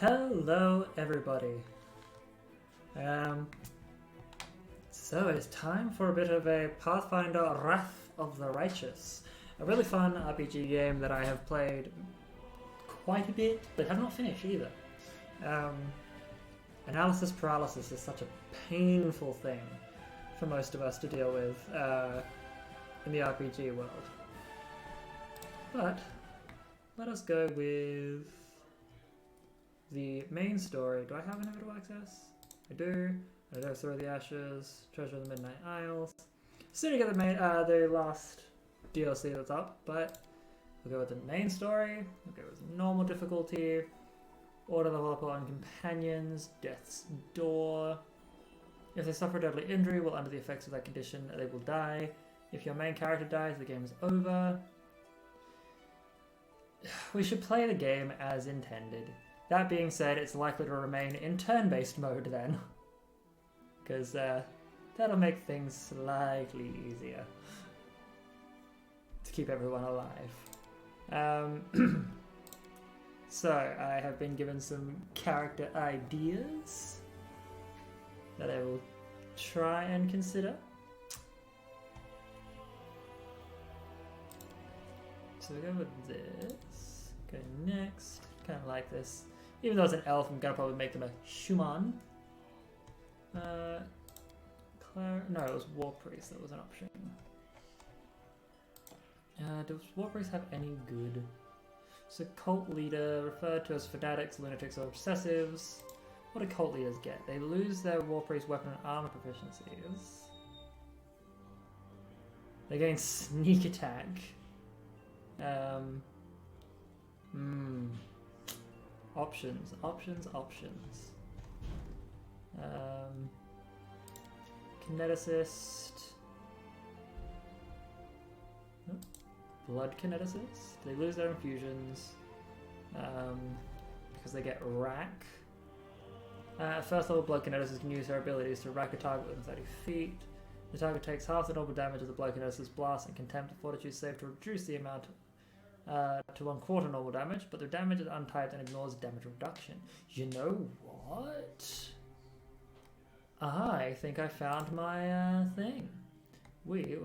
Hello everybody. So it's time for a bit of a Pathfinder Wrath of the Righteous. A really fun RPG game that I have played quite a bit, but have not finished either. Analysis paralysis is such a painful thing for most of us to deal with in the RPG world. But let us go with the main story. Do I have inevitable access? I do. I go through the ashes, treasure of the Midnight Isles. Soon to get the last DLC that's up, but we'll go with the main story. We'll go with normal difficulty. Order level up on companions. Death's Door. If they suffer a deadly injury while under the effects of that condition, they will die. If your main character dies, the game is over. We should play the game as intended. That being said, it's likely to remain in turn-based mode then. Because that'll make things slightly easier to keep everyone alive. So, I have been given some character ideas that I will try and consider. So we go with this. Go next. Kind of like this. Even though it's an elf, I'm gonna probably make them a human. No, it was War Priest that was an option. Does War Priest have any good? So cult leader, referred to as fanatics, lunatics, or obsessives. What do cult leaders get? They lose their War Priest weapon and armor proficiencies. They gain sneak attack. Options. Kineticist. Blood kineticist. They lose their infusions because they get rack. First level blood kineticist can use their abilities to rack a target within 30 feet. The target takes half the normal damage of the blood kineticist blast and contempt a fortitude save to reduce the amount to 1/4 normal damage, but the damage is untyped and ignores damage reduction. You know what? I think I found my thing. What do you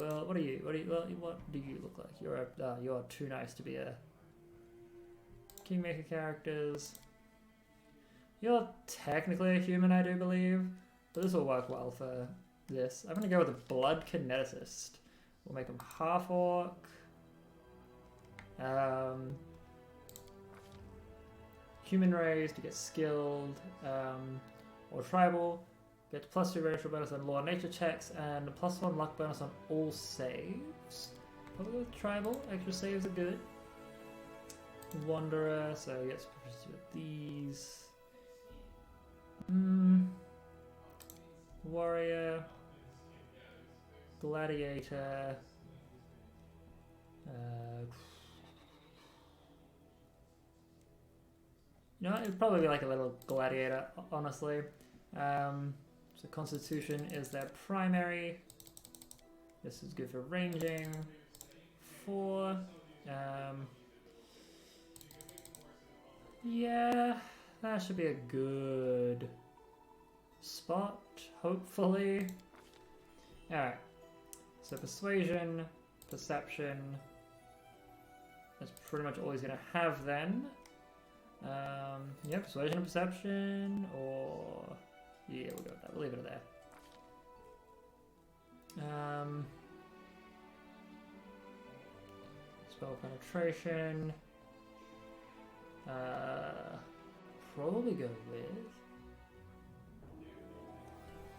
look like? You're too nice to be a Kingmaker characters. You're technically a human, I do believe, but this will work well for this. I'm gonna go with a blood kineticist. We'll make him half orc. Human raised to get skilled, or tribal, gets +2 racial bonus on law nature checks and a +1 luck bonus on all saves. Probably with tribal, extra saves are good. Wanderer, so he gets proficiency with these. Warrior, gladiator. You know, it'd probably be like a little gladiator, honestly. So Constitution is their primary. This is good for ranging. 4. Yeah, that should be a good spot, hopefully. Alright. So Persuasion, Perception. That's pretty much all he's going to have then. Yeah, Persuasion and Perception, or... Yeah, we'll go with that. We'll leave it there. Spell Penetration. Probably go with...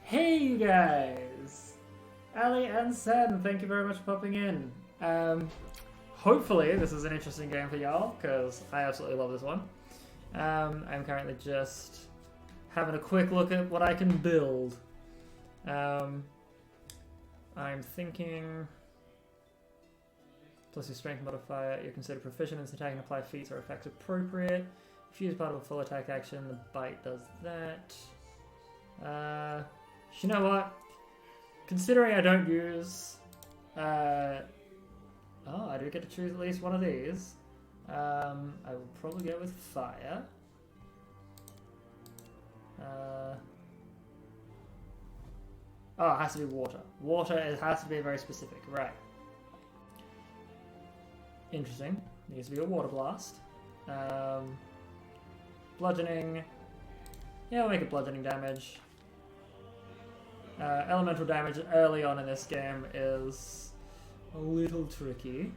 Hey, you guys! Ali and Sen, thank you very much for popping in. Hopefully this is an interesting game for y'all, because I absolutely love this one. I'm currently just having a quick look at what I can build. I'm thinking... Plus your strength modifier, you're considered proficient in attacking, apply feats or effects appropriate. If you use part of a full attack action, the bite does that. You know what? Considering I don't use... I do get to choose at least one of these. I will probably go with fire. Oh, it has to be water. Water, it has to be very specific, right. Interesting. Needs to be a water blast. Bludgeoning. Yeah, we'll make it bludgeoning damage. Elemental damage early on in this game is a little tricky.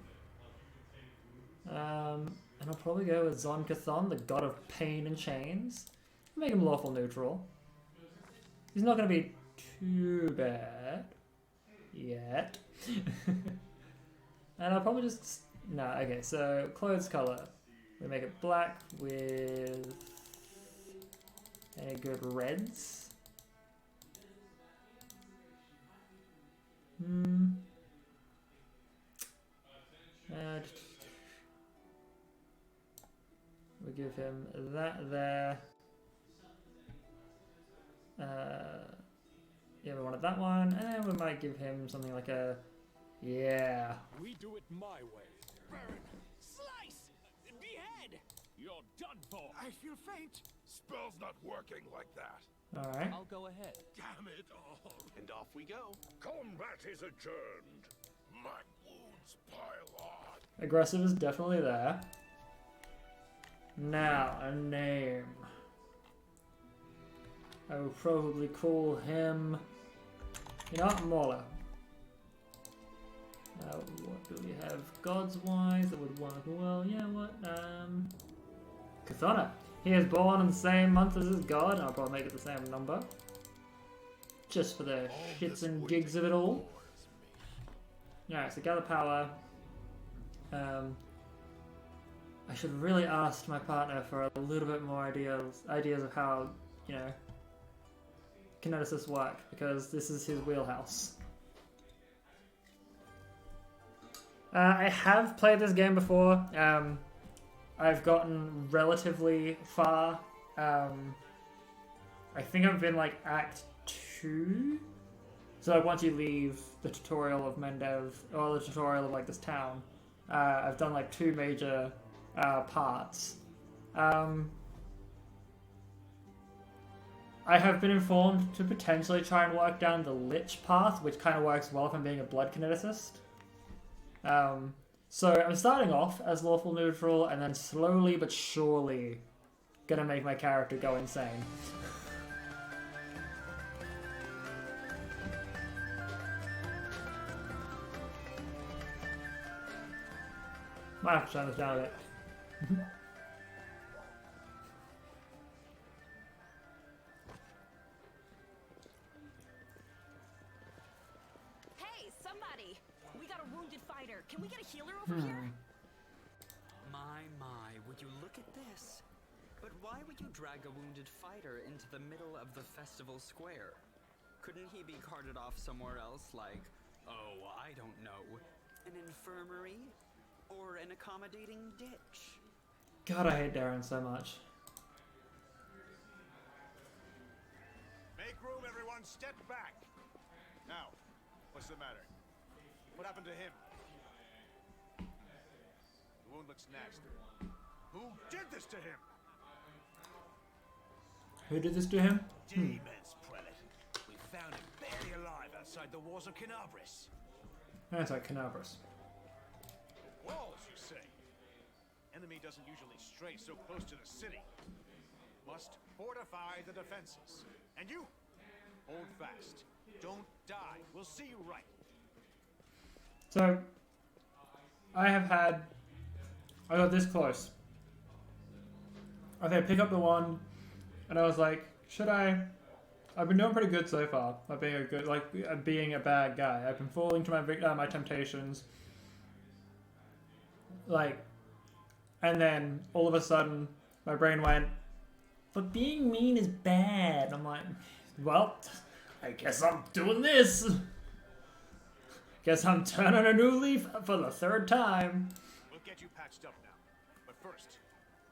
And I'll probably go with Zon-Kathon, the god of pain and chains. Make him lawful neutral. He's not going to be too bad yet. And I'll probably just... No, okay, so clothes color. We make it black with any good reds. We give him that there. Yeah, we wanted that one, and we might give him something like a... Yeah. We do it my way. Burn, slice, behead. You're done for. I feel faint. Spell's not working like that. Alright. I'll go ahead. Damn it all. And off we go. Combat is adjourned. My wounds pile on. Aggressive is definitely there. Now, a name. I will probably call him... You know what? Mauler. What do we have gods-wise that would work well? Yeah, what? Kathona. He is born in the same month as his god, and I'll probably make it the same number. Just for the shits and gigs of it all. Alright, so gather power. I should really ask my partner for a little bit more ideas of how, you know, kineticists work, because this is his wheelhouse. I have played this game before. I've gotten relatively far. I think I've been like Act 2. So like, once you leave the tutorial of Mendev, or the tutorial of like this town, I've done like 2 major parts. I have been informed to potentially try and work down the Lich path, which kind of works well if I'm being a blood kineticist. So I'm starting off as lawful neutral, and then slowly but surely gonna make my character go insane. Might have to turn this down a bit. Hey, somebody! We got a wounded fighter. Can we get a healer over here? My, would you look at this? But why would you drag a wounded fighter into the middle of the festival square? Couldn't he be carted off somewhere else, like, oh, I don't know, an infirmary? Or an accommodating ditch? God, I hate Darren so much. Make room, everyone. Step back. Now, what's the matter? What happened to him? The wound looks nasty. Who did this to him? Who did this to him? Demons, prelate. We found him barely alive outside the walls of Canabris. That's like Canabris. Walls, you say? Enemy doesn't usually stray so close to the city. Must fortify the defenses. And you, hold fast. Don't die. We'll see you right. So, I got this close. I pick up the wand, and I was like, should I? I've been doing pretty good so far. By being a bad guy. I've been falling to my temptations. And then all of a sudden, my brain went, but being mean is bad. I'm like, well, I guess I'm doing this. Guess I'm turning a new leaf for the 3rd time. We'll get you patched up now. But first,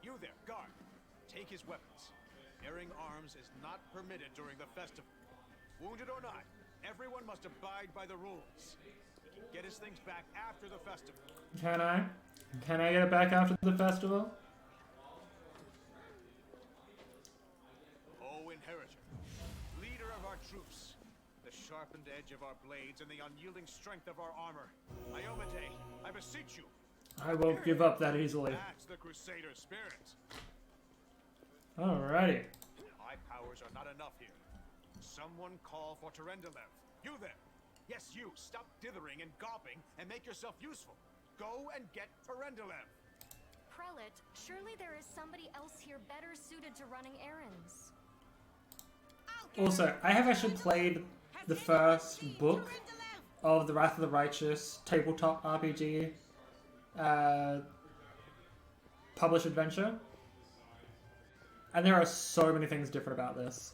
you there, guard. Take his weapons. Bearing arms is not permitted during the festival. Wounded or not, everyone must abide by the rules. He can get his things back after the festival. Can I? Can I get it back after the festival? Oh, inherit sharpened edge of our blades and the unyielding strength of our armor. Iomade, I beseech you. I won't give up that easily. That's the Crusader spirit. Alrighty. My powers are not enough here. Someone call for Terendelev. You there. Yes, you. Stop dithering and gawping and make yourself useful. Go and get Terendelev. Prelate, surely there is somebody else here better suited to running errands. Also, I have actually played the first book of the Wrath of the Righteous tabletop RPG published adventure. And there are so many things different about this.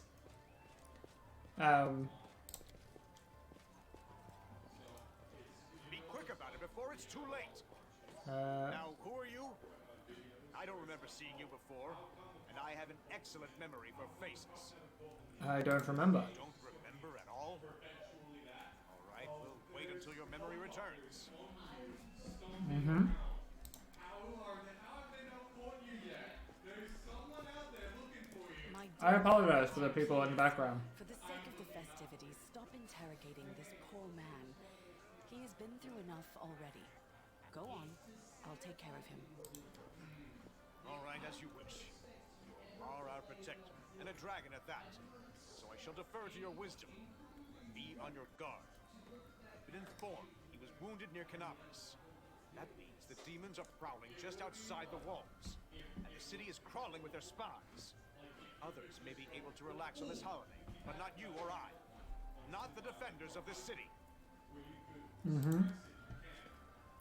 Be quick about it before it's too late. Uh, Now, who are you? I don't remember seeing you before, and I have an excellent memory for faces. I don't remember. Don't remember at all? All right, we'll wait until your memory returns. Mm-hmm. My I dear, apologize for the people in the background. for the sake of the festivities, stop interrogating this poor man. He has been through enough already. Go on. I'll take care of him. All right, as you wish. You are our protector, and a dragon at that. So I shall defer to your wisdom. Be on your guard. I've been informed he was wounded near Canopus. That means the demons are prowling just outside the walls, and the city is crawling with their spies. Others may be able to relax on this holiday, but not you or I. Not the defenders of this city. Mm-hmm.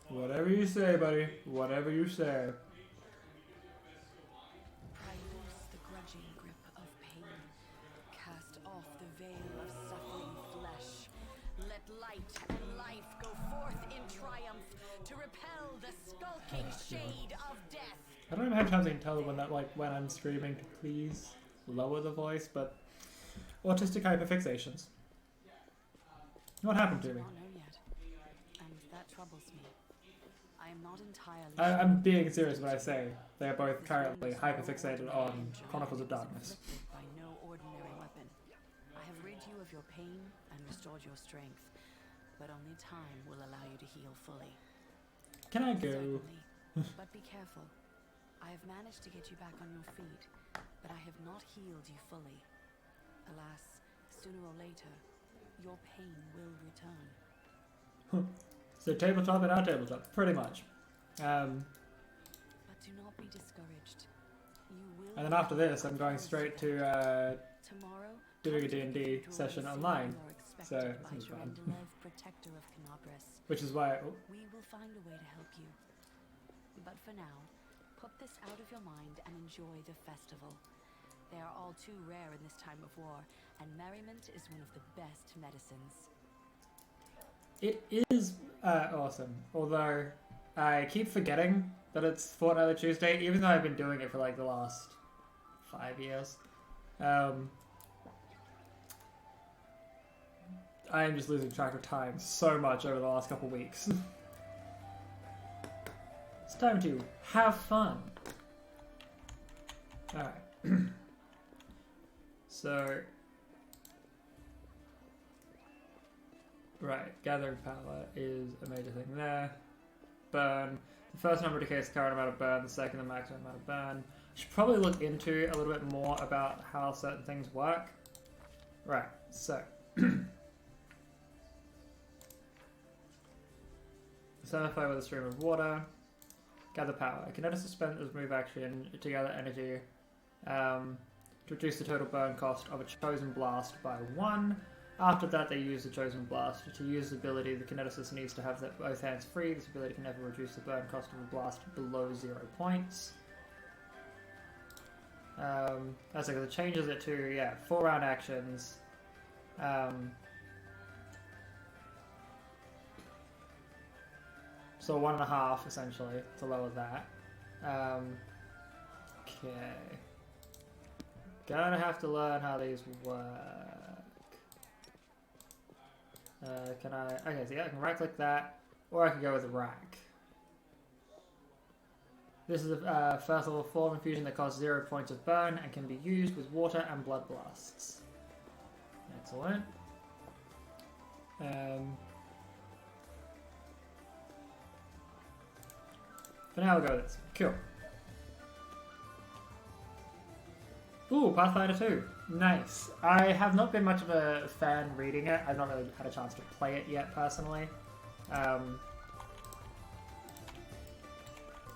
Whatever you say, buddy. Whatever you say. Pry loose the grudging grip of pain. Cast off the veil of suffering flesh. Let light and life go forth in triumph to repel the skulking shade of death. I don't even have time to tell when I'm streaming to please lower the voice, but autistic hyperfixations. What happened to me? Not know yet, and that troubles me. I am not entirely. I'm being serious when I say they are both currently hyperfixated on Chronicles of Darkness. Inflicted by no ordinary weapon. I have rid you of your pain and restored your strength, but only time will allow you to heal fully. Can I go? Certainly, but be careful. I have managed to get you back on your feet, but I have not healed you fully. Alas, sooner or later, your pain will return. So tabletop and our tabletop, pretty much. But do not be discouraged. You will. And then after this, I'm going straight to Tomorrow, doing a come to the D&D cathedral session and see online. you are expected So, by this is fun. Terendelev, protector of Canopus. which is why. Oh, We will find a way to help you. But for now, put this out of your mind and enjoy the festival. They are all too rare in this time of war, and merriment is one of the best medicines. it is awesome. Although I keep forgetting that it's Fortnightly Tuesday, even though I've been doing it for like the last 5 years. I am just losing track of time so much over the last couple weeks. It's time to have fun. Alright. So, right, gathering power is a major thing there. Burn. The first number indicates the current amount of burn, the second the maximum amount of burn. I should probably look into a little bit more about how certain things work. Right, so. Personify with a stream of water. Gather power. A kinetic suspenders move action to gather energy. To reduce the total burn cost of a chosen blast by 1. After that, they use the chosen blast. To use the ability, the kineticist needs to have both hands free. This ability can never reduce the burn cost of a blast below 0 points. That's like it changes it to 4 round actions. So 1.5 essentially to lower that. Okay. Gonna have to learn how these work. Can I? Okay, so yeah, I can right click that, or I can go with a rack. This is a first level form infusion that costs 0 points of burn and can be used with water and blood blasts. Excellent. For now, we'll go with this. Cool. Ooh, Pathfinder 2. Nice. I have not been much of a fan reading it. I've not really had a chance to play it yet, personally.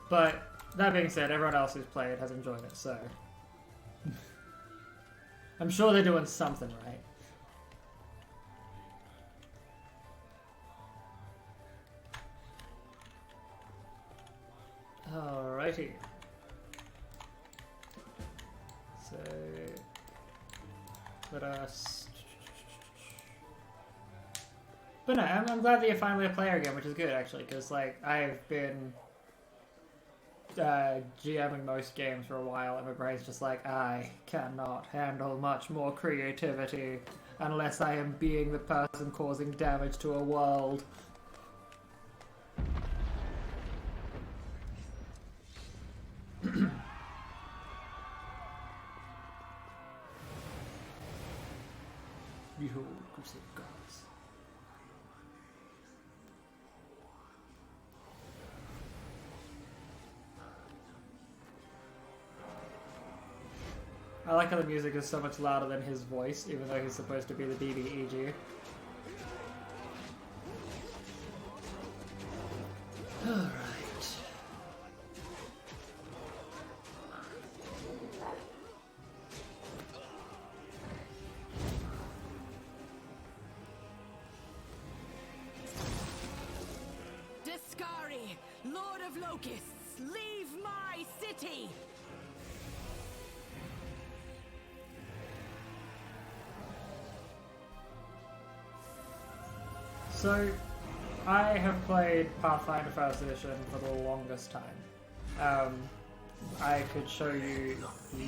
But that being said, everyone else who's played has enjoyed it, so... I'm sure they're doing something right. Alrighty. So... Let us... But no, I'm glad that you're finally a player again, which is good, actually, because, like, I've been... GMing most games for a while, and my brain's just like, I cannot handle much more creativity unless I am being the person causing damage to a world. Behold, Crusade Gods. I like how the music is so much louder than his voice, even though he's supposed to be the BBEG. Alright. Discari, Lord of Locusts, leave my city! So, I have played Pathfinder First Edition for the longest time. I could show you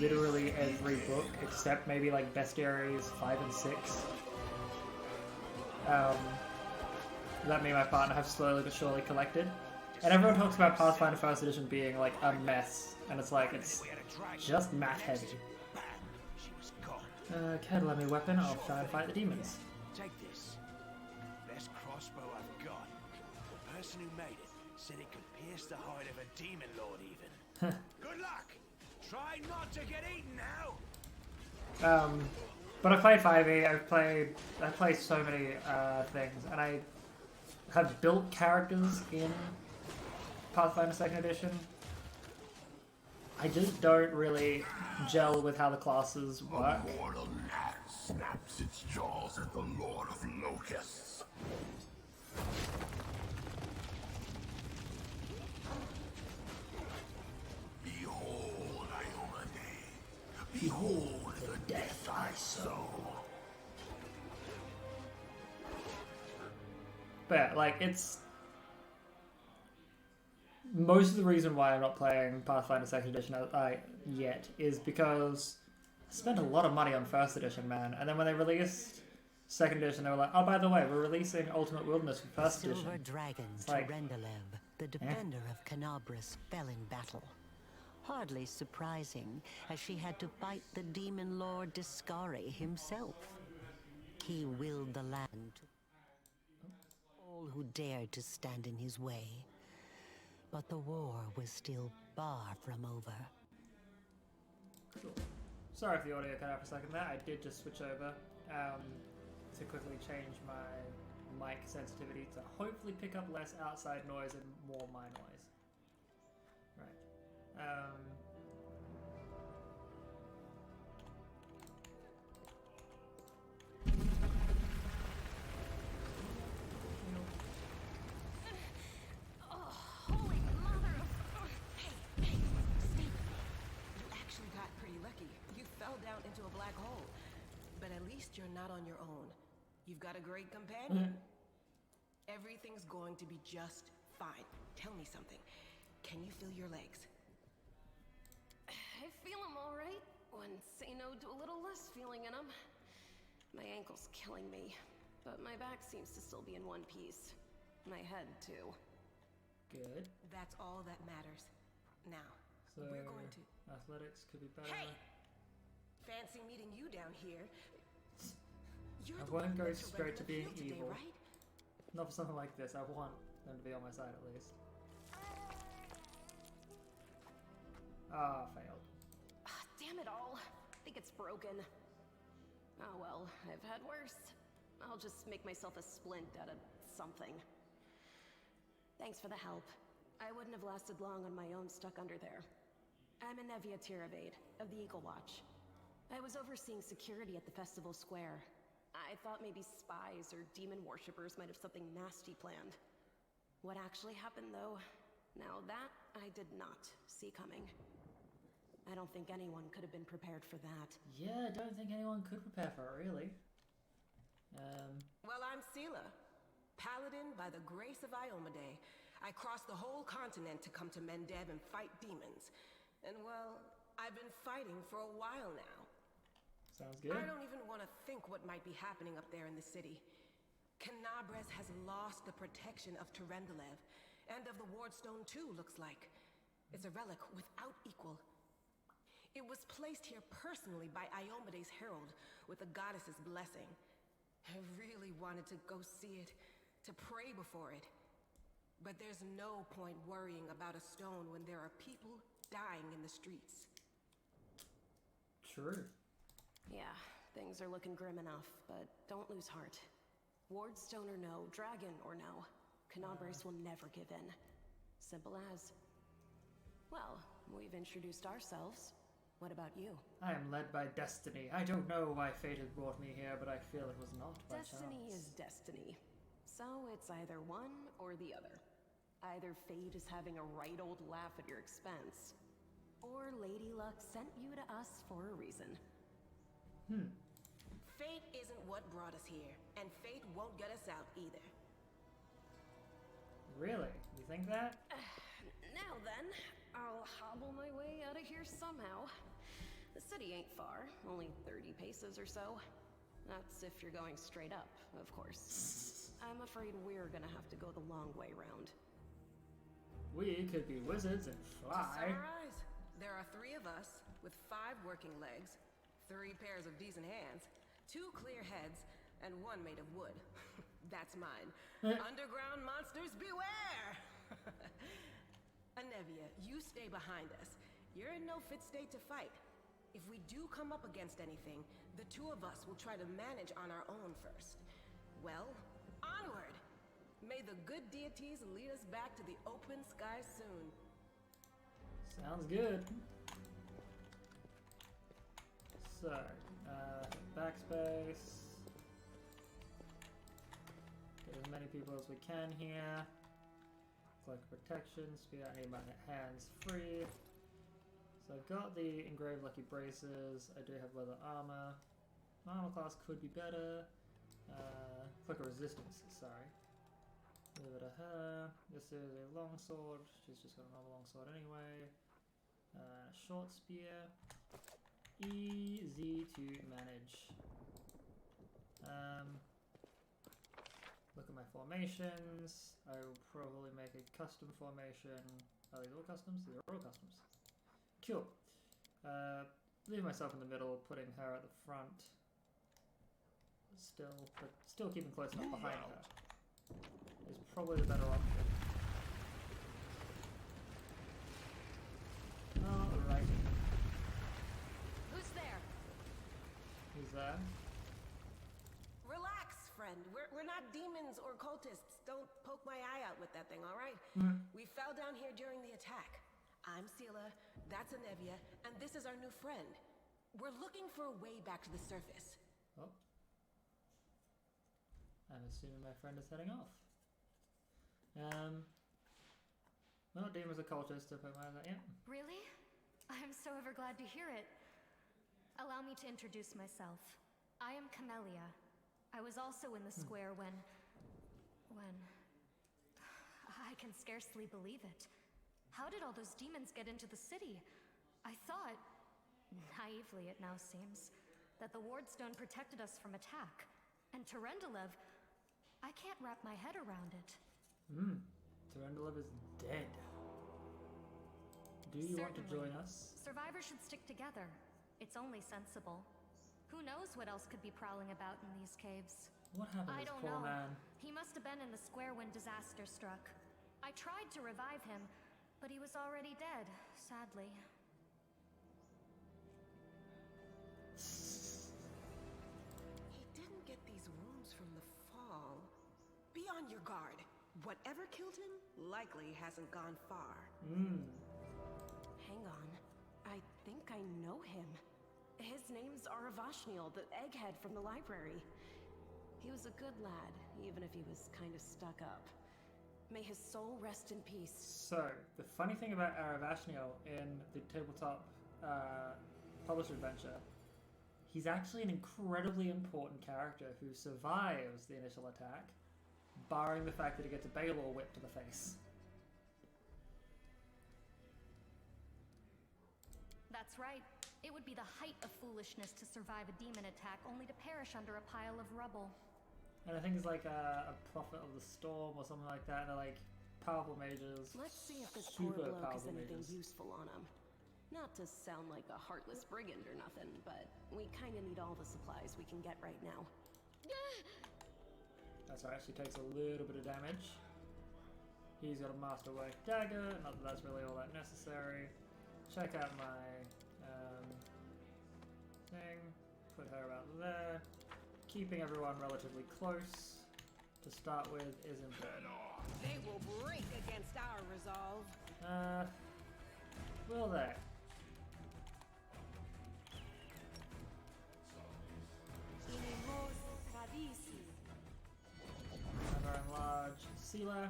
literally every book except maybe like Bestiaries 5 and 6. That me and my partner have slowly but surely collected. And everyone talks about Pathfinder First Edition being like a mess, and it's like, it's just math heavy. Can't let me weapon, I'll try and fight the demons. Take this. Best crossbow I've got. The person who made it said it could pierce the hide of a demon lord even. Good luck! Try not to get eaten now! But I played 5e, I played so many things, and I have built characters in Pathfinder 2nd Edition. I just don't really gel with how the classes work. A mortal gnat snaps its jaws at the Lord of Locusts. Behold, Iomade. Behold the death I sow. But yeah, like, it's... Most of the reason why I'm not playing Pathfinder 2nd Edition yet is because I spent a lot of money on 1st Edition, man. And then when they released 2nd Edition, they were like, oh, by the way, we're releasing Ultimate Wilderness for 1st Edition. Silver Dragon It's like, Terendalev, the defender of Canabras, fell in battle. Hardly surprising, as she had to fight the demon lord Discari himself. He willed the land to all who dared to stand in his way. But the war was still far from over. Cool. Sorry if the audio cut out for a second there. I did just switch over to quickly change my mic sensitivity to hopefully pick up less outside noise and more my noise. Right. Holy mother of... Hey, Steve. You actually got pretty lucky. You fell down into a black hole. But at least you're not on your own. You've got a great companion. Everything's going to be just fine. Tell me something. Can you feel your legs? I feel them all right. Wouldn't say no to a little less feeling in them. My ankle's killing me, but my back seems to still be in one piece. My head, too. Good. That's all that matters. Now, So, we're going to... athletics could be better. Hey! Fancy meeting you down here. You're I the won't one go that straight to being surrendered the field today, evil. right? Not for something like this. I want them to be on my side at least. Ah, failed. Damn it all. I think it's broken. Oh well, I've had worse. I'll just make myself a splint out of something. Thanks for the help. I wouldn't have lasted long on my own stuck under there. I'm Anevia Tiravade, of the Eagle Watch. I was overseeing security at the festival square. I thought maybe spies or demon worshippers might have something nasty planned. What actually happened though, now that I did not see coming. I don't think anyone could have been prepared for that. Yeah, I don't think anyone could prepare for it, really. Well, I'm Sela, paladin by the grace of Iomade. I crossed the whole continent to come to Mendev and fight demons. And well, I've been fighting for a while now. Sounds good. I don't even want to think what might be happening up there in the city. Canabres has lost the protection of Terendelev, and of the Wardstone too, looks like. It's a relic without equal. It was placed here personally by Iomade's herald, with the goddess's blessing. I really wanted to go see it, to pray before it. But there's no point worrying about a stone when there are people dying in the streets. True. Yeah, things are looking grim enough, but don't lose heart. Wardstone or no, dragon or no, Canabres will never give in. Simple as. Well, we've introduced ourselves. What about you? I am led by destiny. I don't know why fate has brought me here, but I feel it was not by Destiny chance. is destiny. So it's either one or the other. Either fate is having a right old laugh at your expense, or Lady Luck sent you to us for a reason. Fate isn't what brought us here, and fate won't get us out either. Really? You think that? Now then, I'll hobble my way out of here somehow. The city ain't far, only 30 paces or so. That's if you're going straight up, of course. I'm afraid we're gonna have to go the long way round. We could be wizards and To fly. summarize, there are 3 of us, with 5 working legs, 3 pairs of decent hands, 2 clear heads, and 1 made of wood. That's mine. Underground monsters beware! Anevia, you stay behind us. You're in no fit state to fight. If we do come up against anything, the 2 of us will try to manage on our own first. Well, onward! May the good deities lead us back to the open sky soon. Sounds good. So, backspace. Get as many people as we can here. Cloak protection, spear, I need my hands free. So I've got the engraved lucky braces, I do have leather armor. My armor class could be better. Cloak of resistance, sorry. Leave it to her. This is a long sword, she's just got a normal long sword anyway. A short spear. Easy to manage. Look at my formations. I will probably make a custom formation. Are these all customs? These are all customs. Cool. Leave myself in the middle, putting her at the front. But still keeping close enough behind her. Is probably the better option. Alrighty. Who's there? Who's there? Relax, friend. We're not demons or cultists. Don't poke my eye out with that thing, all right? We fell down here during the attack. I'm Sela, that's Anevia, and this is our new friend. We're looking for a way back to the surface. Oh. I'm assuming my friend is heading off. Well, demons are cultists, to put my yeah. Really? I'm so ever glad to hear it. Allow me to introduce myself. I am Camellia. I was also in the square when... I can scarcely believe it. How did all those demons get into the city? I thought, naively it now seems, that the Wardstone protected us from attack. And Terendelev, I can't wrap my head around it. Terendelev is dead. Do you want to join us? Survivors should stick together. It's only sensible. Who knows what else could be prowling about in these caves? What happened to I this don't poor know. man? He must have been in the square when disaster struck. I tried to revive him, but he was already dead, sadly. He didn't get these wounds from the fall. Be on your guard. Whatever killed him likely hasn't gone far. Hang on. I think I know him. His name's Aravashniel, the egghead from the library. He was a good lad, even if he was kind of stuck up. May his soul rest in peace. So, the funny thing about Aravashniel in the tabletop publisher adventure, he's actually an incredibly important character who survives the initial attack, barring the fact that he gets a Baylor whip to the face. That's right. It would be the height of foolishness to survive a demon attack only to perish under a pile of rubble. And I think it's like a prophet of the storm or something like that. They're like powerful mages. Let's see if this poor super bloke has powerful anything mages. useful on him. Not to sound like a heartless brigand or nothing, but we kind of need all the supplies we can get right now. That's right, she takes a little bit of damage. He's got a masterwork dagger, not that that's really all that necessary. Check out my thing, put her about there. Keeping everyone relatively close to start with is important. They will break against our resolve. Will they? Another enlarged sealer.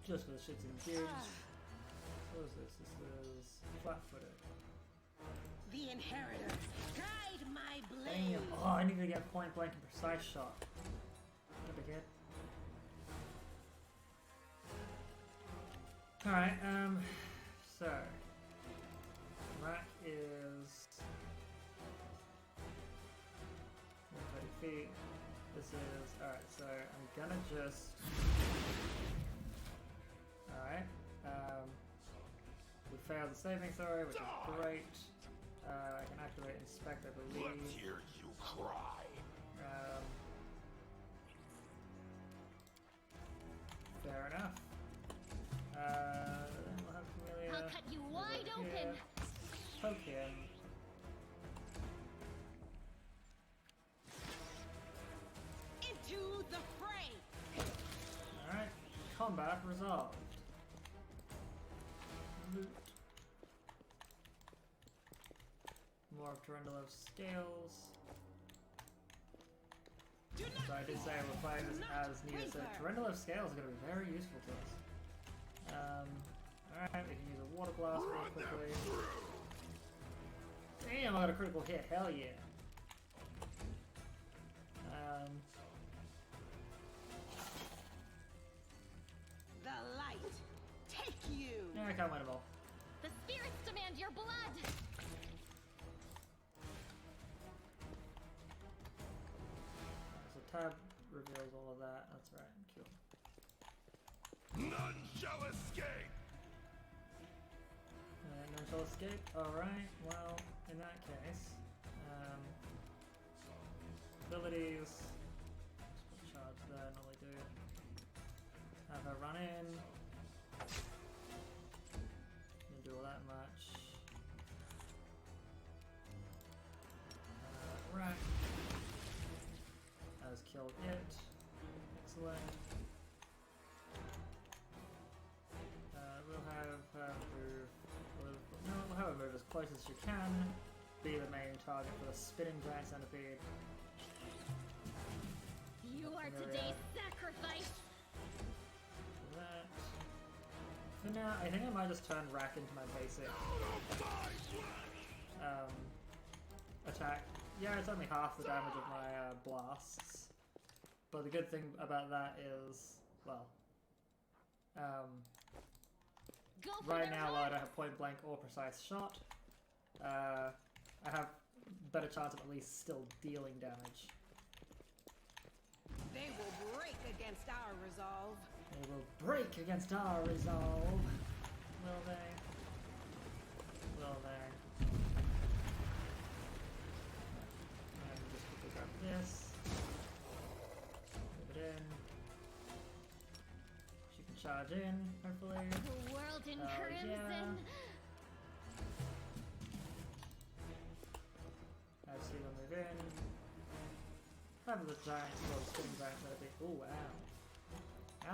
Just for the shits and gigs. What is this? This is flat-footed. The inheritors, guide my blade. Damn. Oh, I need to get point blank and precise shot. What a kid. Alright, so rack is 30 feet. This is alright, so I'm gonna just alright. We failed the saving throw, which is great. I can activate inspect, I believe. Let's hear you cry. Fair enough. Then we'll have Familia. I'll cut you move wide over open. here, poke him. Into the fray. Alright. Combat resolved. Loot. More of Turandalev's scales. So I did say we're playing this as needed, so Turandalev's scales are going to be very useful to us. Alright, we can use a water blast real quickly. Damn, I got a critical hit, hell yeah. The light, take you. Yeah, I can't win them all. The spirits demand your blood! So tab reveals all of that, that's right, cool. None shall escape. None shall escape, alright, well, in that case, abilities, just put charge there, normally do. Have her run in. Didn't do all that much. Right. That has killed it. Excellent. We'll have her move. No, we'll have her move as close as she can. Be the main target for the spinning giant centipede. You are today's sacrifice! That. For now, I think I might just turn Rack into my basic attack. Yeah, it's only half the damage of my blasts. But the good thing about that is, well, right now while I don't have point blank or precise shot, I have better chance of at least still dealing damage. They will break against our resolve. They will break against our resolve. Will they? Will they? grab this. Move it in. She can charge in, hopefully. The world in crimson. As she will move in. Have the giant little spin giant maybe. Oh wow.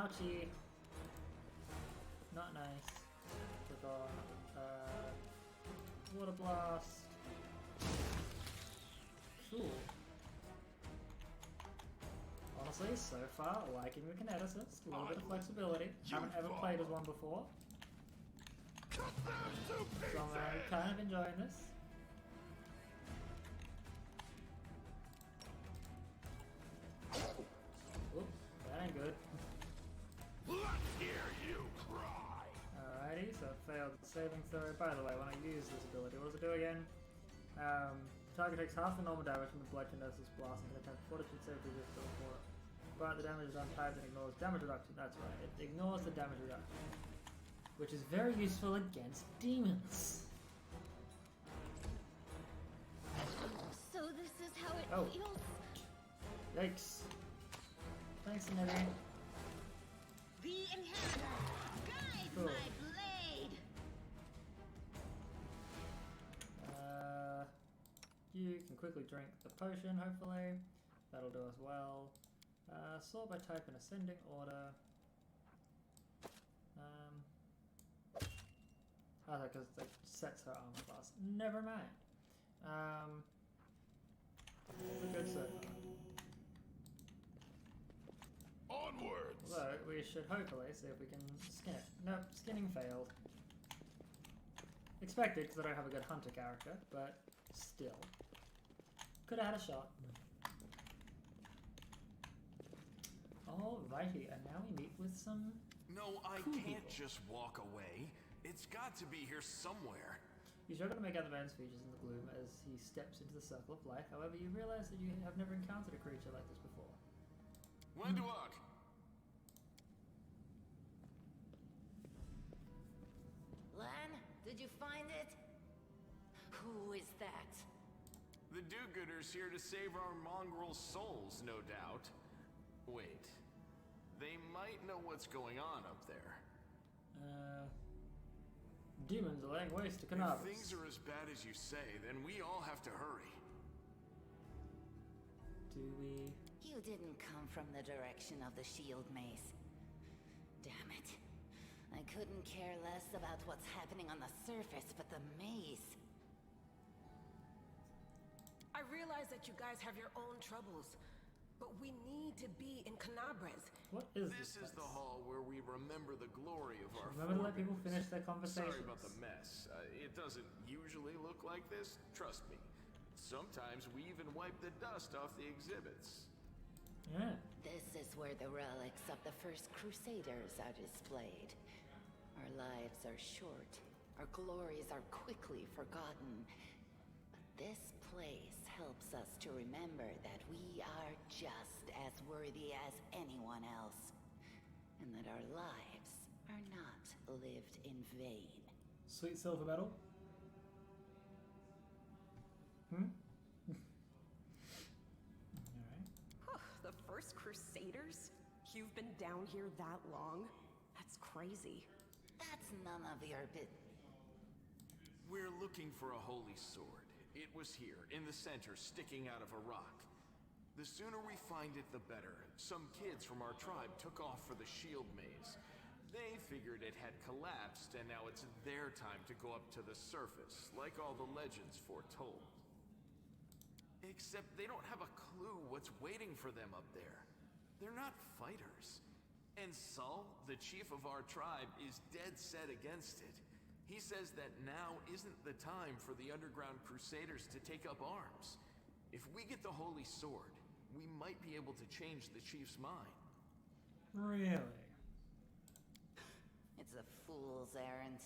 Ouchie. Not nice. Click on water blast. Cool. Honestly, so far, liking the kineticist. A little bit of flexibility. Haven't ever played as one before. So I'm kind of enjoying this. Oop, that ain't good. Let's hear you cry. Alrighty, so it failed the saving throw. By the way, when I use this ability, what does it do again? Target takes half the normal damage from the blood kinesis blast and can attempt fortitude save to resist before. But the damage is untyped and ignores damage reduction. That's right, it ignores the damage reduction. Which is very useful against demons. So this is how it feels? Yikes. Thanks, Nibby. The Inheritor, guide Cool. my blade. You can quickly drink the potion, hopefully. That'll do us well. Sort by type in ascending order. Because it sets her armor class. Never mind. It's a good so far. Onwards. Although, we should hopefully see if we can skin it. Nope, skinning failed. Expected, because I don't have a good hunter character, but still. Could have had a shot. Alrighty, and now we meet with some No, I cool can't people. just walk away. It's got to be here somewhere. You struggle to make out the man's features in the gloom as he steps into the circle of light. However, you realize that you have never encountered a creature like this before. When to walk? Lan, did you find it? Who is that? The do-gooders here to save our mongrel souls, no doubt. Wait. They might know what's going on up there. Demons are laying waste to If Canabas. things are as bad as you say, then we all have to hurry. Do we? You didn't come from the direction of the shield maze. Damn it. I couldn't care less about what's happening on the surface, but the maze. I realize that you guys have your own troubles, but we need to be in Canabres. What is This is place? the hall where we remember the glory of our Remember to let people forebears. finish their conversations. Sorry about the mess. It doesn't usually look like this, trust me. Sometimes we even wipe the dust off the exhibits. Yeah. This is where the relics of the first Crusaders are displayed. Our lives are short. Our glories are quickly forgotten. But this place helps us to remember that we are just as worthy as anyone else. And that our lives are not lived in vain. Sweet silver medal. Alright. The first Crusaders? You've been down here that long? That's crazy. That's none of your business. We're looking for a holy sword. It was here, in the center, sticking out of a rock. The sooner we find it, the better. Some kids from our tribe took off for the shield maze. They figured it had collapsed, and now it's their time to go up to the surface, like all the legends foretold. Except they don't have a clue what's waiting for them up there. They're not fighters. And Saul, the chief of our tribe, is dead set against it. He says that now isn't the time for the underground crusaders to take up arms. If we get the holy sword, we might be able to change the chief's mind. Really? It's a fool's errand.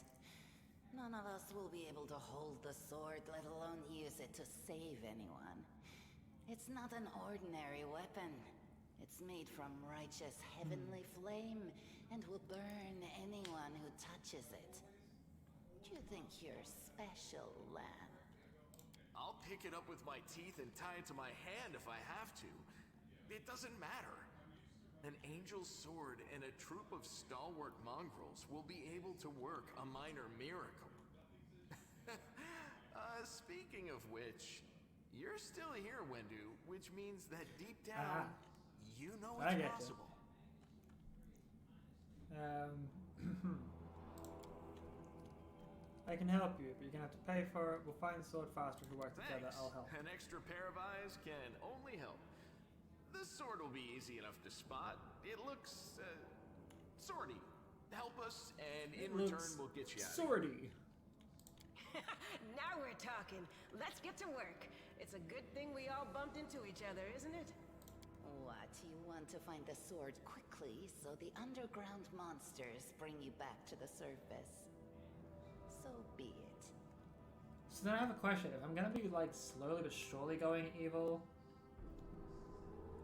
None of us will be able to hold the sword, let alone use it to save anyone. It's not an ordinary weapon. It's made from righteous heavenly flame and will burn anyone who touches it. Do you think you're special, Lan? I'll pick it up with my teeth and tie it to my hand if I have to. It doesn't matter. An angel's sword and a troop of stalwart mongrels will be able to work a minor miracle. Speaking of which, you're still here, Wendu, which means that deep down, you know it's possible. I can help you, but you're gonna have to pay for it. We'll find the sword faster if we work together. I'll help. An extra pair of eyes can only help. The sword will be easy enough to spot. It looks, swordy. Help us, and in return, we'll get you out. Swordy. Now we're talking. Let's get to work. It's a good thing we all bumped into each other, isn't it? What, you want to find the sword quickly so the underground monsters bring you back to the surface? So be it. So then I have a question. If I'm gonna be like slowly but surely going evil,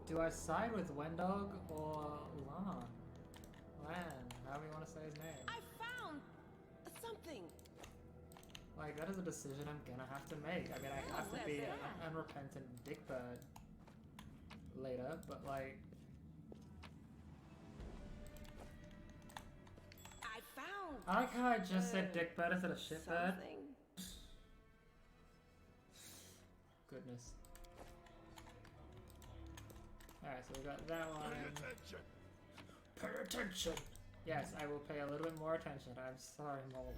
do I side with Wendog or Lan? However you want to say his name. I found something. Like, that is a decision I'm gonna have to make. I mean, I have to be an unrepentant dickbird later, but like... I found... I like how I just said dickbird instead of shitbird. Goodness. Alright, so we got that one. Pay attention! Pay attention! Yes, I will pay a little bit more attention. I'm sorry, Mola.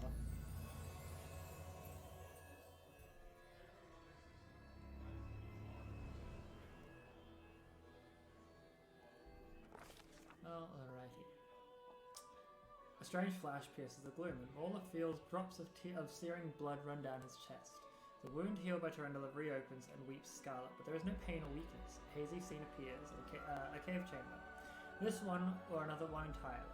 Alrighty. A strange flash pierces the gloom, and Mola feels drops of searing blood run down his chest. The wound healed by Tarendula reopens and weeps scarlet, but there is no pain or weakness. A hazy scene appears in a cave chamber. This one or another one entirely.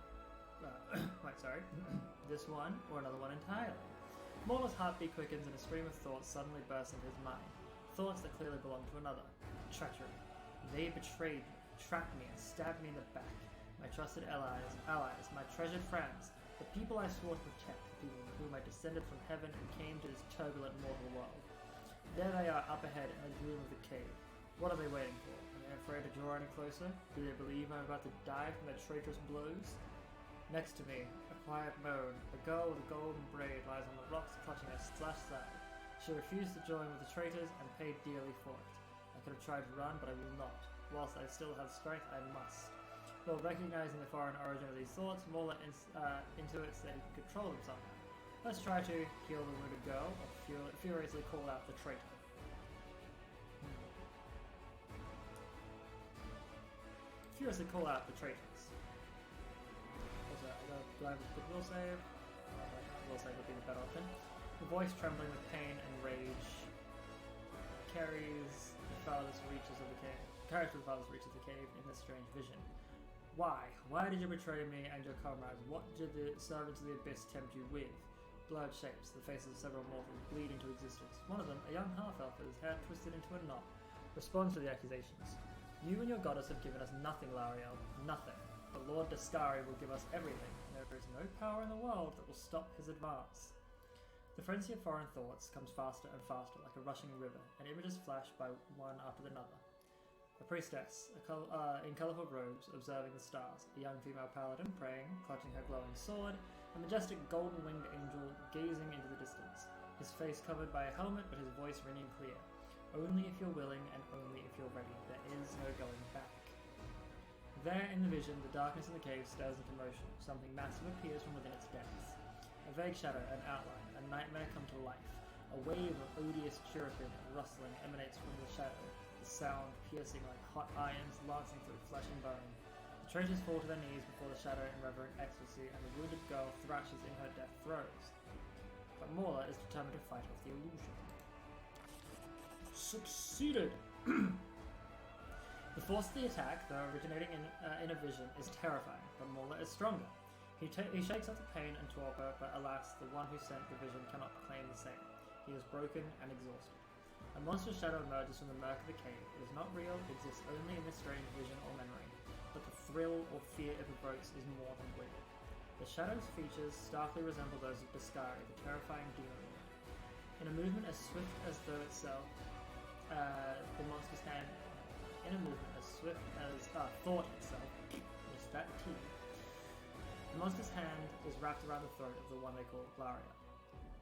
This one or another one entirely. Mola's heartbeat quickens and a stream of thoughts suddenly bursts into his mind. Thoughts that clearly belong to another. Treachery. They betrayed me, trapped me, and stabbed me in the back. My trusted allies, my treasured friends, the people I swore to protect, the people whom I descended from heaven and came to this turbulent mortal world. There they are up ahead in the gloom of the cave. What are they waiting for? Are they afraid to draw any closer? Do they believe I'm about to die from their traitorous blows? Next to me, a quiet moan. A girl with a golden braid lies on the rocks clutching her slashed side. She refused to join with the traitors and paid dearly for it. I could have tried to run, but I will not. Whilst I still have strength, I must. While recognizing the foreign origin of these thoughts, Mola intuits that he can control them somehow. Let's try to heal the wounded girl, or furiously call out the traitor. Furiously call out the traitors. Also, I got a blind with will save. Will save would be the better option. The voice trembling with pain and rage carries the farthest reaches of the cave. In this strange vision. Why? Why did you betray me and your comrades? What did the servants of the abyss tempt you with? Blood shapes the faces of several mortals bleed into existence. One of them, a young half-elf with his hair twisted into a knot, responds to the accusations. You and your goddess have given us nothing, Lariel. Nothing. But Lord Dascari will give us everything. There is no power in the world that will stop his advance. The frenzy of foreign thoughts comes faster and faster, like a rushing river, and images flash by one after another. A priestess, in colourful robes, observing the stars, a young female paladin praying, clutching her glowing sword, a majestic golden-winged angel gazing into the distance, his face covered by a helmet but his voice ringing clear. Only if you're willing and only if you're ready. There is no going back. There in the vision, the darkness in the cave stirs into motion. Something massive appears from within its depths. A vague shadow, an outline, a nightmare come to life. A wave of odious chirruping and rustling emanates from the shadow, the sound piercing like hot irons lancing through flesh and bone. The traitors fall to their knees before the shadow in reverent ecstasy, and the wounded girl thrashes in her death throes. But Mola is determined to fight off the illusion. Succeeded! The force of the attack, though originating in a vision, is terrifying, but Mola is stronger. He shakes off the pain and torpor, but alas, the one who sent the vision cannot claim the same. He is broken and exhausted. A monstrous shadow emerges from the murk of the cave. It is not real, it exists only in this strange vision or memory, but the thrill or fear it evokes is more than real. The shadow's features starkly resemble those of Biscari, the terrifying demon lord. In a movement as swift as though itself, the monster's hand. In a movement as swift as thought itself. It's that T. The monster's hand is wrapped around the throat of the one they call Glaria.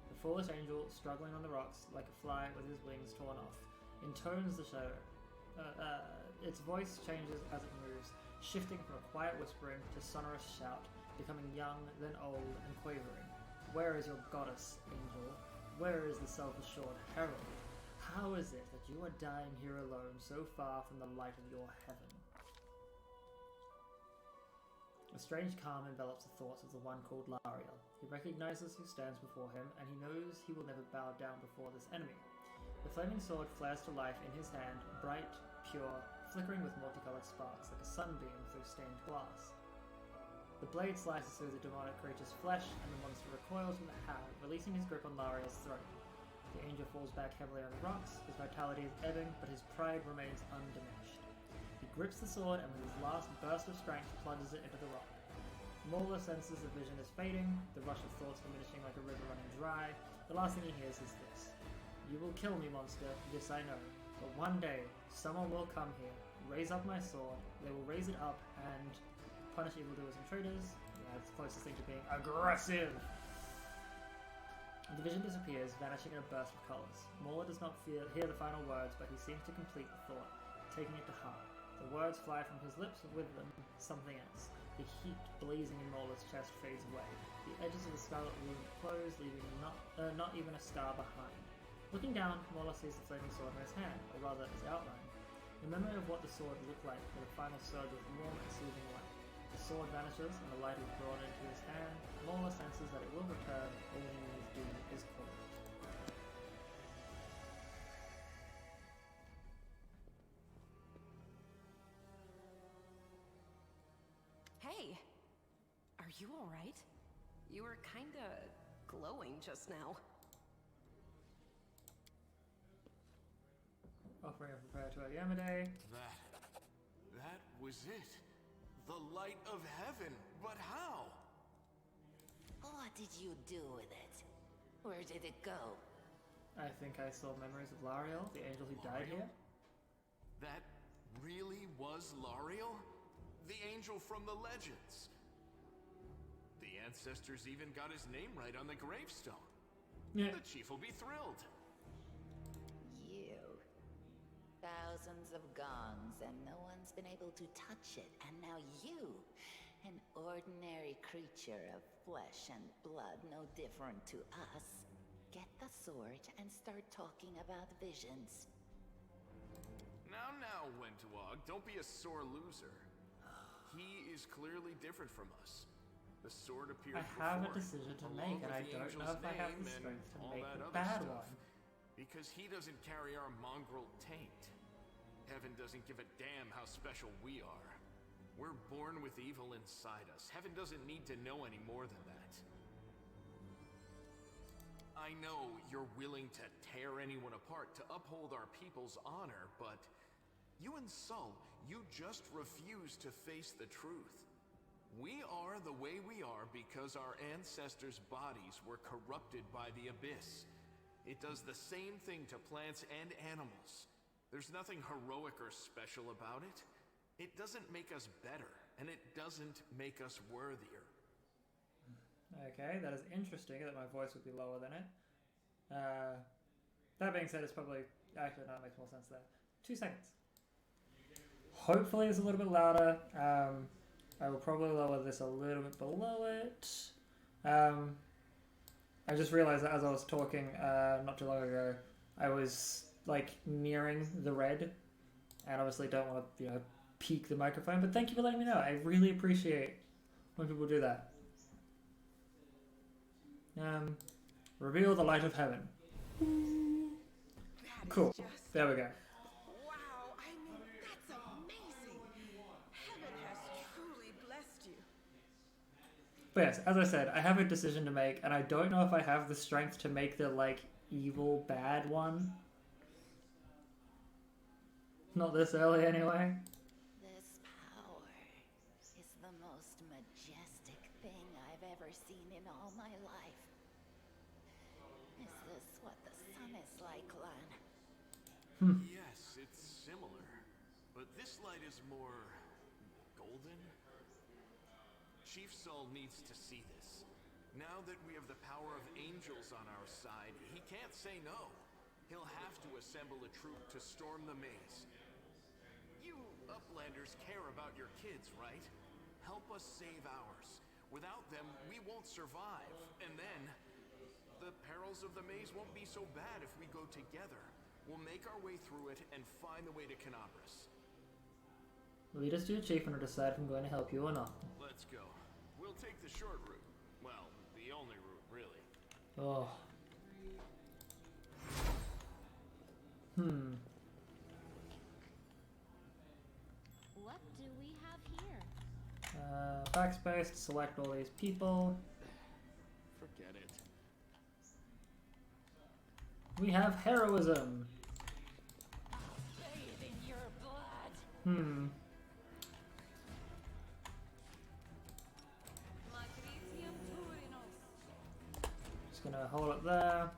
The foolish angel, struggling on the rocks like a fly with his wings torn off, intones the shadow. Its voice changes as it moves, shifting from a quiet whispering to sonorous shout, becoming young, then old, and quavering. Where is your goddess, angel? Where is the self-assured herald? How is it that you are dying here alone, so far from the light of your heaven? A strange calm envelops the thoughts of the one called Lariel. He recognizes who stands before him, and he knows he will never bow down before this enemy. The flaming sword flares to life in his hand, bright, pure, flickering with multicolored sparks like a sunbeam through stained glass. The blade slices through the demonic creature's flesh, and the monster recoils with a howl, releasing his grip on Lariel's throat. The angel falls back heavily on the rocks, his vitality is ebbing, but his pride remains undiminished. He grips the sword, and with his last burst of strength, plunges it into the rock. Mola senses the vision is fading, the rush of thoughts diminishing like a river running dry. The last thing he hears is this. You will kill me, monster, this I know. But one day, someone will come here, raise up my sword, they will raise it up, and punish evildoers and traitors. Yeah, it's the closest thing to being aggressive! The vision disappears, vanishing in a burst of colours. Mola does not hear the final words, but he seems to complete the thought, taking it to heart. The words fly from his lips, with them something else. The heat blazing in Mola's chest fades away. The edges of the scarlet wound close, leaving not even a scar behind. Looking down, Mola sees the flaming sword in his hand, or rather its outline. The memory of what the sword looked like with a final surge of warm and soothing light. The sword vanishes, and the light is brought into his hand. Mola senses that it will return, all he needs to do is call it. Hey! Are you alright? You were kinda glowing just now. Offering a prayer to Yamade. That was it. The light of heaven. But how? What did you do with it? Where did it go? I think I saw memories of Lariel, the angel who died here. That really was Lariel? The angel from the legends. The ancestors even got his name right on the gravestone. Yeah. The chief will be thrilled. You. Thousands of gongs and no one's been able to touch it. And now you, an ordinary creature of flesh and blood, no different to us, get the sword and start talking about visions. Now, Wentawag, don't be a sore loser. He is clearly different from us. The sword appeared I have before, a decision to along make, and with I the don't know angel's if I have the name and strength to all make that the other bad stuff. one. Because he doesn't carry our mongrel taint. Heaven doesn't give a damn how special we are. We're born with evil inside us. Heaven doesn't need to know any more than that. I know you're willing to tear anyone apart to uphold our people's honor, but you and Sol, you just refuse to face the truth. We are the way we are because our ancestors' bodies were corrupted by the abyss. It does the same thing to plants and animals. There's nothing heroic or special about it. It doesn't make us better, and it doesn't make us worthier. Okay, that is interesting that my voice would be lower than it. That being said, it's probably... Actually, no, it makes more sense there. 2 seconds. Hopefully it's a little bit louder. I will probably lower this a little bit below it. I just realized that as I was talking not too long ago, I was like nearing the red, and obviously don't want to, peak the microphone, but thank you for letting me know. I really appreciate when people do that. Reveal the light of heaven. Cool. There we go. Wow, I mean, that's amazing. Heaven has truly blessed you. But yes, as I said, I have a decision to make, and I don't know if I have the strength to make the, evil bad one. Not this early, anyway. This power is the most majestic thing I've ever seen in all my life. Is this what the sun is like, Lan? Yes, it's similar. But this light is more golden. Chief Saul needs to see this. Now that we have the power of angels on our side, he can't say no. He'll have to assemble a troop to storm the maze. You Uplanders care about your kids, right? Help us save ours. Without them, we won't survive. And then, the perils of the maze won't be so bad if we go together. We'll make our way through it and find the way to Canabras. Lead us to your chief and decide if I'm going to help you or not. Let's go. We'll take the short route. Well, the only route, really. Oh. What do we have here? Backspace to select all these people. Forget it. We have heroism. Bathe in your blood. Just gonna hold it there.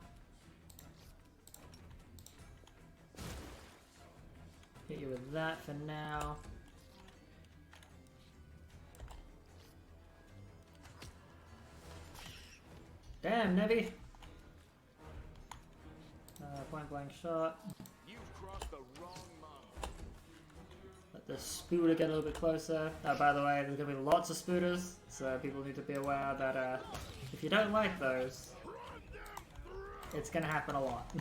Hit you with that for now. Damn, Nevi! Point blank shot. You've crossed the wrong mountain. Let the spooter get a little bit closer. By the way, there's gonna be lots of spooters, so people need to be aware that if you don't like those, it's gonna happen a lot.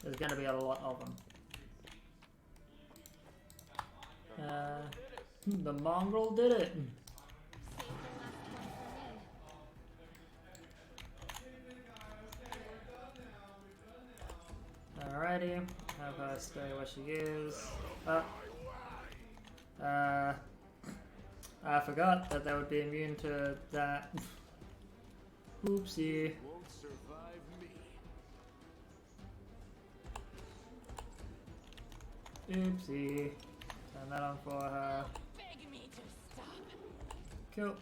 There's gonna be a lot of them. The mongrel did it! Alrighty, have her stay where she is. I forgot that they would be immune to that. Oopsie. Won't survive me. Oopsie. Turn that on for her. Beg me to stop. Cool.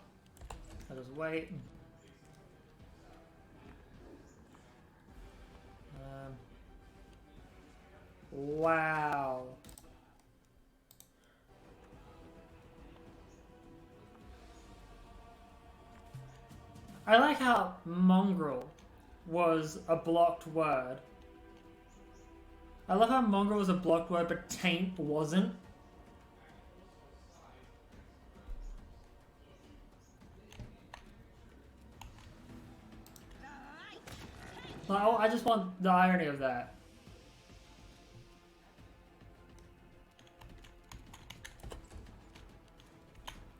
I'll just wait. Wow. I like how mongrel was a blocked word. I love how mongrel was a blocked word, but taint wasn't. Like, oh, I just want the irony of that.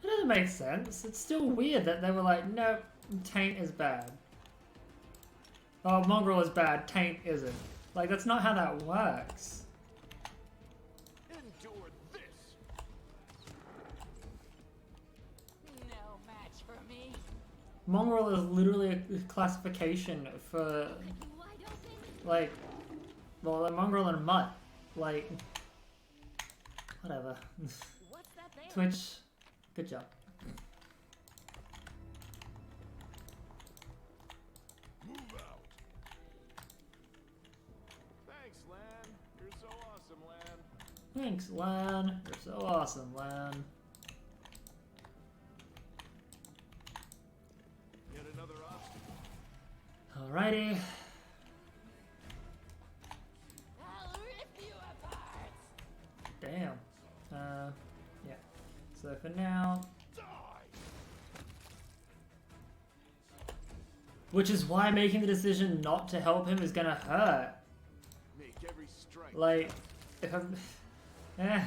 It doesn't make sense. It's still weird that they were like, no, taint is bad. Oh, mongrel is bad, taint isn't. Like, that's not how that works. Endure this. No match for me. Mongrel is literally a classification for, like, well, a mongrel and a mutt. Like, whatever. What's that there? Twitch, good job. Move out. Thanks, Lan. You're so awesome, Lan. Thanks, Lan. You're so awesome, Lan. Yet another obstacle. Alrighty. I'll rip you apart. Damn. Yeah. So for now, which is why making the decision not to help him is gonna hurt. Make every strike. Like, if I'm, eh.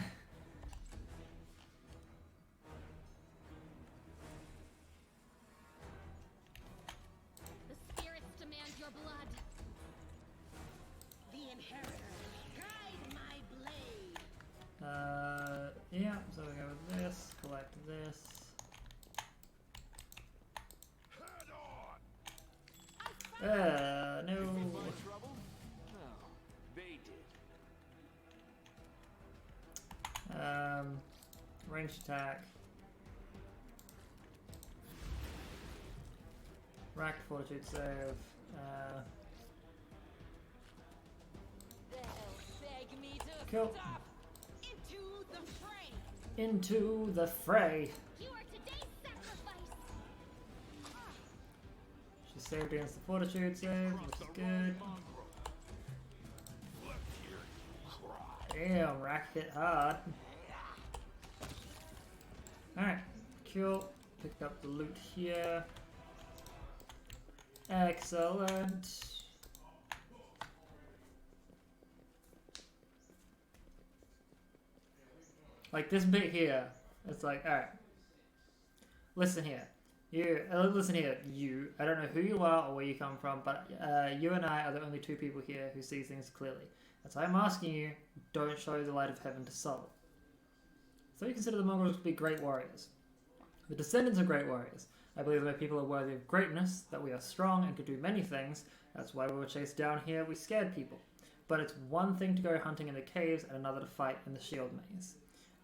The spirits demand your blood. The inheritor, guide my blade. Yeah. So we go with this. Collect this. No. Find trouble? No, they did. Ranged attack. Racked fortitude save. Cool. Into the fray. She saved against the fortitude save, which is good. Damn, Rack hit hard. Alright, cool. Pick up the loot here. Excellent. Like this bit here, it's like, alright. Listen here. Listen here, you. I don't know who you are or where you come from, but you and I are the only two people here who see things clearly. That's why I'm asking you, don't show the light of heaven to Sol. So you consider the Mongols to be great warriors. The descendants of great warriors. I believe that people are worthy of greatness, that we are strong and can do many things. That's why we were chased down here, we scared people. But it's one thing to go hunting in the caves and another to fight in the shield maze.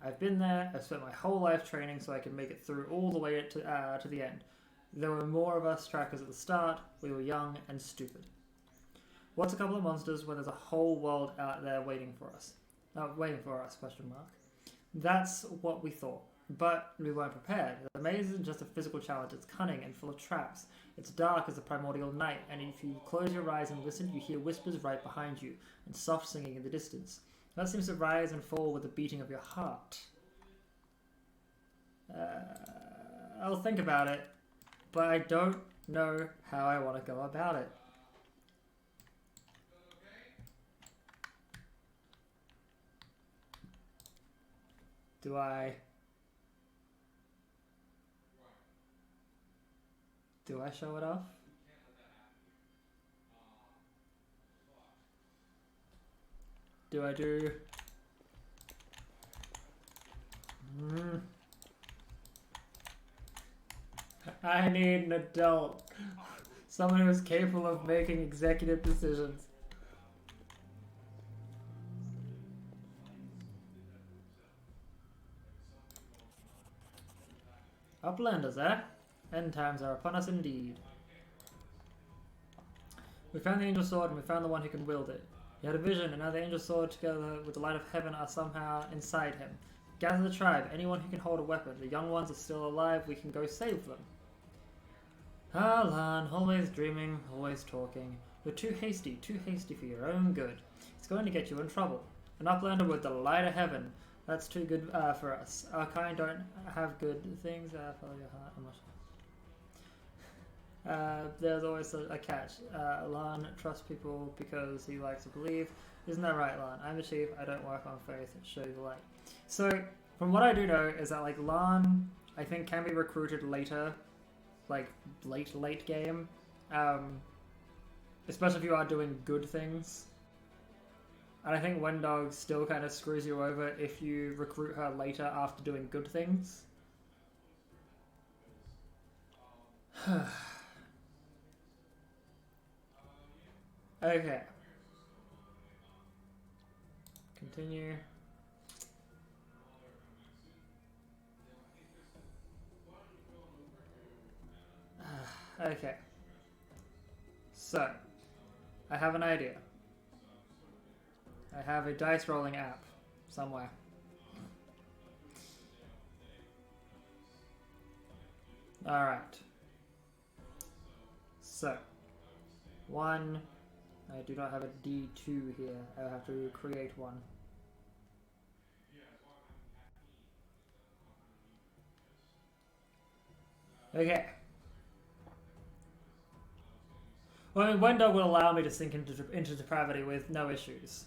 I've been there, I've spent my whole life training so I can make it through all the way to the end. There were more of us trackers at the start, we were young and stupid. What's a couple of monsters when there's a whole world out there waiting for us? Question mark. That's what we thought, but we weren't prepared. The maze isn't just a physical challenge, it's cunning and full of traps. It's dark as the primordial night, and if you close your eyes and listen, you hear whispers right behind you, and soft singing in the distance. That seems to rise and fall with the beating of your heart. I'll think about it, but I don't know how I want to go about it. Do I show it off? Do I do... I need an adult. Someone who is capable of making executive decisions. Uplanders, eh? End times are upon us indeed. We found the angel sword and we found the one who can wield it. He had a vision, and now the angel sword together with the light of heaven are somehow inside him. Gather the tribe, anyone who can hold a weapon. The young ones are still alive, we can go save them. Ah, Lan, always dreaming, always talking. You're too hasty for your own good. It's going to get you in trouble. An uplander with the light of heaven. That's too good for us. Our kind don't have good things. Follow your heart. I'm not sure. There's always a catch. Lan trusts people because he likes to believe. Isn't that right, Lan? I'm the chief. I don't work on faith. Show you the light. So, from what I do know, is that like Lan, I think, can be recruited later, like late game, especially if you are doing good things. And I think Wendog still kind of screws you over if you recruit her later after doing good things. Okay. Continue. Okay. So, I have an idea. I have a dice rolling app somewhere. Alright. So, one. I do not have a D2 here. I have to create one. Okay. Well, I mean, Wendog will allow me to sink into depravity with no issues.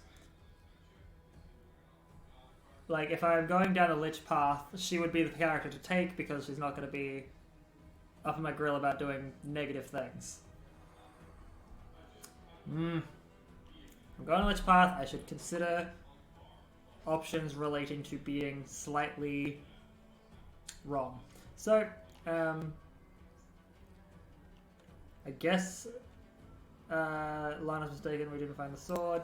Like, if I'm going down the Lich path, she would be the character to take because she's not going to be up in my grill about doing negative things. I'm going the Lich path. I should consider options relating to being slightly wrong. So, I guess Lana's mistaken, we didn't find the sword.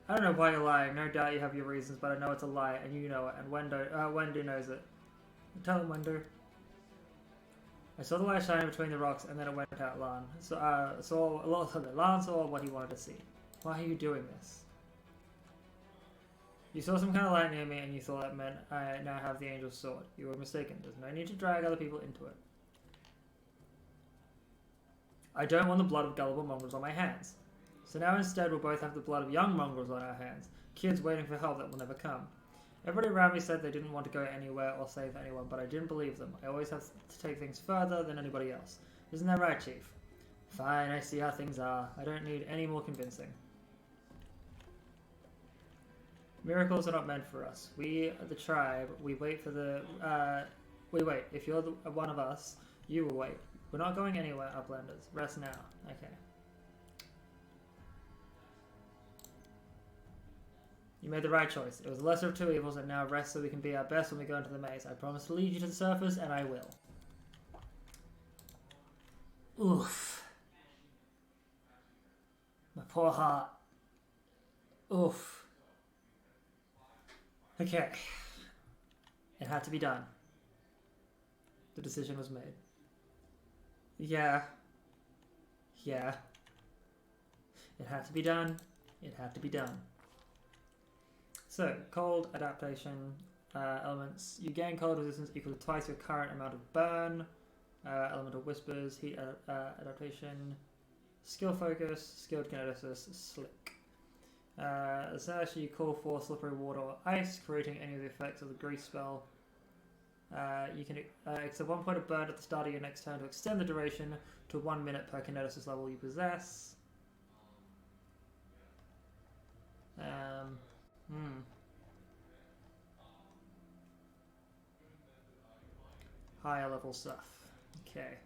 I don't know why you're lying, no doubt you have your reasons, but I know it's a lie, and you know it, and Wendu knows it. Tell him, Wendu. I saw the light shining between the rocks, and then it went out. Lan saw what he wanted to see. Why are you doing this? You saw some kind of light near me, and you thought that meant I now have the angel's sword. You were mistaken. There's no need to drag other people into it. I don't want the blood of gullible mongrels on my hands. So now instead we'll both have the blood of young mongrels on our hands. Kids waiting for help that will never come. Everybody around me said they didn't want to go anywhere or save anyone, but I didn't believe them. I always have to take things further than anybody else. Isn't that right, Chief? Fine, I see how things are. I don't need any more convincing. Miracles are not meant for us. We, the tribe, we wait for the... we wait. If you're one of us, you will wait. We're not going anywhere, Uplanders. Rest now. Okay. You made the right choice. It was the lesser of two evils, and now rest so we can be our best when we go into the maze. I promise to lead you to the surface, and I will. Oof. My poor heart. Oof. Okay. It had to be done. The decision was made. Yeah. Yeah. It had to be done. It had to be done. So, cold adaptation elements. You gain cold resistance equal to twice your current amount of burn. Elemental whispers, heat adaptation, skill focus, skilled kineticus, slick. Sash, you call for slippery water or ice, creating any of the effects of the grease spell. You can accept 1 point of burn at the start of your next turn to extend the duration to 1 minute per kineticus level you possess. Higher level stuff. Okay.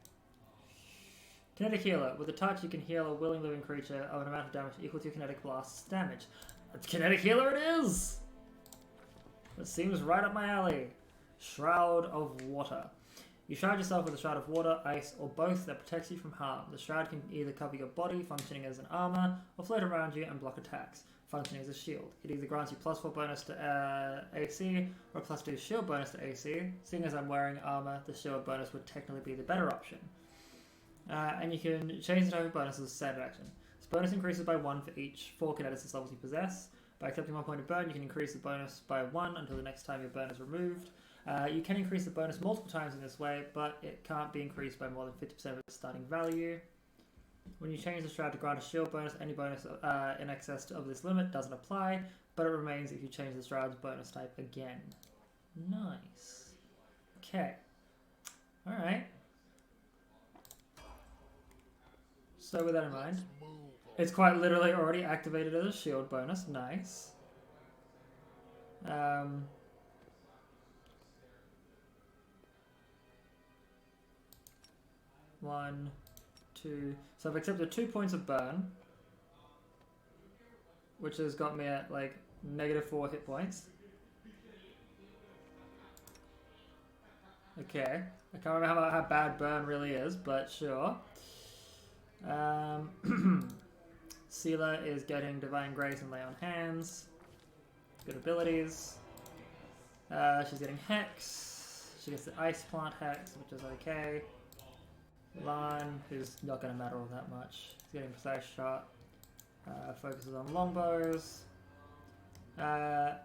Kinetic healer. With a touch, you can heal a willing living creature of an amount of damage equal to your kinetic blast's damage. Kinetic healer it is! That seems right up my alley. Shroud of water. You shroud yourself with a shroud of water, ice, or both that protects you from harm. The shroud can either cover your body, functioning as an armor, or float around you and block attacks, functioning as a shield. It either grants you +4 bonus to AC, or a +2 shield bonus to AC. Seeing as I'm wearing armor, the shield bonus would technically be the better option. And you can change the type of bonus as a standard action. This bonus increases by 1 for each 4 kineticus levels you possess. By accepting 1 point of burn, you can increase the bonus by 1 until the next time your burn is removed. You can increase the bonus multiple times in this way, but it can't be increased by more than 50% of its starting value. When you change the shroud to grant a shield bonus, any bonus in excess of this limit doesn't apply, but it remains if you change the shroud's bonus type again. Nice. Okay. Alright. So with that in mind, it's quite literally already activated as a shield bonus. Nice. 1, 2. So I've accepted 2 points of burn, which has got me at like -4 hit points. Okay, I can't remember how bad burn really is, but sure. Seela is getting Divine Grace and Lay on Hands. Good abilities. She's getting Hex. She gets the Ice Plant Hex, which is okay. Lan, who's not going to matter all that much. He's getting Precise Shot. Focuses on longbows. Bonus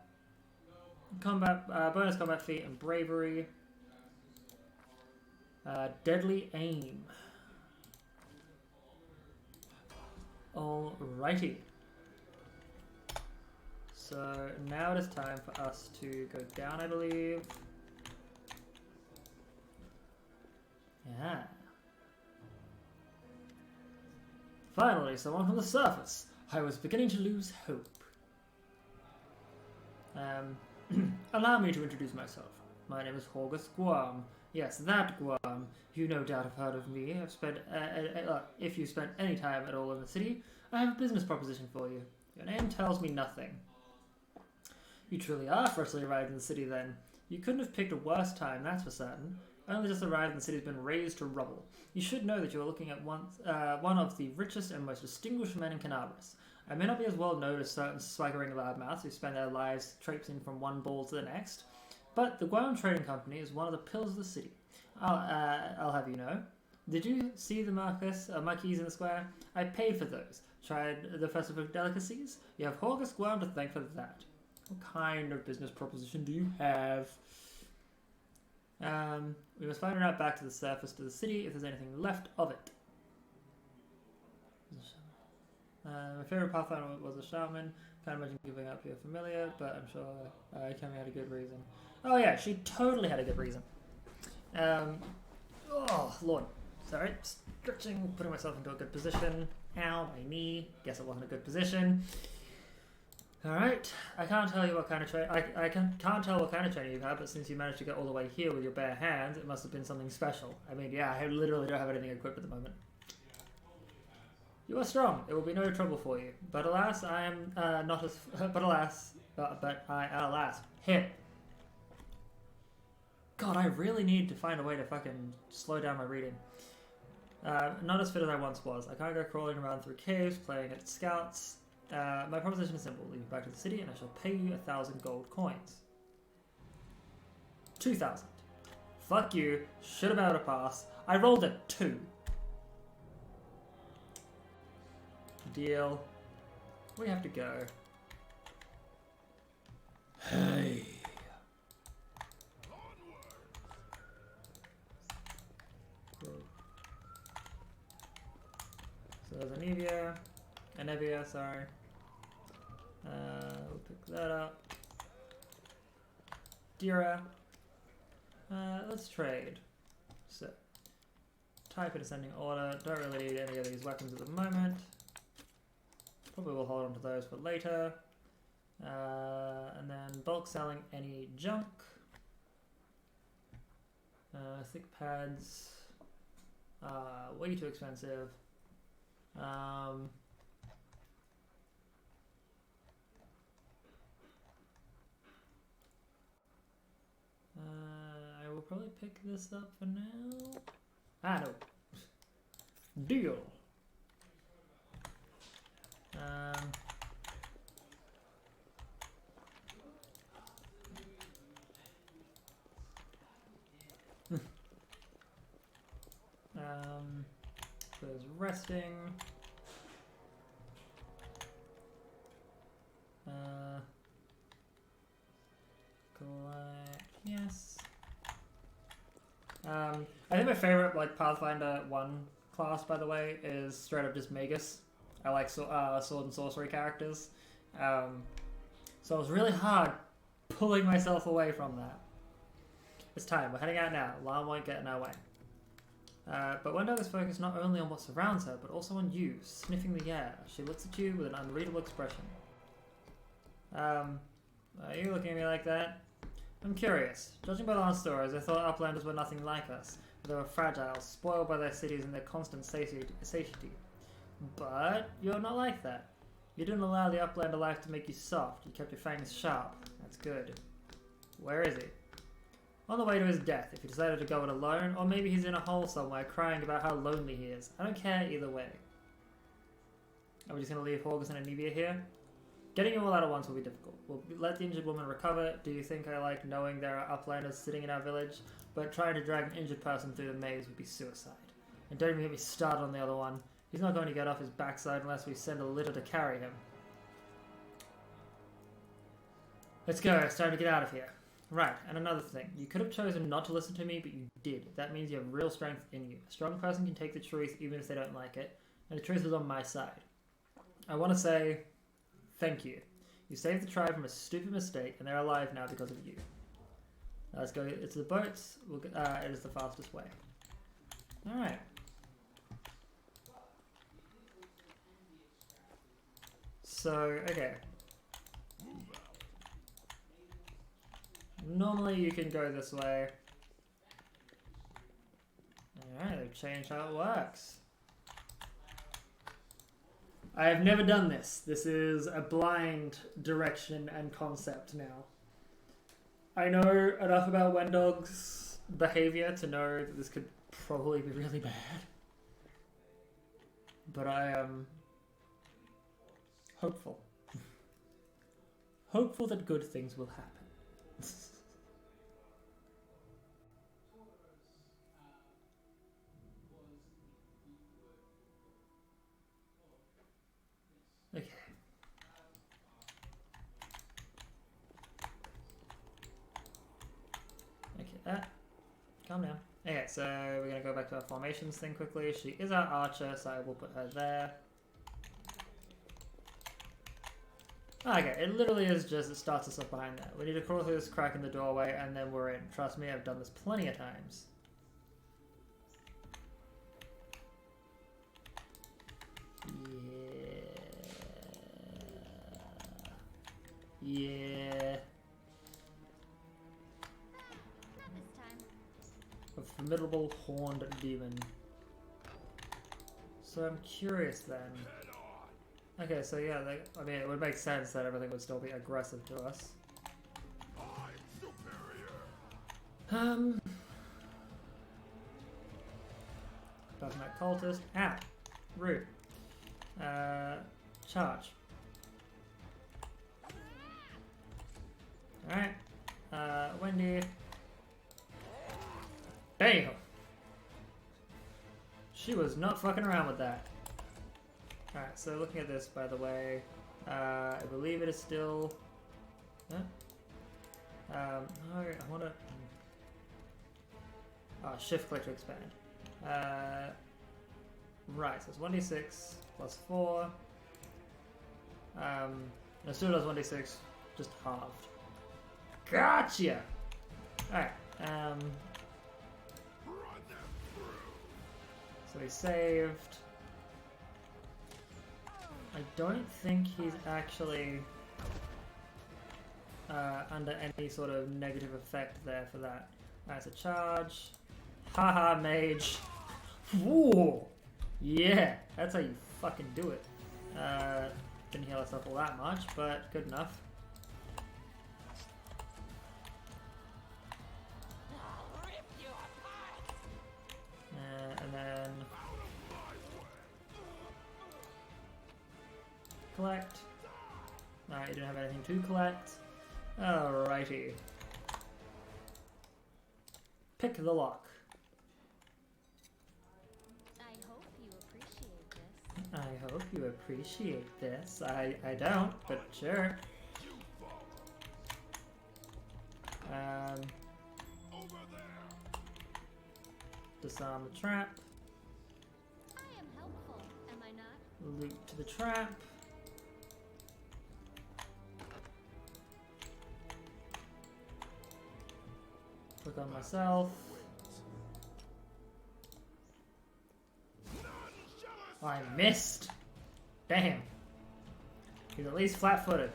combat feat and bravery. Deadly Aim. Alrighty. So now it is time for us to go down, I believe. Yeah. Finally, someone from the surface. I was beginning to lose hope. Allow me to introduce myself. My name is Horgus Guam. Yes, that Guam. You no doubt have heard of me. I've spent, if you spent any time at all in the city, I have a business proposition for you. Your name tells me nothing. You truly are freshly arrived in the city then. You couldn't have picked a worse time, that's for certain. Only just arrived and the city's been razed to rubble. You should know that you are looking at one of the richest and most distinguished men in Canabris. I may not be as well known as certain swaggering loudmouths who spend their lives traipsing from one ball to the next, But the Guam Trading Company is one of the pillars of the city. I'll have you know. Did you see the marquees in the square? I paid for those. Tried the Festival of Delicacies? You have August Guam to thank for that. What kind of business proposition do you have? We must find a route back to the surface to the city if there's anything left of it. My favorite Pathfinder was a shaman. Can't imagine giving up your familiar, but I'm sure Kemi had a good reason. Oh yeah, she totally had a good reason. Oh lord, sorry, stretching, putting myself into a good position. Ow, my knee. Guess it wasn't a good position. All right, I can't tell you what kind of can't tell what kind of training you've had, but since you managed to get all the way here with your bare hands, it must have been something special. I mean, yeah, I literally don't have anything equipped at the moment. You are strong. It will be no trouble for you. But alas, I am not as. Alas, here. God, I really need to find a way to fucking slow down my reading. Not as fit as I once was. I can't go crawling around through caves, playing at scouts. My proposition is simple. Leave me back to the city and I shall pay you 1,000 gold coins. 2,000. Fuck you. Should have been able to pass. I rolled a 2. Deal. We have to go. Hey. Cool. So there's Anevia, sorry. We'll pick that up. Dira. Let's trade. So, type in ascending order. Don't really need any of these weapons at the moment. Probably will hold on to those for later. And then bulk selling any junk. Thick pads. Way too expensive. I will probably pick this up for now. Ah, no. Deal. There's resting. Collect, yes. I think my favorite Pathfinder 1 class, by the way, is straight up just Magus. I like sword and sorcery characters. So it was really hard pulling myself away from that. It's time. We're heading out now. Alarm won't get in our way. But Wendover is focused not only on what surrounds her, but also on you, sniffing the air. She looks at you with an unreadable expression. Are you looking at me like that? I'm curious. Judging by last stories, I thought Uplanders were nothing like us. They were fragile, spoiled by their cities and their constant satiety. But you're not like that. You didn't allow the Uplander life to make you soft. You kept your fangs sharp. That's good. Where is he? On the way to his death, if he decided to go it alone, or maybe he's in a hole somewhere crying about how lonely he is. I don't care either way. Are we just going to leave Horgus and Anevia here? Getting you all out at once will be difficult. We'll let the injured woman recover. Do you think I like knowing there are Uplanders sitting in our village? But trying to drag an injured person through the maze would be suicide. And don't even get me started on the other one. He's not going to get off his backside unless we send a litter to carry him. Let's go. It's time to get out of here. Right, and another thing. You could have chosen not to listen to me, but you did. That means you have real strength in you. A strong person can take the truth even if they don't like it. And the truth is on my side. I want to say thank you. You saved the tribe from a stupid mistake, and they're alive now because of you. Now let's go. It's the boats. It is the fastest way. Alright. So, okay. Normally you can go this way. Alright, they've changed how it works. I have never done this. This is a blind direction and concept now. I know enough about Wendog's behavior to know that this could probably be really bad. But I am hopeful. Hopeful that good things will happen. calm down. Okay, so we're gonna go back to our formations thing quickly. She is our archer, so I will put her there. Okay, it literally is just, it starts us up behind there. We need to crawl through this crack in the doorway and then we're in. Trust me, I've done this plenty of times. Yeah. Not this time. A formidable horned demon. So I'm curious then. Okay, so yeah, I mean, it would make sense that everything would still be aggressive to us. Plasmatic cultist. Ow! Rude. Charge. Alright. Wendy. Bam! She was not fucking around with that. Alright, so looking at this, by the way, I believe it is still... Huh? No, I want to... Oh, shift click to expand. Right, so it's 1d6 plus 4. It still does 1d6, just halved. Gotcha! Alright, so he saved. I don't think he's actually under any sort of negative effect there for that. That's a charge. Haha, mage. Whoa! Yeah, that's how you fucking do it. Didn't heal us up all that much, but good enough. And then collect. Alright, you didn't have anything to collect. Alrighty. Pick the lock. I hope you appreciate this. I hope you appreciate this. I don't, but sure. Disarm the trap. I am helpful, am I not? Loot to the trap. Click on myself. Oh, I missed. Damn. He's at least flat-footed.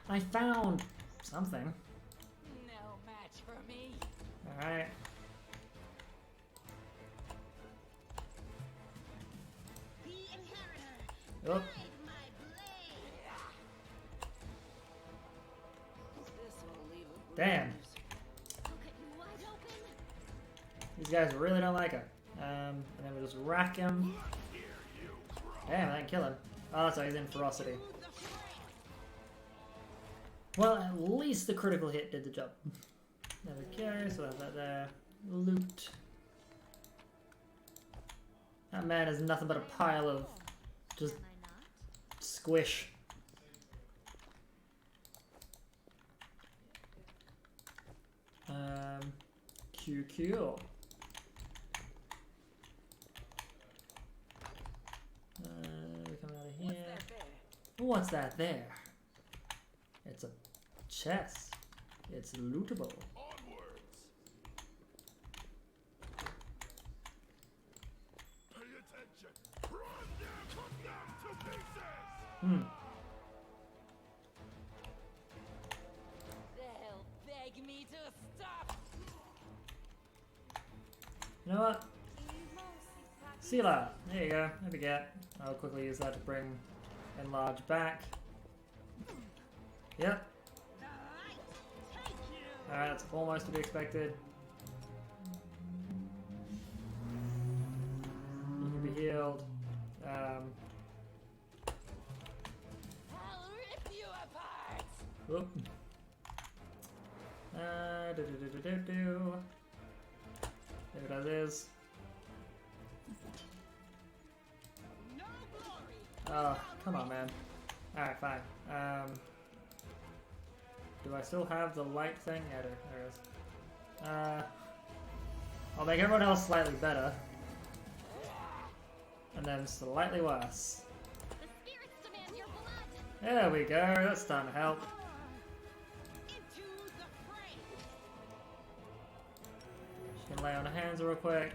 I found something. No match for me. Alright. Oh. Damn. These guys really don't like her. And then we just rack him. Damn, I didn't kill him. Oh, so he's in ferocity. Well, at least the critical hit did the job. There we go, so I have that there. Loot. That man is nothing but a pile of just squish. QQ. We come out of here. What's that there? It's a chest. It's lootable. Onwards. Pay attention. Run them, put them to pieces. They'll beg me to stop. You know what? Sila. There you go. There we go. I'll quickly use that to bring enlarge back. Yep. Alright, that's almost to be expected. You can be healed. I'll rip you apart. Whoop. There it is. Oh, come on, man. Alright, fine. do I still have the light thing? Yeah, there it is. I'll make everyone else slightly better. And then slightly worse. The spirits demand your blood. There we go, that's starting to help. Into the fray. Just gonna lay on her hands real quick.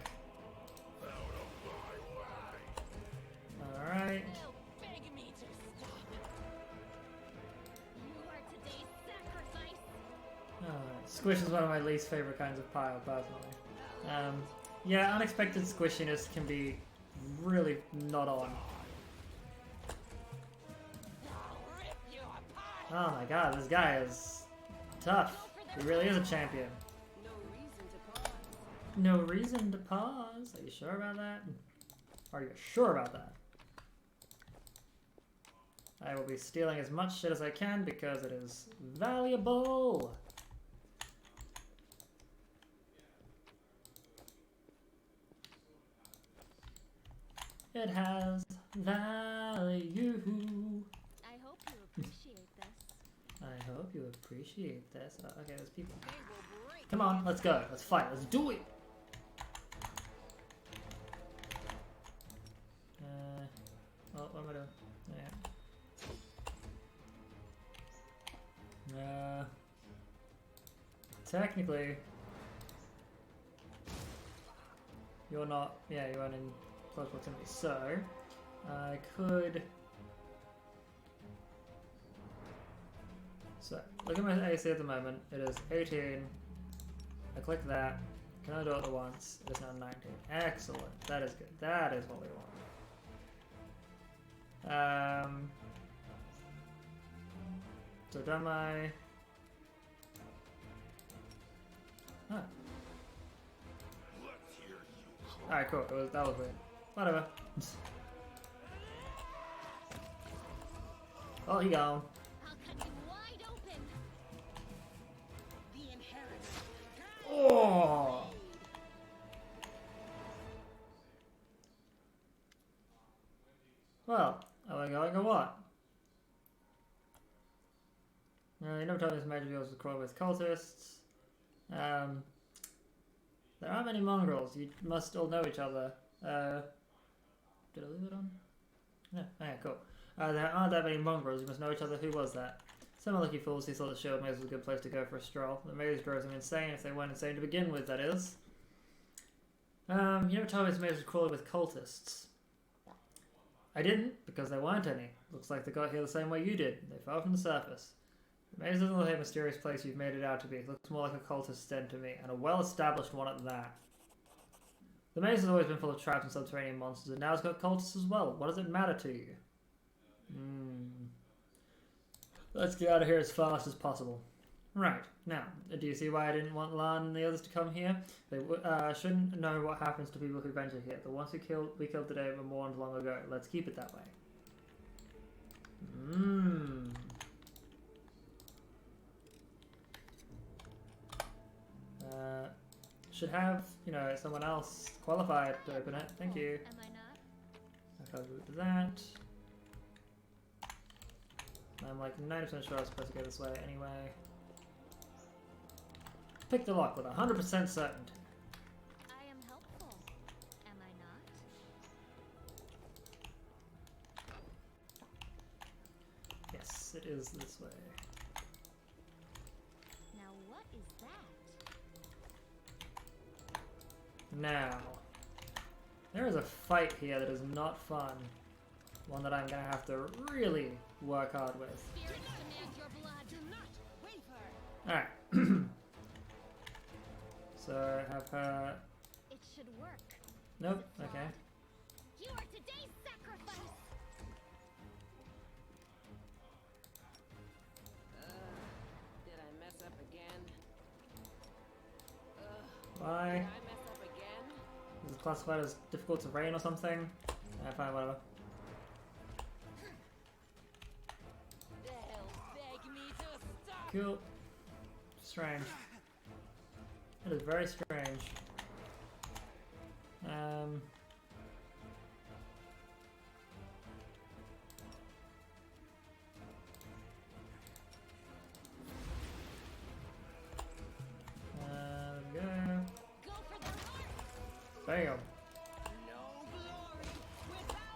Alright. Beg me to stop. You are today's sacrifice. Squish is one of my least favorite kinds of pile, personally. Yeah, unexpected squishiness can be really not on. Oh my god, this guy is tough. He really is a champion. No reason to pause. Are you sure about that? Are you sure about that? I will be stealing as much shit as I can because it is valuable. It has value. I hope you appreciate this. I hope you appreciate this. Okay, there's people. Come on, let's go. Let's fight. Let's do it. Oh, what am I doing? Yeah. Technically, you're not. Yeah, you aren't in close proximity. So, I could. So, look at my AC at the moment. It is 18. I click that. Can I do it at once? It is now 19. Excellent. That is good. That is what we want. So done my... Oh. Alright, cool. That was weird. Whatever. Oh, he gone. I'll cut you wide open. The inheritance. Oh! Well, are we going or what? You never told me this major deals with crawl with cultists. There aren't many mongrels. You must all know each other. Did I leave it on? No. Okay, cool. There aren't that many mongrels. You must know each other. Who was that? Some lucky fools who thought the Shield Maze was a good place to go for a stroll. The maze drove them insane, if they weren't insane to begin with, that is. You never told me this maze was crawling with cultists. I didn't, because there weren't any. Looks like they got here the same way you did. They fell from the surface. The maze doesn't look like a mysterious place you've made it out to be. It looks more like a cultist den to me, and a well-established one at that. The maze has always been full of traps and subterranean monsters, and now it's got cultists as well. What does it matter to you? Let's get out of here as fast as possible. Right, now, do you see why I didn't want Lan and the others to come here? They shouldn't know what happens to people who venture here. The ones we killed today were mourned long ago. Let's keep it that way. Should have, someone else qualified to open it. Thank you. Am I not? I can't do that. I'm like 90% sure I was supposed to go this way anyway. Pick the lock with 100% certainty. I am helpful. Am I not? Yes, it is this way. Now what is that? Now, there is a fight here that is not fun. One that I'm gonna have to really work hard with. Spirits demand your blood. Do not waver. Alright. So, have her... It should work. Nope, okay. You are today's sacrifice. Did I mess up again? Why? Did I mess up again? Is it classified as difficult terrain or something? Fine, whatever. They'll beg me to stop. Cool. Strange. That is very strange. Bam.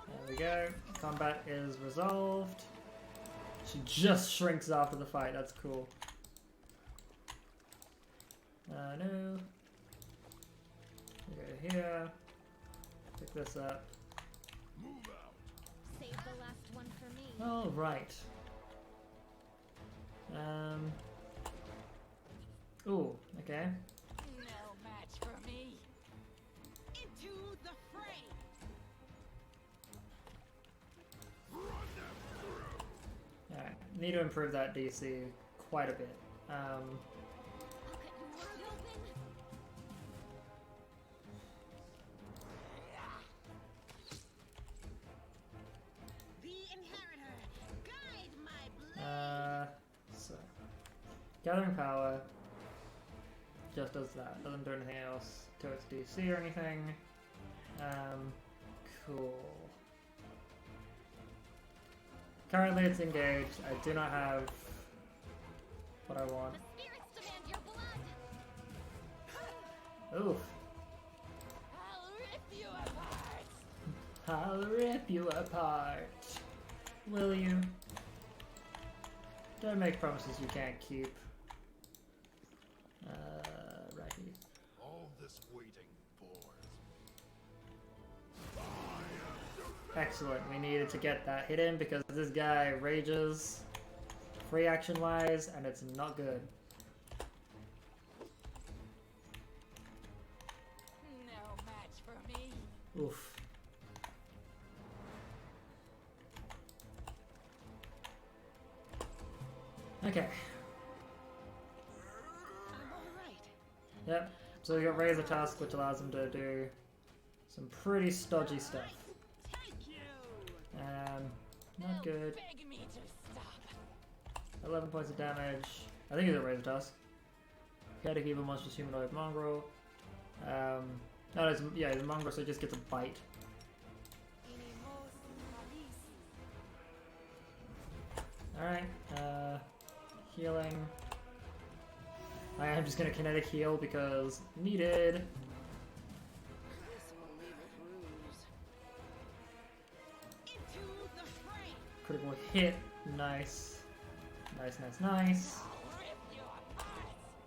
There we go. Combat is resolved. She just shrinks after the fight. That's cool. No. We go here. Pick this up. Save the last one for me. All right. Ooh, okay. No match for me. Into the fray. Alright, need to improve that DC quite a bit. I'll cut you wide open. The inheritor, guide my blade. So gathering power just does that. Doesn't do anything else to its DC or anything. Cool. Currently it's engaged. I do not have what I want. The spirits demand your blood. Oof. I'll rip you apart. I'll rip you apart. Will you? Don't make promises you can't keep. Righty. All this waiting bores. Excellent. We needed to get that hit in because this guy rages free action wise and it's not good. No match for me. Oof. Okay. I'm alright. Yep. So we got Razor Tusk, which allows him to do some pretty stodgy stuff. Take you. Not good. Beg me to stop. 11 points of damage. I think he's a Razor Tusk. Chaotic Evil Monstrous Humanoid Mongrel. No, it's, yeah, he's a mongrel, so he just gets a bite. Alright, healing. I am just gonna kinetic heal because needed. This will leave a bruise. Into the fray. Critical hit. Nice. Nice, nice, nice. I'll rip you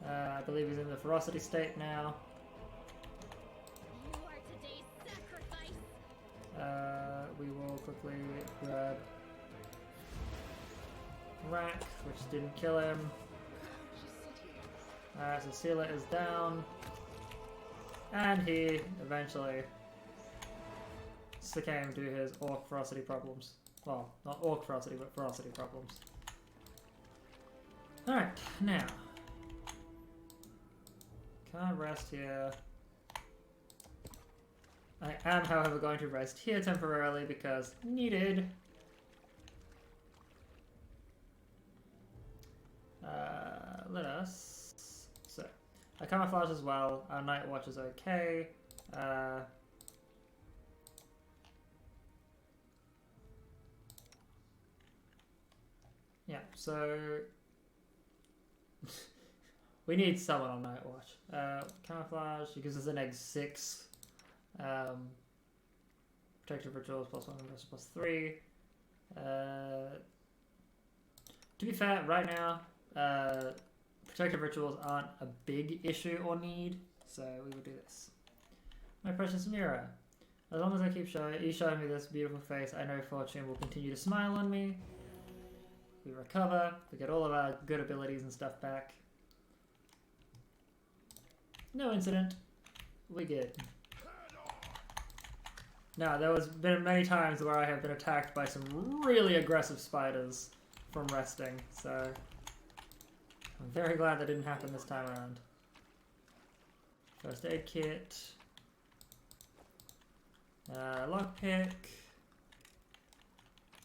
apart. I believe he's in the ferocity state now. You are today's sacrifice. We will quickly grab Rack, which didn't kill him. Alright, so Sealer is down. And he eventually succumbed to his orc ferocity problems. Well, not orc ferocity, but ferocity problems. Alright, now. Can't rest here. I am, however, going to rest here temporarily because needed. Let us. So, I camouflage as well. Our night watch is okay. Yeah, so we need someone on night watch. Camouflage, it gives us an egg 6. Protective rituals +1 versus +3. To be fair, right now, protective rituals aren't a big issue or need, so we will do this. My precious mirror. As long as I keep you showing me this beautiful face, I know fortune will continue to smile on me. We recover, we get all of our good abilities and stuff back. No incident. We good. Now, there has been many times where I have been attacked by some really aggressive spiders from resting, so I'm very glad that didn't happen this time around. First aid kit. Lockpick.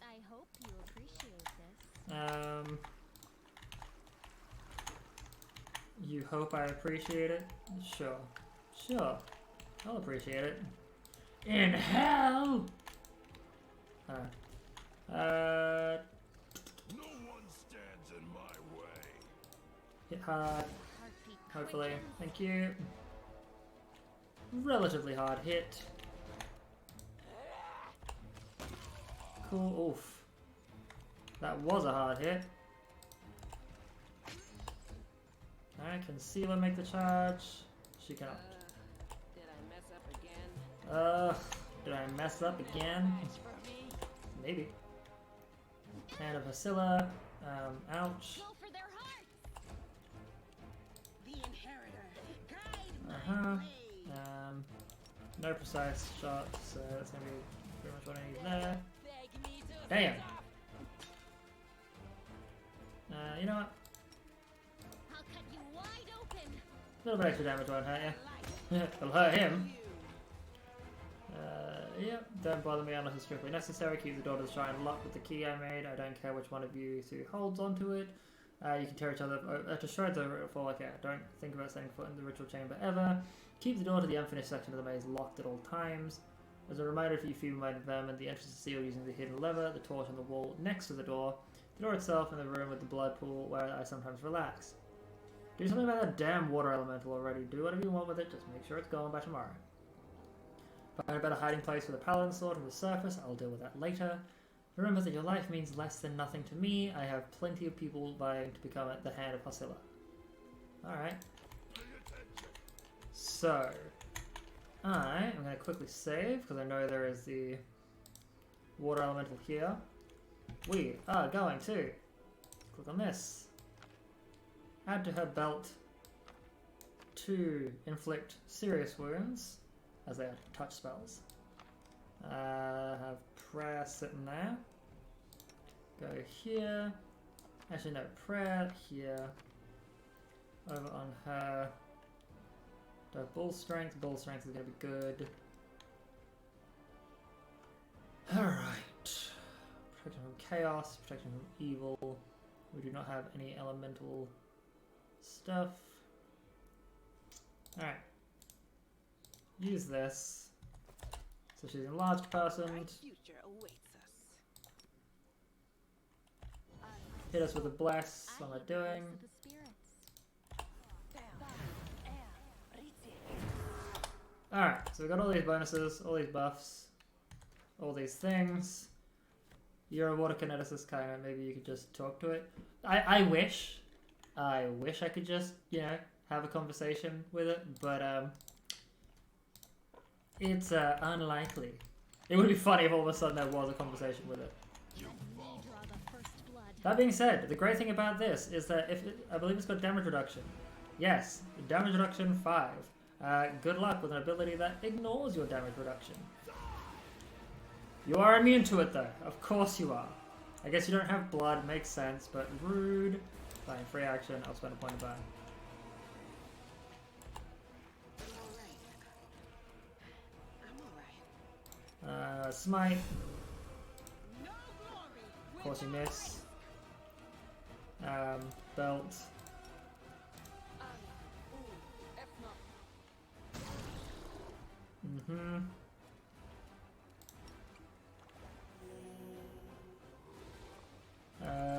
I hope you appreciate this. You hope I appreciate it? Sure. Sure. I'll appreciate it. In hell! Alright. No one stands in my way. Hit hard. Hopefully. Thank you. relatively hard hit. Cool. Oof. That was a hard hit. Alright, can Seela make the charge? She cannot. Did I mess up again? Did I mess up again? Maybe. Hand of Vasilla. Ouch. No precise shot, so that's gonna be pretty much what I need there. Damn! You know what? I'll cut you wide open. A little bit extra damage won't hurt you. It'll hurt him. Yep, don't bother me unless it's strictly necessary. Keep the door to the shrine locked with the key I made. I don't care which one of you two holds onto it. You can tear each other to shreds over it for like yeah. Don't think about setting foot in the ritual chamber ever. Keep the door to the unfinished section of the maze locked at all times. As a reminder for you feeble-minded vermin, the entrance is sealed using the hidden lever, the torch on the wall next to the door itself, and the room with the blood pool where I sometimes relax. Do something about that damn water elemental already. Do whatever you want with it, just make sure it's gone by tomorrow. Find a better hiding place for the paladin sword on the surface, I'll deal with that later. Remember that your life means less than nothing to me. I have plenty of people vying to become at the hand of Hasilla. Alright. So, I am going to quickly save, because I know there is the water elemental here. We are going to click on this. Add to her belt to inflict serious wounds, as they are touch spells. Have prayer sitting there. Go here. Actually, no, prayer here. Over on her. Do bull strength. Bull strength is going to be good. Alright. Protection from chaos, protection from evil. We do not have any elemental stuff. Alright. Use this. So she's enlarged person. Hit us with a bless. What am I doing? Alright, so we got all these bonuses, all these buffs, all these things. You're a water kineticist, kind of. Maybe you could just talk to it. I wish I could just, you know, have a conversation with it, but it's unlikely. It would be funny if all of a sudden there was a conversation with it. That being said, the great thing about this is that I believe it's got damage reduction. Yes, damage reduction 5. Good luck with an ability that ignores your damage reduction. You are immune to it though, of course you are. I guess you don't have blood, makes sense, but rude. Fine, free action, I'll spend a point of buy. Smite. Of course you miss. Belt.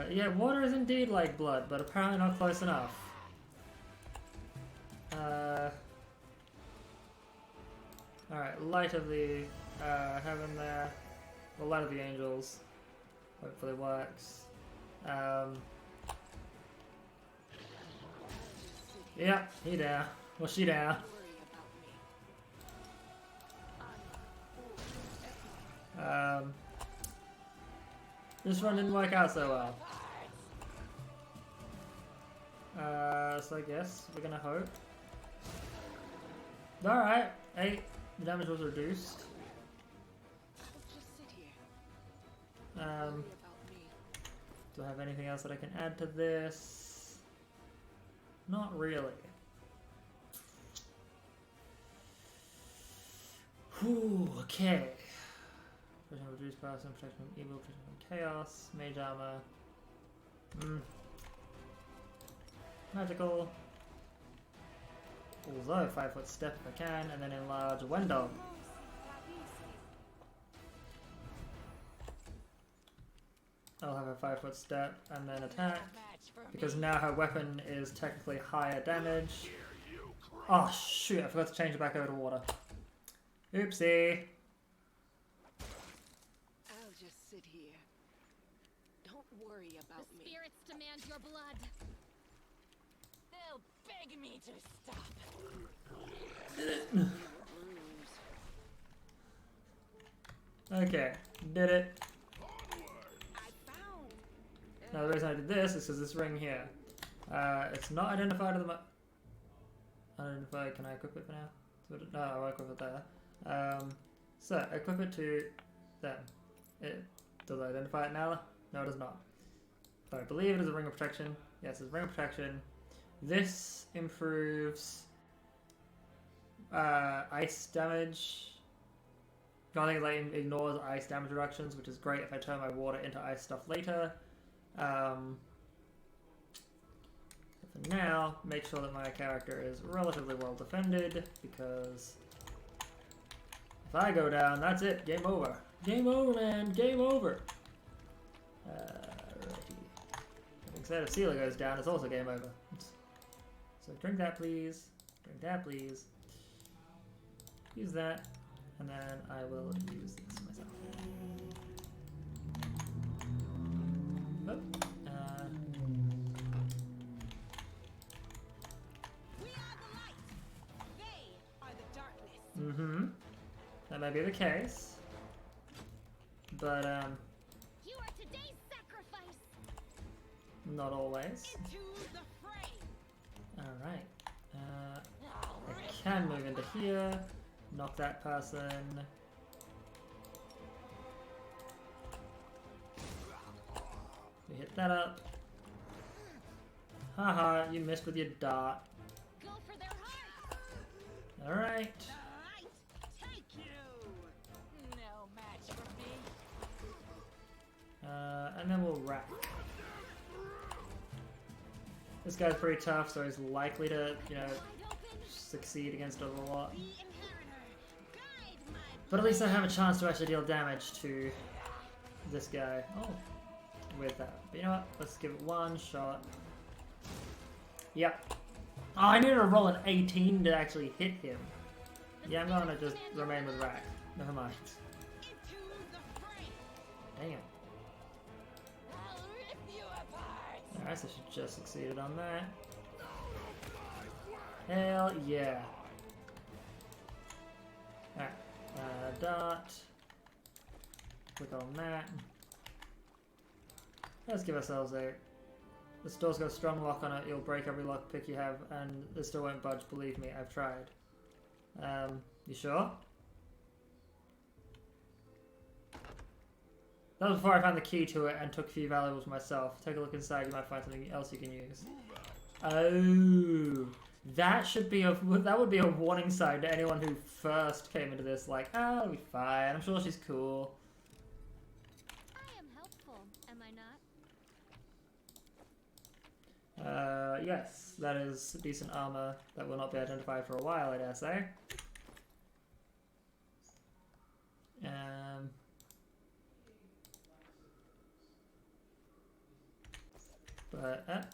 Yeah, water is indeed like blood, but apparently not close enough. Alright, light of the heaven there. The light of the angels. Hopefully works. Yeah, he down. Well, she down. This one didn't work out so well. So I guess we're gonna hope. Alright, 8. The damage was reduced. Do I have anything else that I can add to this? Not really. Whew, okay. Protection from reduced person, protection from evil, protection from chaos, mage armor. Magical. Although 5-foot step if I can, and then enlarge Wendell. I'll have a 5-foot step and then attack, because now her weapon is technically higher damage. Oh shoot, I forgot to change it back over to water. Oopsie. I'll just sit here. Don't worry about The me. spirits demand your blood. They'll beg me to stop. Okay, did it. I found. Now the reason I did this is because this ring here. It's not identified at the moment. Unidentified, can I equip it for now? No, I'll equip it there. So, equip it to them. Does it identify it now? No, it does not. But I believe it is a ring of protection. Yes, it's a ring of protection. This improves ice damage. I think it like ignores ice damage reductions, which is great if I turn my water into ice stuff later. For now, make sure that my character is relatively well defended, because if I go down, that's it. Game over. Game over, man. Game over. Alrighty. Having said, if Sealer goes down, it's also game over. So drink that, please. Drink that, please. Use that. And then I will use this myself. Oh, We are the light. They are the darkness. that may be the case. But, You are today's sacrifice. not always. Into the fray. Alright. I can move into here. Knock that person. We hit that up. Haha, you missed with your dart. Go for their hearts. Alright. The light take you. No match for me. And then we'll rack. This guy's pretty tough, so he's likely to, succeed against us a lot. The inheritor. Guide my But at least I have a chance to actually deal damage to this guy. Oh, with that. But you know what? Let's give it one shot. Yep. Oh, I needed to roll an 18 to actually hit him. Yeah, I'm gonna just remain with Rack. Never mind. into the fray. Damn. I'll rip you apart. Alright, so she just succeeded on that. Hell yeah. Alright. Dot. Click on that. Let's give ourselves a... The store's got a strong lock on it. You'll break every lock pick you have, and the store won't budge. Believe me, I've tried. You sure? That was before I found the key to it and took a few valuables myself. Take a look inside. You might find something else you can use. Oh, that should be that would be a warning sign to anyone who first came into this. Like, oh, it'll be fine. I'm sure she's cool. I am helpful, am I not? Yes, that is decent armor that will not be identified for a while, I dare say. But,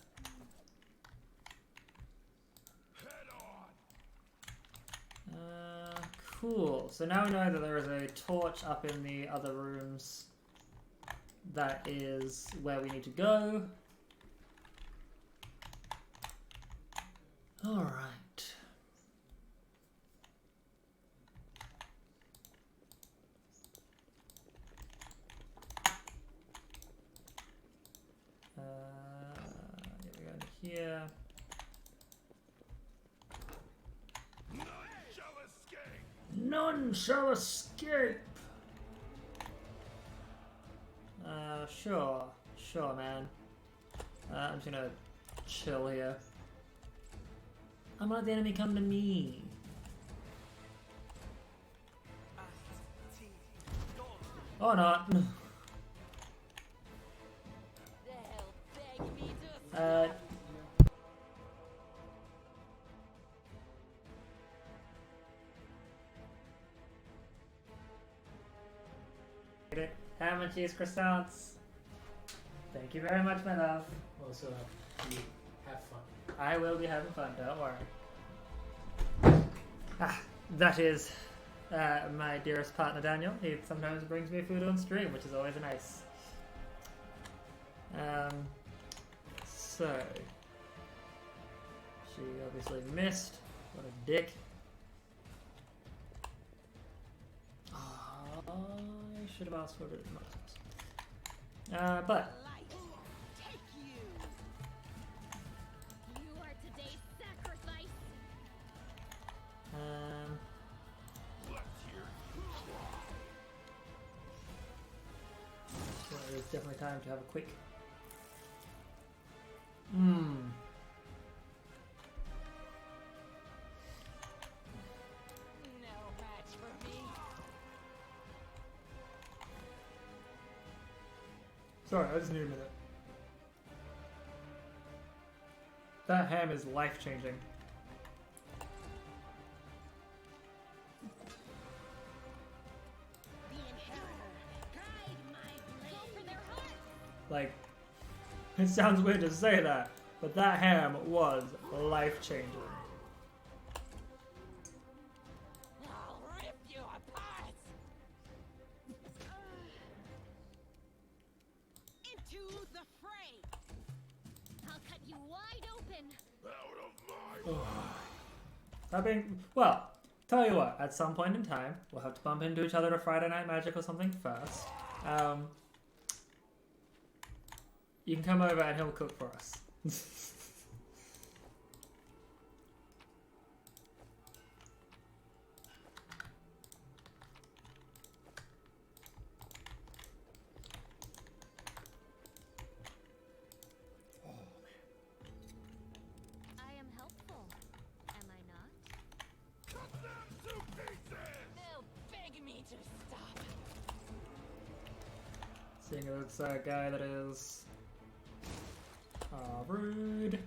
cool. So now we know that there is a torch up in the other rooms. That is where we need to go. All right. Here we go here. None shall escape. None shall escape. Sure, man. I'm just gonna chill here. I'm gonna let the enemy come to me. Or not. Ham and cheese croissants. Thank you very much, my love. Also, you have fun. I will be having fun, don't worry. That is my dearest partner Daniel. He sometimes brings me food on stream, which is always nice. So she obviously missed. What a dick. Oh, I should have asked for it most. But You are today's sacrifice. So it's definitely time to have a quick. Sorry, I just need a minute. That ham is life-changing. Like, it sounds weird to say that, but that ham was life-changing. I'll rip you apart. Into the fray. I'll cut you wide open. Well, tell you what, at some point in time, we'll have to bump into each other at Friday Night Magic or something first. You can come over and he'll cook for us. I am helpful, am I not? They'll beg me to stop. Seeing as it's a guy that is... rude.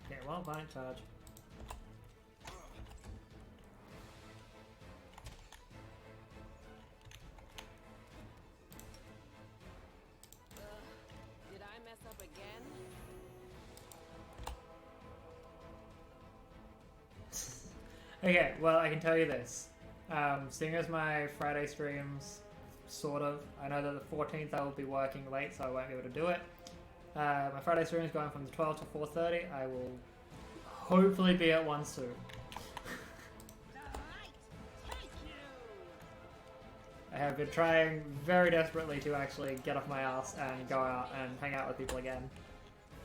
Okay, well, fine, charge. Did I mess up again? Okay, well, I can tell you this. Seeing as my Friday streams, sort of, I know that the 14th I will be working late, so I won't be able to do it. My Friday stream is going from 12 to 4:30. I will hopefully be at one soon. I have been trying very desperately to actually get off my ass and go out and hang out with people again.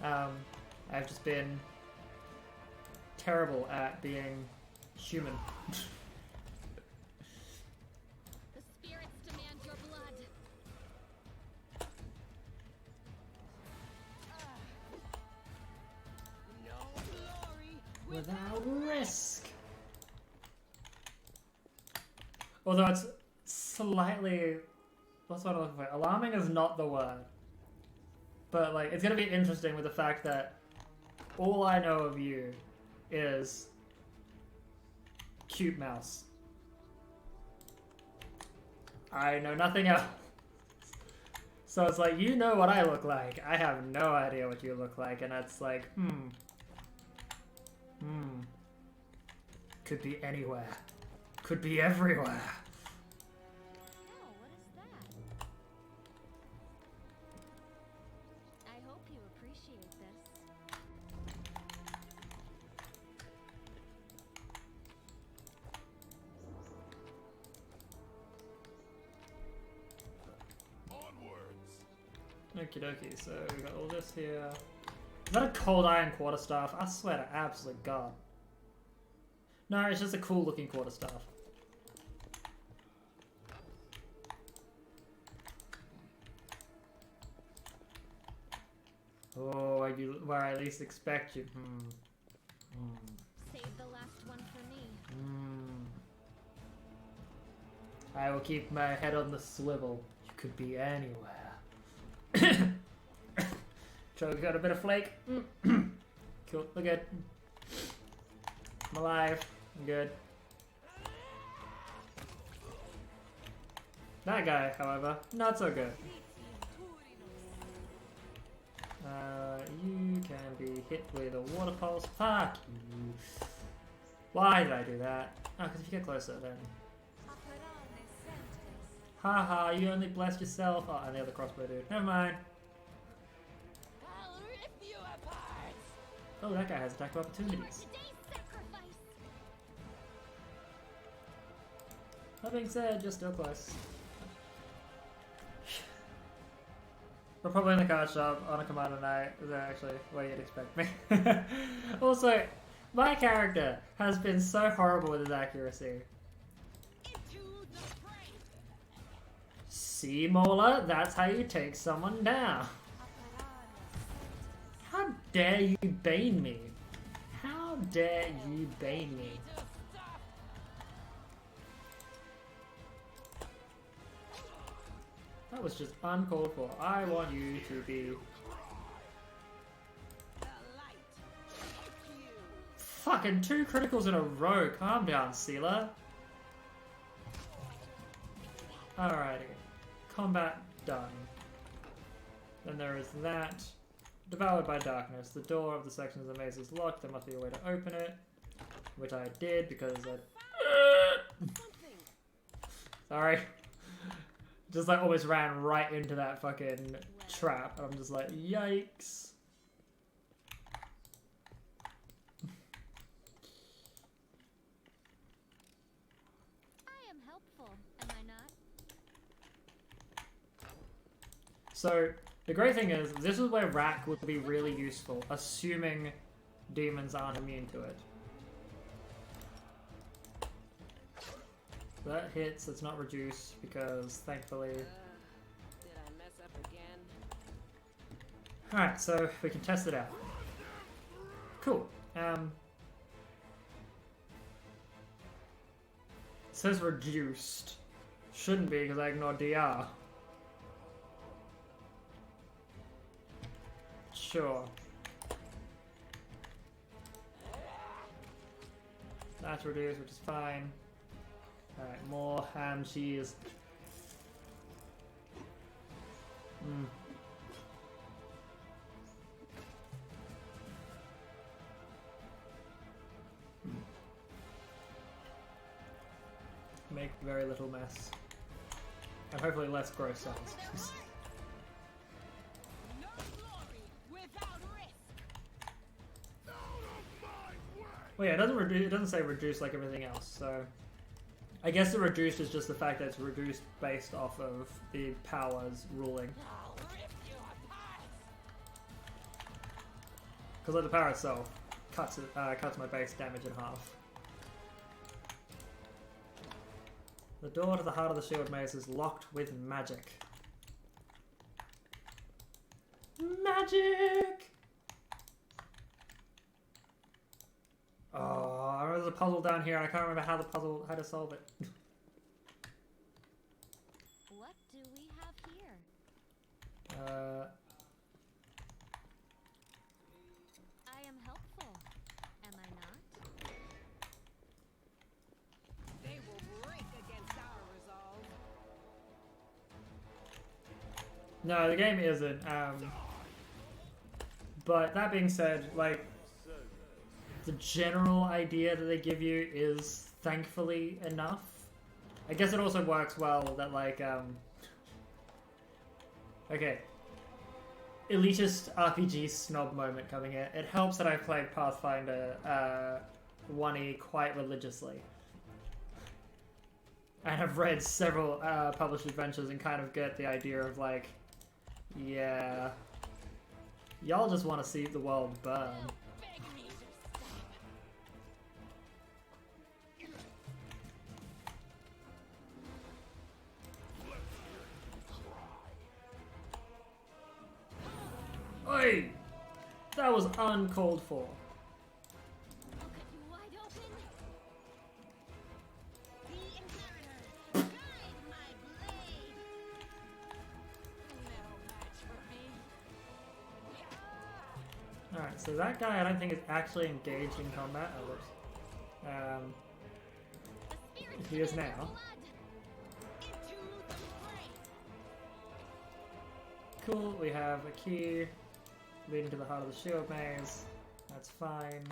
I've just been terrible at being human. The spirits demand your blood. No glory Without risk. Although it's slightly, what's what I'm looking for? Alarming is not the word. But like, it's gonna be interesting with the fact that all I know of you is cute mouse. I know nothing else. So it's like, you know what I look like. I have no idea what you look like, and it's like, Could be anywhere. Could be everywhere. Oh, what is that? I hope you appreciate this. Okie dokie, so we got all this here. Is that a cold iron quarterstaff? I swear to absolute god. No, it's just a cool looking quarterstaff. Oh, where I least expect you. Save the last one for me. I will keep my head on the swivel. You could be anywhere. So we got a bit of flake. Cool, we're good. I'm alive. I'm good. That guy, however, not so good. You can be hit with a water pulse. Fuck you. Why did I do that? Oh, because if you get closer, then... Haha, you only blessed yourself. Oh, and the other crossbow dude. Never mind. I'll rip you apart. Oh, that guy has attack opportunities. That being said, you're still close. We're probably in the card shop on a commander night. Is that actually where you'd expect me? Also, my character has been so horrible with his accuracy. See, Mola, that's how you take someone down. How dare you bane me? How dare you bane me? That was just uncalled for. I want you to be... Fucking 2 criticals in a row. Calm down, Sealer. Alrighty. Combat done. Then there is that. Devoured by darkness. The door of the section of the maze is locked. There must be a way to open it. Which I did because I... Sorry. Just like almost ran right into that fucking trap. And I'm just like, yikes. I am helpful, am I not? So, the great thing is, this is where Rack would be really useful, assuming demons aren't immune to it. That hits, it's not reduced, because thankfully... Did I mess up again? Alright, so we can test it out. Cool. It says reduced. Shouldn't be, because I ignored DR. Sure. That's reduced, which is fine. Alright, more ham cheese. Make very little mess. And hopefully less gross sounds. Well, yeah, it doesn't say reduce like everything else, so... I guess the reduced is just the fact that it's reduced based off of the powers ruling. Because like the power itself cuts my base damage in half. The door to the heart of the shield maze is locked with magic. Magic! Oh, there's a puzzle down here. I can't remember how to solve it. What do we have here? I am helpful, am I not? They will break against our resolve. No, the game isn't. But that being said, like, the general idea that they give you is thankfully enough. I guess it also works well that, like, okay. Elitist RPG snob moment coming in. It helps that I've played Pathfinder 1E quite religiously. And have read several published adventures and kind of get the idea of, like, yeah, y'all just want to see the world burn. Oi! That was uncalled for. Alright, so that guy I don't think is actually engaged in combat. Oh, whoops. He is now. Cool, we have a key leading to the heart of the shield maze. That's fine.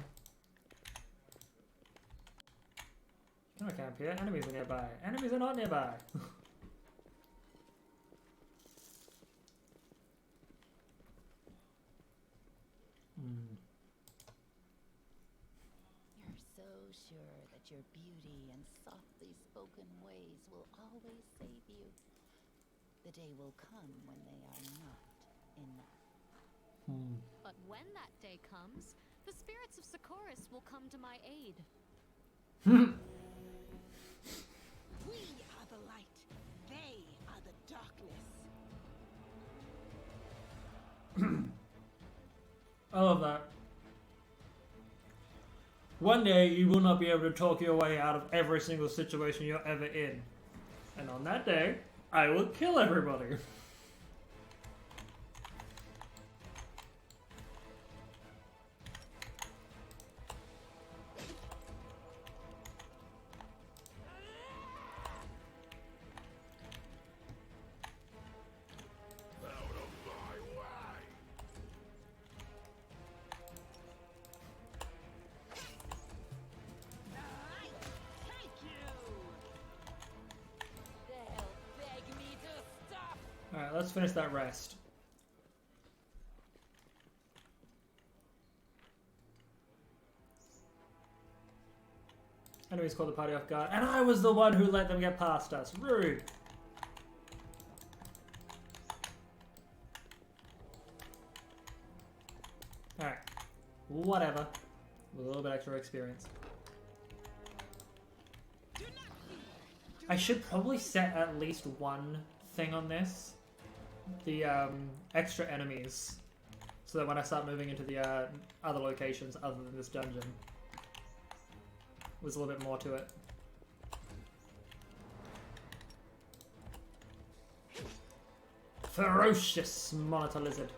No camp here. Enemies are nearby. Enemies are not nearby. You're so sure that your beauty and softly spoken ways will always save you. The day will come when they are not enough. But when that day comes, the spirits of Socorus will come to my aid. We are the light. They are the darkness. I love that. One day you will not be able to talk your way out of every single situation you're ever in. And on that day, I will kill everybody. Alright, let's finish that rest. Enemies caught the party off guard, and I was the one who let them get past us. Rude! Alright. Whatever. With a little bit extra experience. I should probably set at least one thing on this. The extra enemies. So that when I start moving into the other locations other than this dungeon, there's a little bit more to it. Ferocious monitor lizard.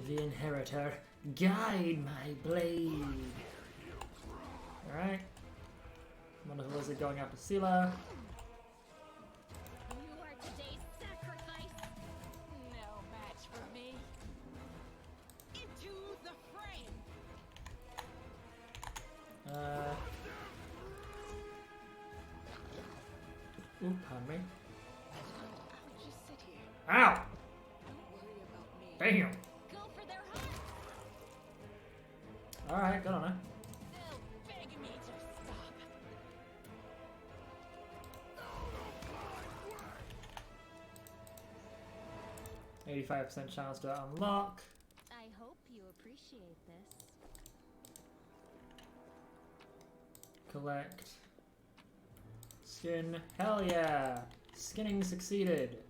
The Inheritor, guide my blade. Alright. Wonderful lizard going after Sela. You are today's sacrifice. No match for me. Into the frame. Oop, pardon me. I'll just sit here. Ow! Don't worry about me. Damn! Go for their heart. Alright, good on her. They'll beg me to stop. 85% chance to unlock. I hope you appreciate this. Collect. Skin. Hell yeah! Skinning succeeded.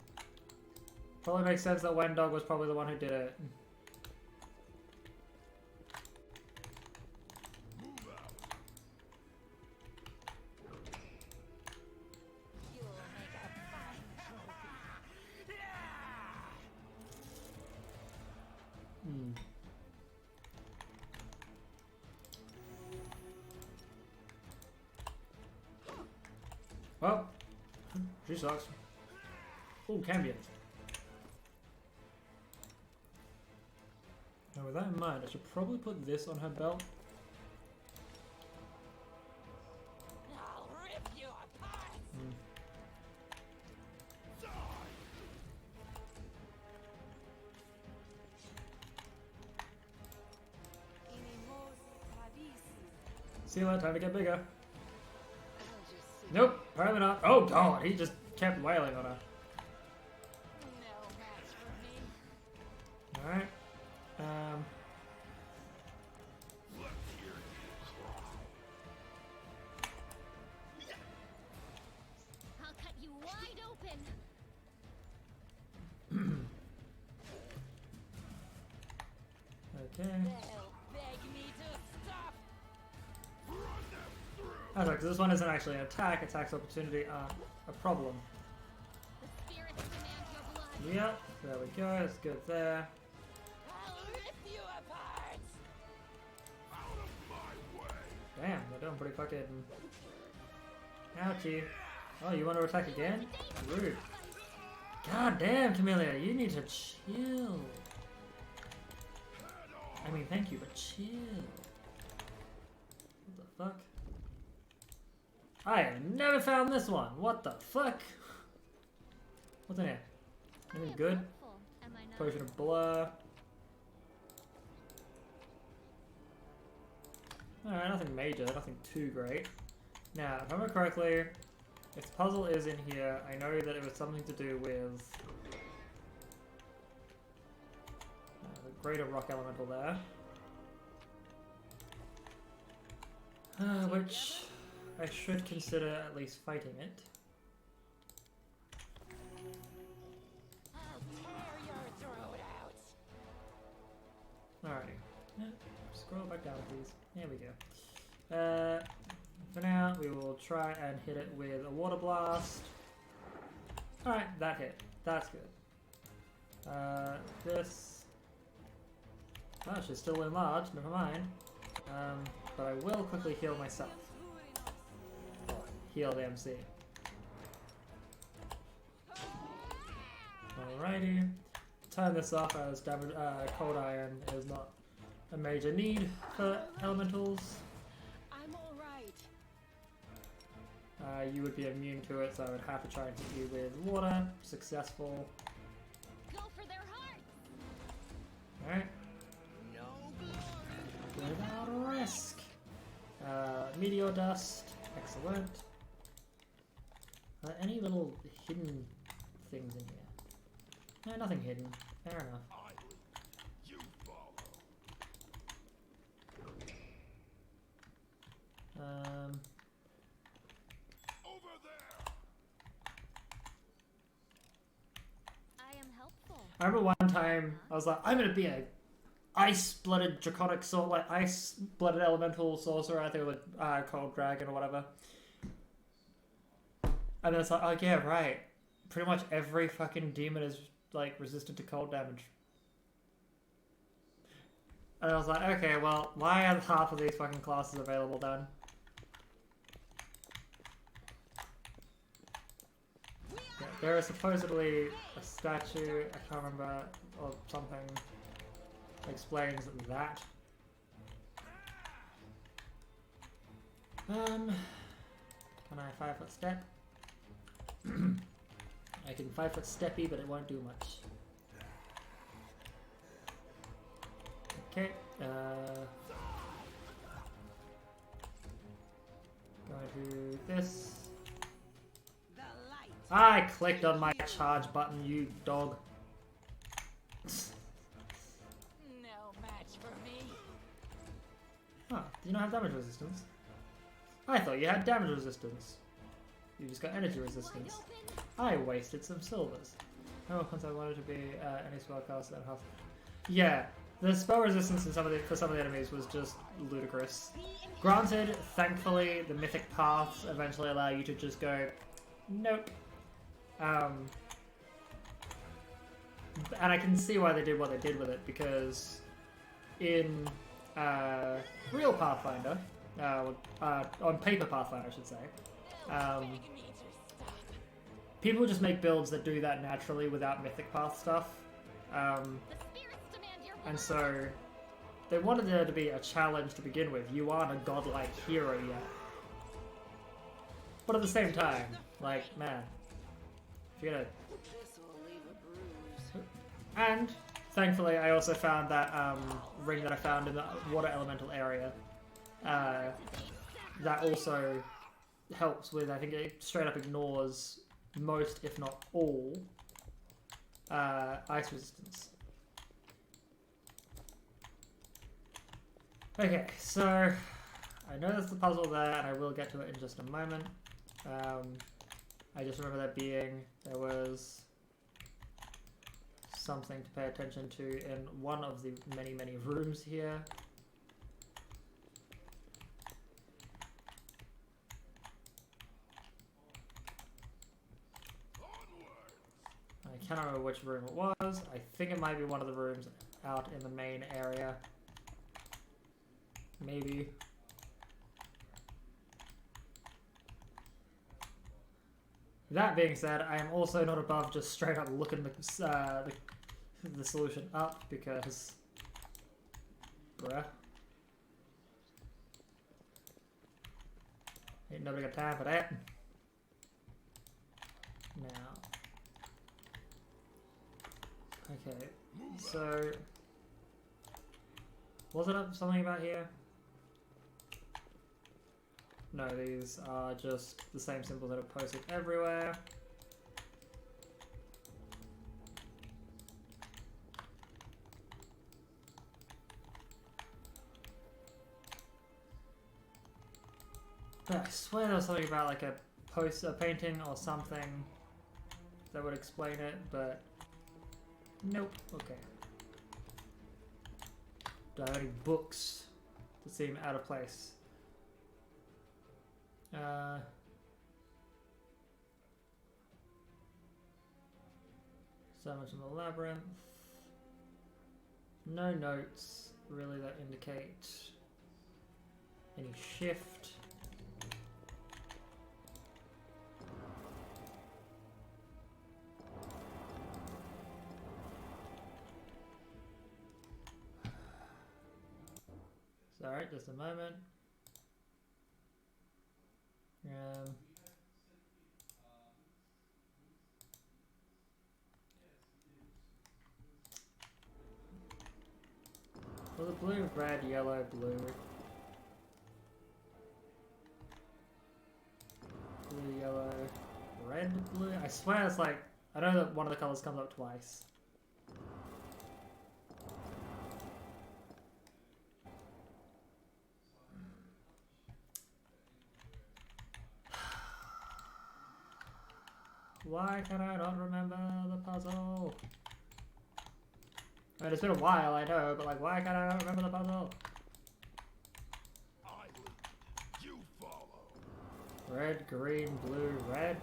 Probably makes sense that Wendog was probably the one who did it. You'll make a fine trophy. Well, she sucks. Oh, Cambion. Now with that in mind, I should probably put this on her belt. I'll rip you apart. See you later, time to get bigger. I'll just sit Nope, apparently not. Oh god, he just kept wailing on her. no match for me. Alright. I'll cut you wide open. Okay. They'll beg me to stop. That's right, because this one isn't actually an attack, attacks opportunity are a problem. The spirits demand your blood. Yep, there we go, it's good there. I'll rip you apart. Damn, they're doing pretty fucking... Ouchie. Oh, you want to attack again? Rude. God damn, Camellia, you need to chill. I mean, thank you, but chill. What the fuck? I have never found this one. What the fuck? What's in here? Anything good? Potion of Blur. Alright, nothing major, nothing too great. Now, if I remember correctly, if the puzzle is in here, I know that it was something to do with the greater rock elemental there. Which I should consider at least fighting it. Alrighty. Yeah, scroll back down, please. Here we go. For now, we will try and hit it with a water blast. Alright, that hit. That's good. This... Oh, she's still enlarged, never mind. But I will quickly heal myself. Oh, heal the MC. Alrighty. Turn this off as cold iron is not a major need for elementals. I'm alright. You would be immune to it, so I would have to try and hit you with water. Successful. Go for their heart. Alright. Without risk. Meteor dust. Excellent. Are there any little hidden things in here? No, nothing hidden. Fair enough. You follow. Over there. I am helpful. I remember one time I was like, I'm gonna be a ice-blooded draconic sword, like ice-blooded elemental sorcerer. I think it was cold dragon or whatever. And then it's like, oh yeah, right. Pretty much every fucking demon is like resistant to cold damage. And I was like, okay, well, why are half of these fucking classes available then? Yeah, there is supposedly a statue, I can't remember, or something explains that. Can I 5-foot step? I can 5-foot steppy, but it won't do much. Okay, going to this. I clicked on my charge button, you dog. No match for me. Huh, do you not have damage resistance? I thought you had damage resistance. You just got energy resistance. I wasted some silvers. Oh, once I wanted to be any spellcaster and half. Yeah, the spell resistance in for some of the enemies was just ludicrous. Granted, thankfully, the mythic paths eventually allow you to just go, nope. And I can see why they did what they did with it, because in real Pathfinder, on paper Pathfinder I should say, people just make builds that do that naturally without mythic path stuff. And so they wanted there to be a challenge to begin with. You aren't a godlike hero yet. But at the same time, like, man, if you're gonna... And thankfully I also found that ring that I found in the water elemental area. That also helps with, I think it straight up ignores most, if not all, ice resistance. Okay, so I know there's the puzzle there, and I will get to it in just a moment. I just remember there was something to pay attention to in one of the many, many rooms here. I cannot remember which room it was. I think it might be one of the rooms out in the main area. Maybe. That being said, I am also not above just straight up looking the solution up because, bruh, ain't nobody got time for that. Now, okay, so was it up something about here? No, these are just the same symbols that are posted everywhere. But I swear there was something about like a painting or something that would explain it, but nope. Okay. Do I have any books that seem out of place? So much in the labyrinth. No notes really that indicate any shift. Sorry, just a moment. Well, the blue, red, yellow, blue. Blue, yellow, red, blue. I swear it's like, I know that one of the colors comes up twice. Why can I not remember the puzzle? I mean, it's been a while, I know, but like, why can't I not remember the puzzle? I lead, you follow. Red, green, blue, red.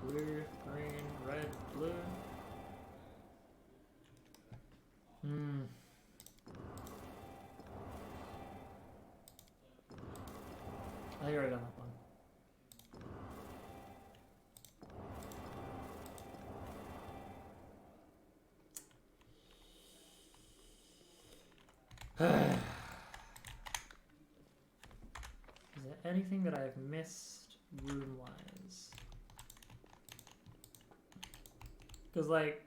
Blue, green, red, blue. I think I already done that one. Is there anything that I've missed room-wise? Because, like...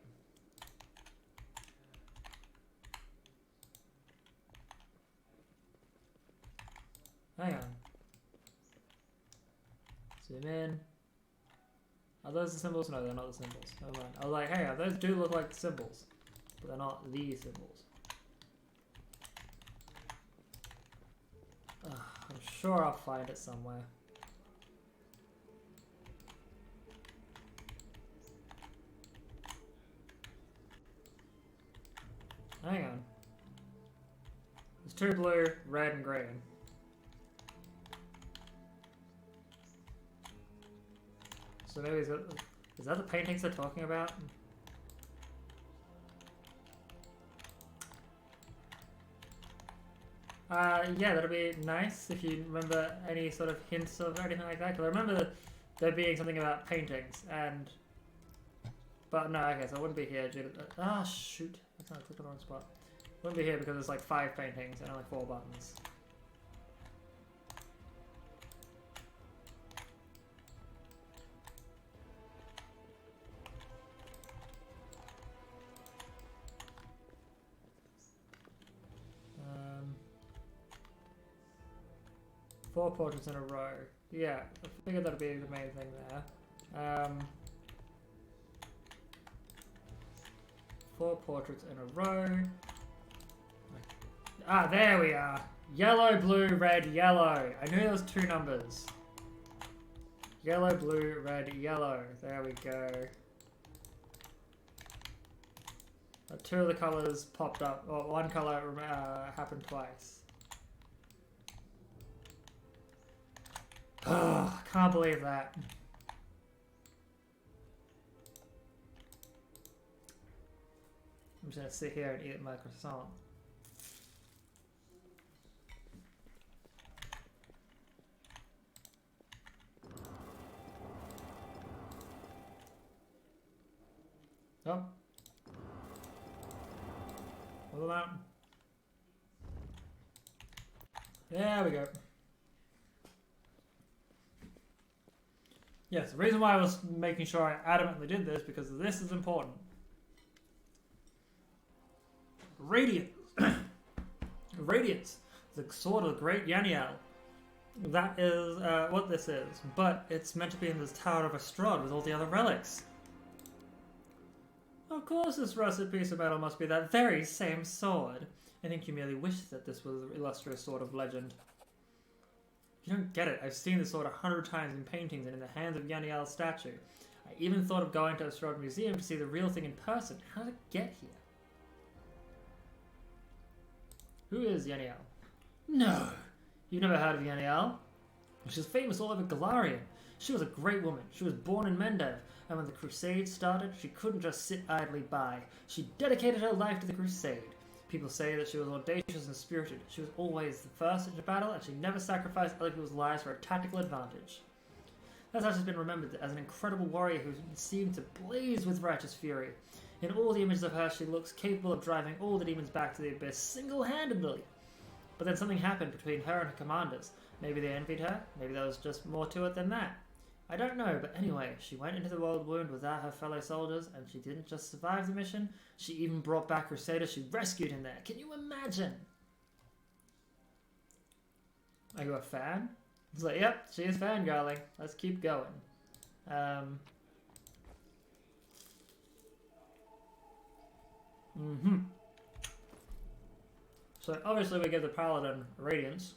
Hang on. Zoom in. Are those the symbols? No, they're not the symbols. Never mind. I was like, hey, those do look like symbols. But they're not the symbols. I'm sure I'll find it somewhere. Hang on. There's two blue, red, and green. So maybe is that the paintings they're talking about? Yeah, that'd be nice if you remember any sort of hints of anything like that. Because I remember there being something about paintings, and... But no, okay, so it wouldn't be here due to... Ah, shoot. I clicked on the wrong spot. It wouldn't be here because there's like 5 paintings and only 4 buttons. Four portraits in a row. Yeah, I figured that'd be the main thing there. 4 portraits in a row. Ah, there we are. Yellow, blue, red, yellow. I knew there was 2 numbers. Yellow, blue, red, yellow. There we go. 2 of the colors popped up. Or 1 color happened twice. Oh, can't believe that. I'm just gonna sit here and eat my croissant. Pull them out. There we go. Yes, the reason why I was making sure I adamantly did this, because this is important. Radiance. Radiance. The sword of the great Yaniel. That is what this is. But it's meant to be in this Tower of Estrad with all the other relics. Of course this rusted piece of metal must be that very same sword. I think you merely wish that this was an illustrious sword of legend. You don't get it. I've seen this sword 100 times in paintings and in the hands of Yaniel's statue. I even thought of going to Estrad Museum to see the real thing in person. How did it get here? Who is Yaniel? No! You've never heard of Yaniel? She's famous all over Galarian. She was a great woman. She was born in Mendev, and when the Crusade started, she couldn't just sit idly by. She dedicated her life to the Crusade. People say that she was audacious and spirited. She was always the first into battle, and she never sacrificed other people's lives for a tactical advantage. That's how she's been remembered, as an incredible warrior who seemed to blaze with righteous fury. In all the images of her, she looks capable of driving all the demons back to the abyss single-handedly. But then something happened between her and her commanders. Maybe they envied her, maybe there was just more to it than that. I don't know, but anyway, she went into the World Wound without her fellow soldiers, and she didn't just survive the mission, she even brought back Crusaders. She rescued him there. Can you imagine? Are you a fan? It's like, yep, she is fangirling. Let's keep going. So obviously we give the Paladin Radiance.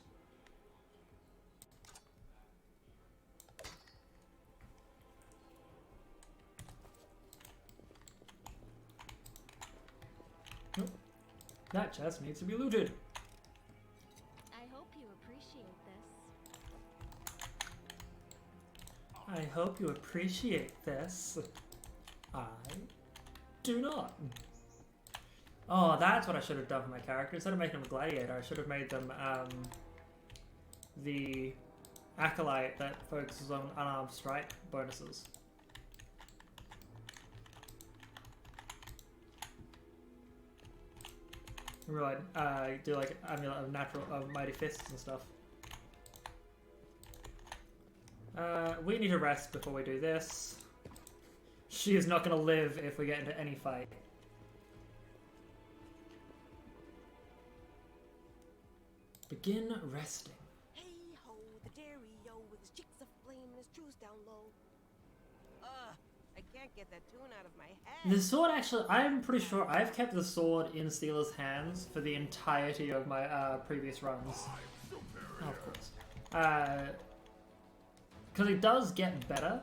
Nope. That chest needs to be looted. I hope you appreciate this. I hope you appreciate this. I do not. Oh, that's what I should have done for my character. Instead of making them a gladiator, I should have made them the acolyte that focuses on unarmed strike bonuses. Right, do like amulet of mighty fists and stuff. We need to rest before we do this. She is not going to live if we get into any fight. Begin resting. Hey ho, the dairy yo with his cheeks aflame and his juice down low. I can't get that tune out of my head. The sword actually, I'm pretty sure I've kept the sword in Steela's hands for the entirety of my previous runs. Oh, of course. Because it does get better.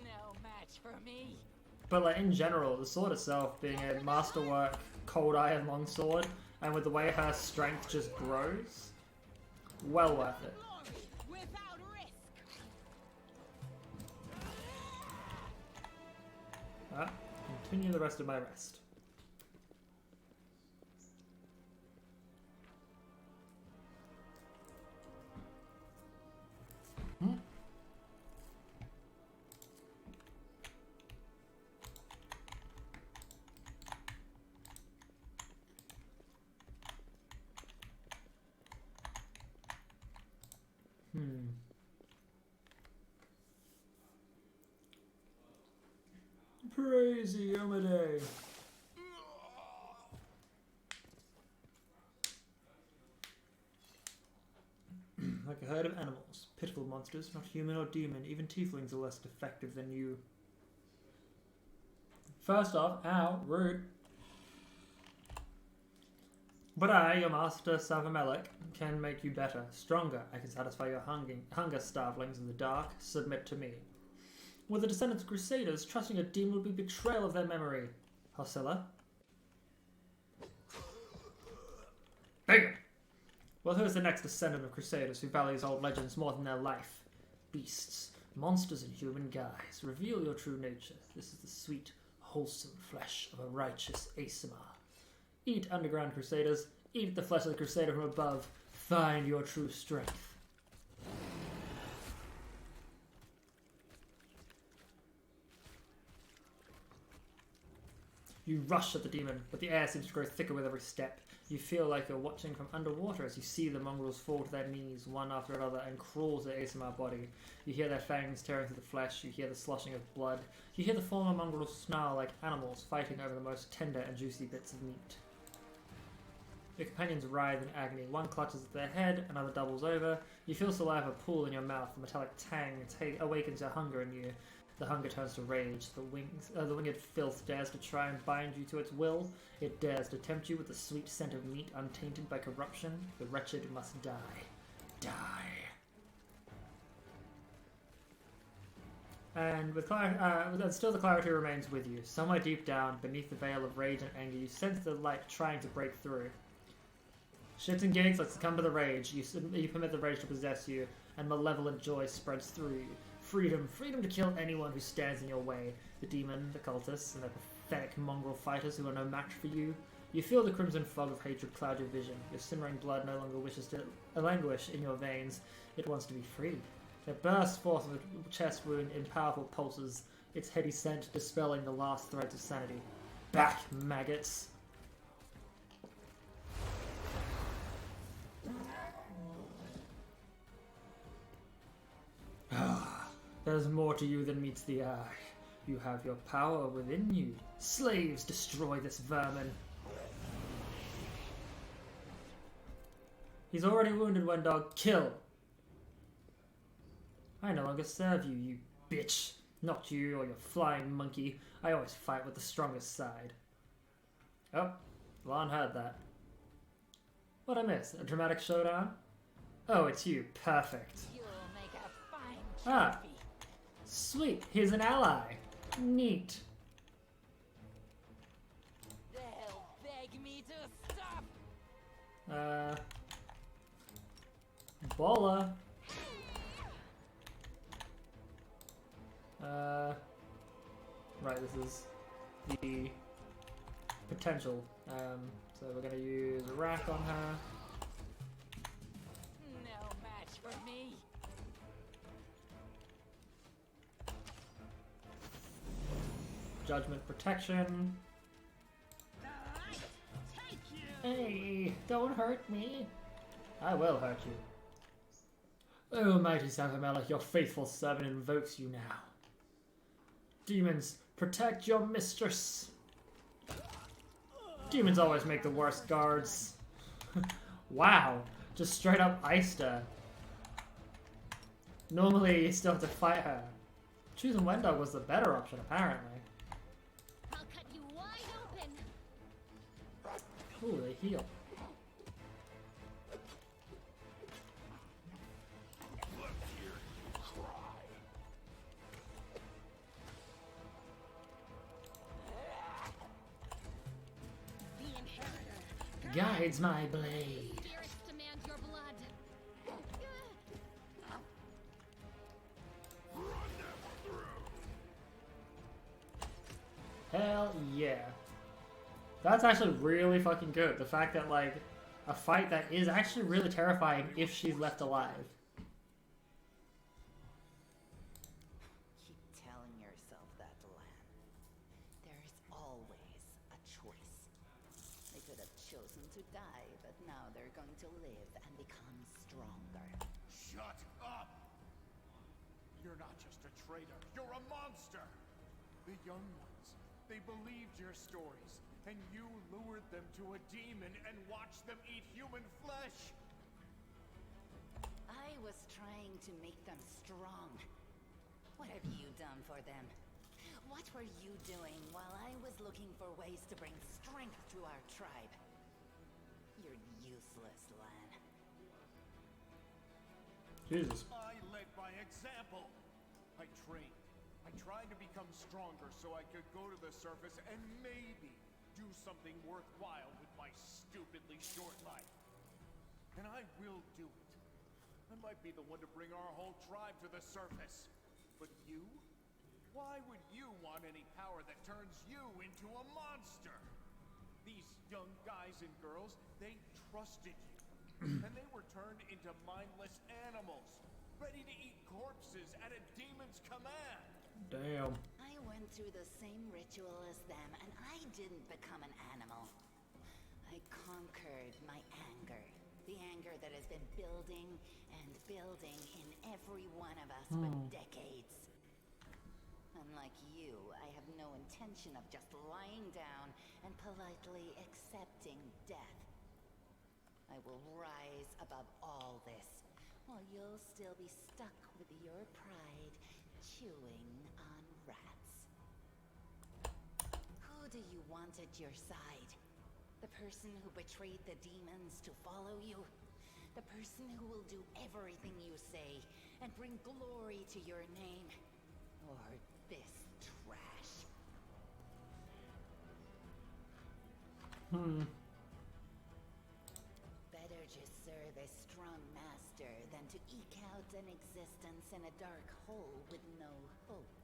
No match for me. But like in general, the sword itself being a masterwork cold iron longsword, and with the way her strength just grows, well worth it. Continue the rest of my rest. Praise Yomade. Like a herd of animals, pitiful monsters, not human or demon, even tieflings are less defective than you. First off, ow, rude. But I, your master Savamelek, can make you better, stronger. I can satisfy your hunger, starvelings in the dark. Submit to me. With the descendants of Crusaders, trusting a demon would be betrayal of their memory. Hosilla? Bang! Well, who is the next descendant of Crusaders who values old legends more than their life? Beasts, monsters in human guise. Reveal your true nature. This is the sweet, wholesome flesh of a righteous Asimar. Eat, underground Crusaders. Eat the flesh of the Crusader from above. Find your true strength. You rush at the demon, but the air seems to grow thicker with every step. You feel like you're watching from underwater as you see the mongrels fall to their knees, one after another, and crawl to the ASMR body. You hear their fangs tearing through the flesh, you hear the sloshing of blood, you hear the former mongrels snarl like animals fighting over the most tender and juicy bits of meat. Your companions writhe in agony. One clutches at their head, another doubles over. You feel saliva pool in your mouth. The metallic tang awakens your hunger in you. The hunger turns to rage. The winged filth dares to try and bind you to its will. It dares to tempt you with the sweet scent of meat untainted by corruption. The wretched must die. Die. And still the clarity remains with you. Somewhere deep down, beneath the veil of rage and anger, you sense the light trying to break through. Shits and gigs, let's succumb to the rage. You permit the rage to possess you, and malevolent joy spreads through you. Freedom. Freedom to kill anyone who stands in your way. The demon, the cultists, and the pathetic mongrel fighters who are no match for you. You feel the crimson fog of hatred cloud your vision. Your simmering blood no longer wishes to languish in your veins. It wants to be free. It bursts forth of a chest wound in powerful pulses, its heady scent dispelling the last threads of sanity. Back, maggots! There's more to you than meets the eye. You have your power within you. Slaves, destroy this vermin. He's already wounded, Wendog. Kill! I no longer serve you, you bitch. Not you or your flying monkey. I always fight with the strongest side. Oh, Lon heard that. What'd I miss? A dramatic showdown? Oh, it's you. Perfect. You'll make a fine trophy. Sweet. He's an ally. Neat. They'll beg me to stop. Bola. Right, this is the potential. So we're gonna use a rack on her. No match for me. Judgment protection. Hey, don't hurt me. I will hurt you. O mighty Savamelech, your faithful servant invokes you now. Demons, protect your mistress. Demons always make the worst guards. Wow, just straight up iced her. Normally you still have to fight her. Choosing Wendog was the better option, apparently. I'll cut you wide open. Ooh, they heal. Guides my blade. Spirits demand your blood. Hell yeah. That's actually really fucking good. The fact that, like, a fight that is actually really terrifying if she's left alive. Keep telling yourself that, Lan. There's always a choice. They could have chosen to die, but now they're going to live and become stronger. Shut up! You're not just a traitor, you're a monster! The young ones, they believed your stories, and you lured them to a demon and watched them eat human flesh! I was trying to make them strong. What have you done for them? What were you doing while I was looking for ways to bring strength to our tribe? You're useless, Lan. Jesus. I led by example. I trained. I tried to become stronger so I could go to the surface and maybe do something worthwhile with my stupidly short life. And I will do it. I might be the one to bring our whole tribe to the surface. But you? Why would you want any power that turns you into a monster? These young guys and girls, they trusted you. And they were turned into mindless animals, ready to eat corpses at a demon's command. Damn. I went through the same ritual as them, and I didn't become an animal. I conquered my anger. The anger that has been building and building in every one of us for decades. Unlike you, I have no intention of just lying down and politely accepting death. I will rise above all this, while you'll still be stuck with your pride, chewing on rats. Who do you want at your side? The person who betrayed the demons to follow you? The person who will do everything you say and bring glory to your name? Or this trash? Better just serve a strong master than to eke out an existence in a dark hole with no hope.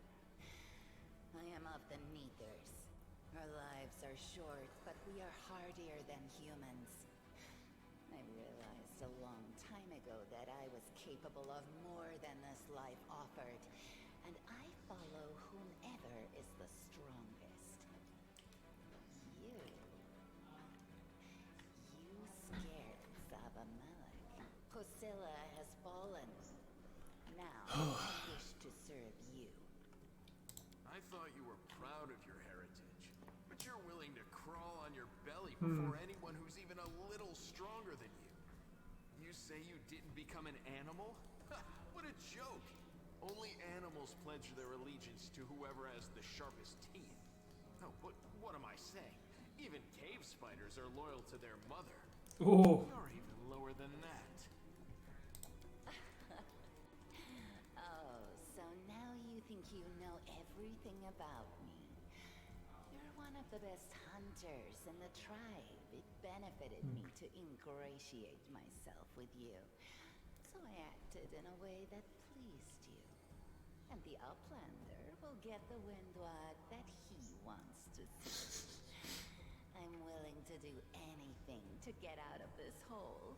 I am of the Neathers. Our lives are short, but we are hardier than humans. I realized a long time ago that I was capable of more than this life offered, and I follow whomever is the strongest. You scared Zabamelech. Kosilla has fallen. Now I wish to serve you. I thought you were proud of your heritage, but you're willing to crawl on your belly before anyone who's even a little stronger than you. You say you didn't become an animal? What a joke! Only animals pledge their allegiance to whoever has the sharpest teeth. Oh, what am I saying? Even cave spiders are loyal to their mother. Oh. You're even lower than that. Oh, so now you think you know everything about me. You're one of the best hunters in the tribe. It benefited me to ingratiate myself with you. So I acted in a way that pleased you. And the Uplander will get the windwag that he wants to see. I'm willing to do anything to get out of this hole.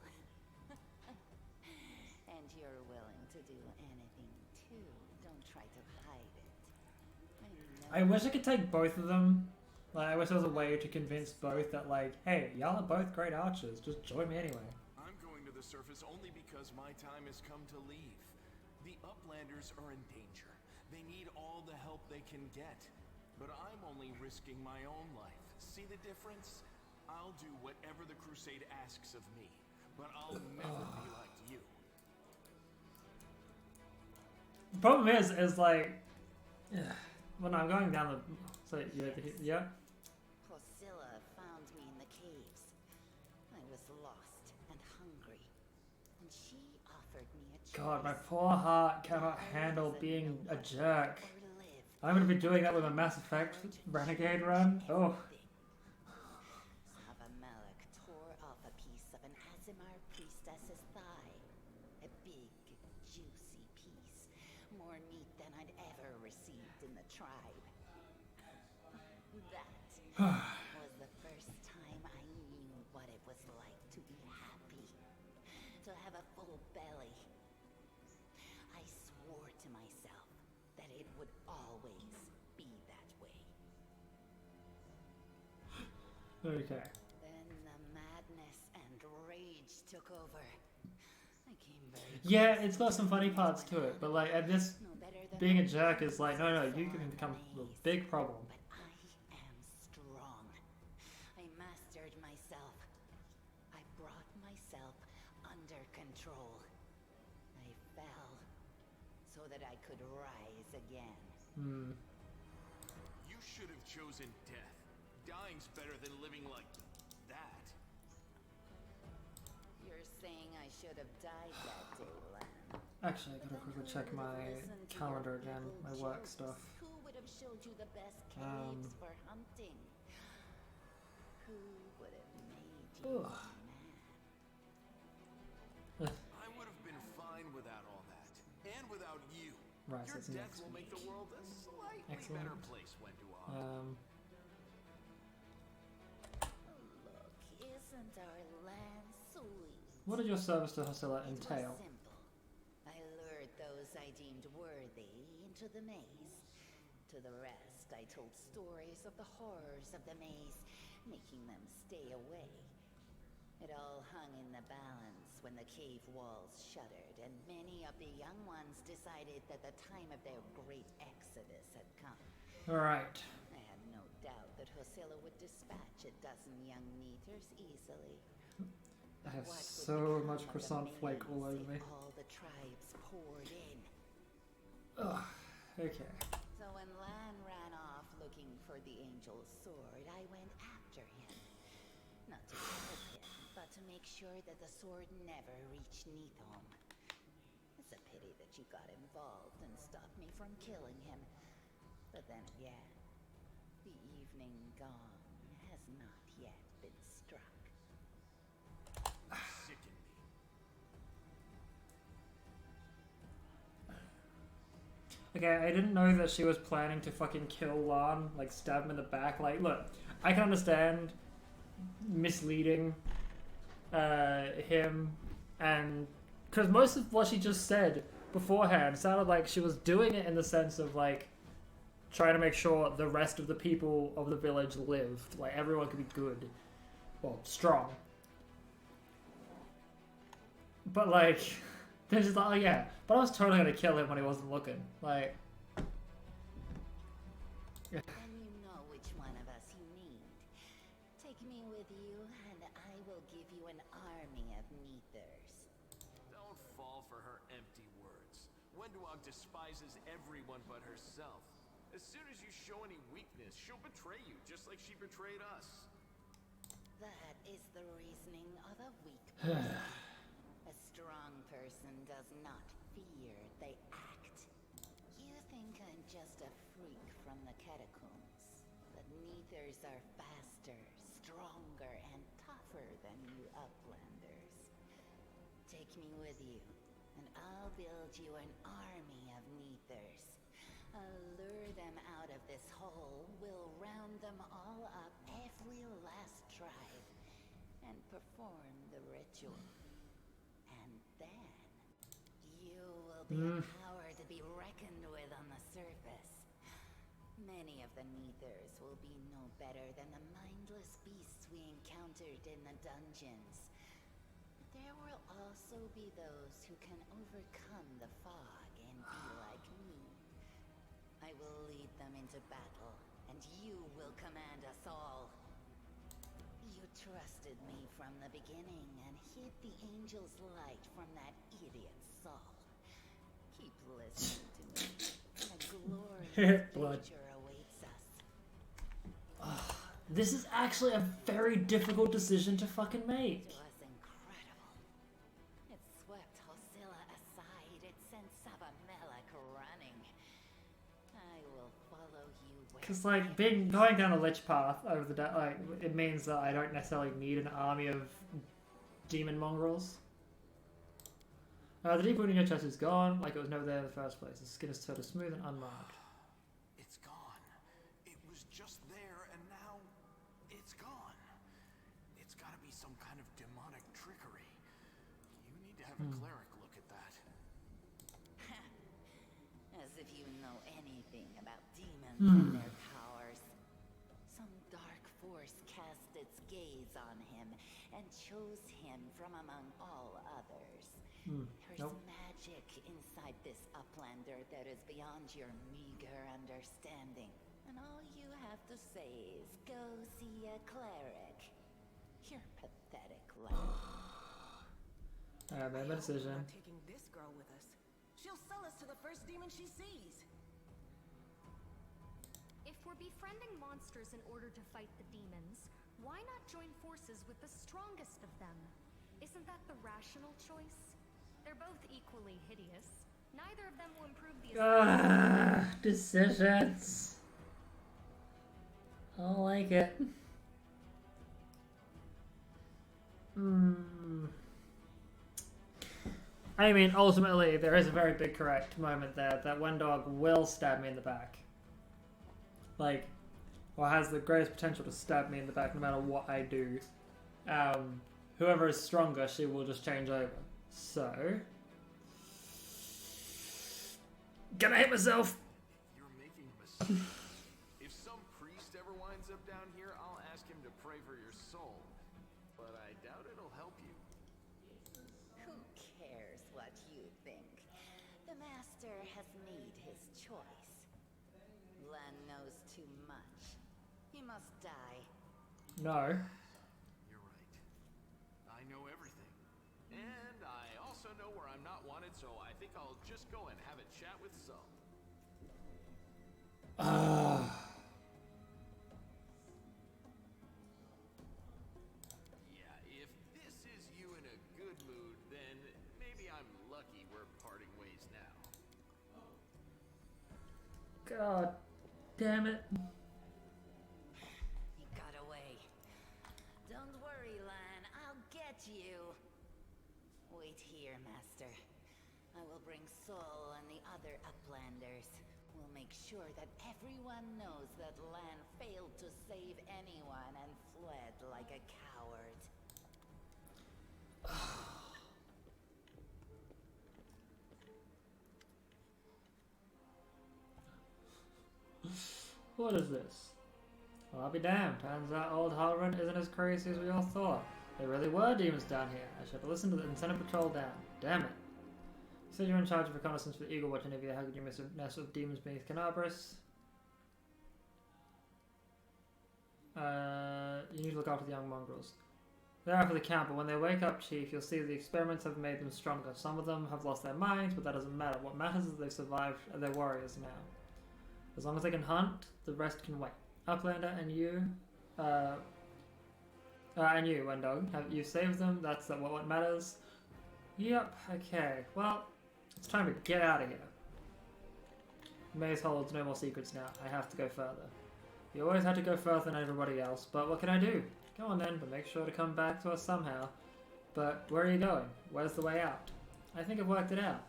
And you're willing to do anything too. Don't try to hide it. I wish I could take both of them. Like, I wish there was a way to convince both that, like, hey, y'all are both great archers. Just join me anyway. I'm going to the surface only because my time has come to leave. The Uplanders are in danger. They need all the help they can get. But I'm only risking my own life. See the difference? I'll do whatever the Crusade asks of me, but I'll never be like you. The problem is like, when I'm going down the, so yeah. Kosilla found me in the caves. I was lost and hungry, and she offered me a choice. God, my poor heart cannot handle being a jerk. I'm gonna be doing that with a Mass Effect Renegade run. Oh. Zabamelech tore off a piece of an Azimar priestess's thigh. A big, juicy piece. More meat than I'd ever received in the tribe. That was the first time I knew what it was like to be happy. To have a full belly. I swore to myself that it would always be that way. Okay. Then the madness and rage took over. I came very Yeah, it's got some funny parts to it, but like, and this being a jerk is like, no, you can become a big problem. But I am strong. I mastered myself. I brought myself under control. I fell so that I could rise again. You should have chosen death. Dying's better than living like that. You're saying I should have died that day, Lan. Actually, I gotta quickly check my calendar again, my work stuff. Who would have showed you the best caves for hunting? Who would have made you mad? I would have been fine without all that. And without you. Right, Your so it's death next will make the world a slightly Excellent. better place, Wenduar. Look, isn't our land sweet? What did your service to Hostilla It was entail? simple. I lured those I deemed worthy into the maze. to the rest, I told stories of the horrors of the maze, making them stay away. It all hung in the balance when the cave walls shuttered, and many of the young ones decided that the time of their great exodus had come. Alright. I had no doubt that Hosilla would dispatch a dozen young Neathers easily. I have so much croissant flake all over me. All the tribes poured in. Ugh, okay. So when Lan ran off looking for the angel's sword, I went after him. Not to help him, but to make sure that the sword never reached Neathholm. It's a pity that you got involved and stopped me from killing him. But then again, the evening gong has not yet been struck. Sicken me. Okay, I didn't know that she was planning to fucking kill Lan, like stab him in the back. Like, look, I can understand misleading him, and because most of what she just said beforehand sounded like she was doing it in the sense of like trying to make sure the rest of the people of the village lived, like everyone could be good, well, strong. But like, they're just like, oh yeah, but I was totally gonna kill him when he wasn't looking, like. And you know which one of us you need. Take me with you, and I will give you an army of Neathers. Don't fall for her empty words. Wenduog despises everyone but herself. As soon as you show any weakness, she'll betray you, just like she betrayed us. That is the reasoning of a weak person. A strong person does not fear, they act. You think I'm just a freak from the catacombs, but Neathers are faster, stronger, and tougher than you Uplanders. Take me with you, and I'll build you an army of Neathers. I'll lure them out of this hole, we'll round them all up, every last tribe, and perform the ritual. And then, you will be a power to be reckoned with on the surface. Many of the Neathers will be no better than the mindless beasts we encountered in the dungeons. There will also be those who can overcome the fog and be like me. I will lead them into battle, and you will command us all. You trusted me from the beginning and hid the angel's light from that idiot Saul. Keep listening to me. A glorious future awaits us. This is actually a very difficult decision to fucking make. It was incredible. It swept Hosilla aside. It sent Sabamelech running. I will follow you. Because like going down a lich path over the like it means that I don't necessarily need an army of demon mongrels. The deep wound in your chest is gone, like it was never there in the first place. The skin is sort of smooth and unmarked. It's gone. It was just there, and now it's gone. It's gotta be some kind of demonic trickery. You need to have a cleric look at that. As if you know anything about demons and their powers. Some dark force cast its gaze on him and chose him from among all others. There's magic inside this Uplander that is beyond your meager understanding. And all you have to say is go see a cleric. You're pathetic, lad. I made my decision. We're not taking this girl with us. She'll sell us to the first demon she sees. If we're befriending monsters in order to fight the demons, why not join forces with the strongest of them? Isn't that the rational choice? They're both equally hideous. Neither of them will improve the Decisions. I don't like it. I mean, ultimately, there is a very big correct moment there that Wendoug will stab me in the back. Like, or has the greatest potential to stab me in the back no matter what I do. Whoever is stronger, she will just change over. So, gonna hit myself. You're making a If some priest ever winds up down here, I'll ask him to pray for your soul. But I doubt it'll help you. Who cares what you think? The master has made his choice. Glenn knows too much. He must die. No. You're right. I know everything. And I also know where I'm not wanted, so I think I'll just go and have a chat with Saul. Yeah, if this is you in a good mood, then maybe I'm lucky we're parting ways now. God damn it. He got away. Don't worry, Lan. I'll get you. Wait here, Master. I will bring Sol and the other Uplanders. We'll make sure that everyone knows that Lan failed to save anyone and fled like a coward. What is this? Well, I'll be damned. Turns out old Halrun isn't as crazy as we all thought. There really were demons down here. I should have listened to the and sent a patrol down. Damn it. You said you're in charge of reconnaissance for the Eagle Watch, and if you how could you miss a nest of demons beneath Canabras? You need to look after the young mongrels. They're out for the count, but when they wake up, Chief, you'll see the experiments have made them stronger. Some of them have lost their minds, but that doesn't matter. What matters is they've survived and they're warriors now. As long as they can hunt, the rest can wait. Uplander and you, Wendog, you saved them. That's what matters. Yep. Okay. Well, it's time to get out of here. Maze holds no more secrets now. I have to go further. You always had to go further than everybody else, but what can I do? Go on then, but make sure to come back to us somehow. But where are you going? Where's the way out? I think I've worked it out.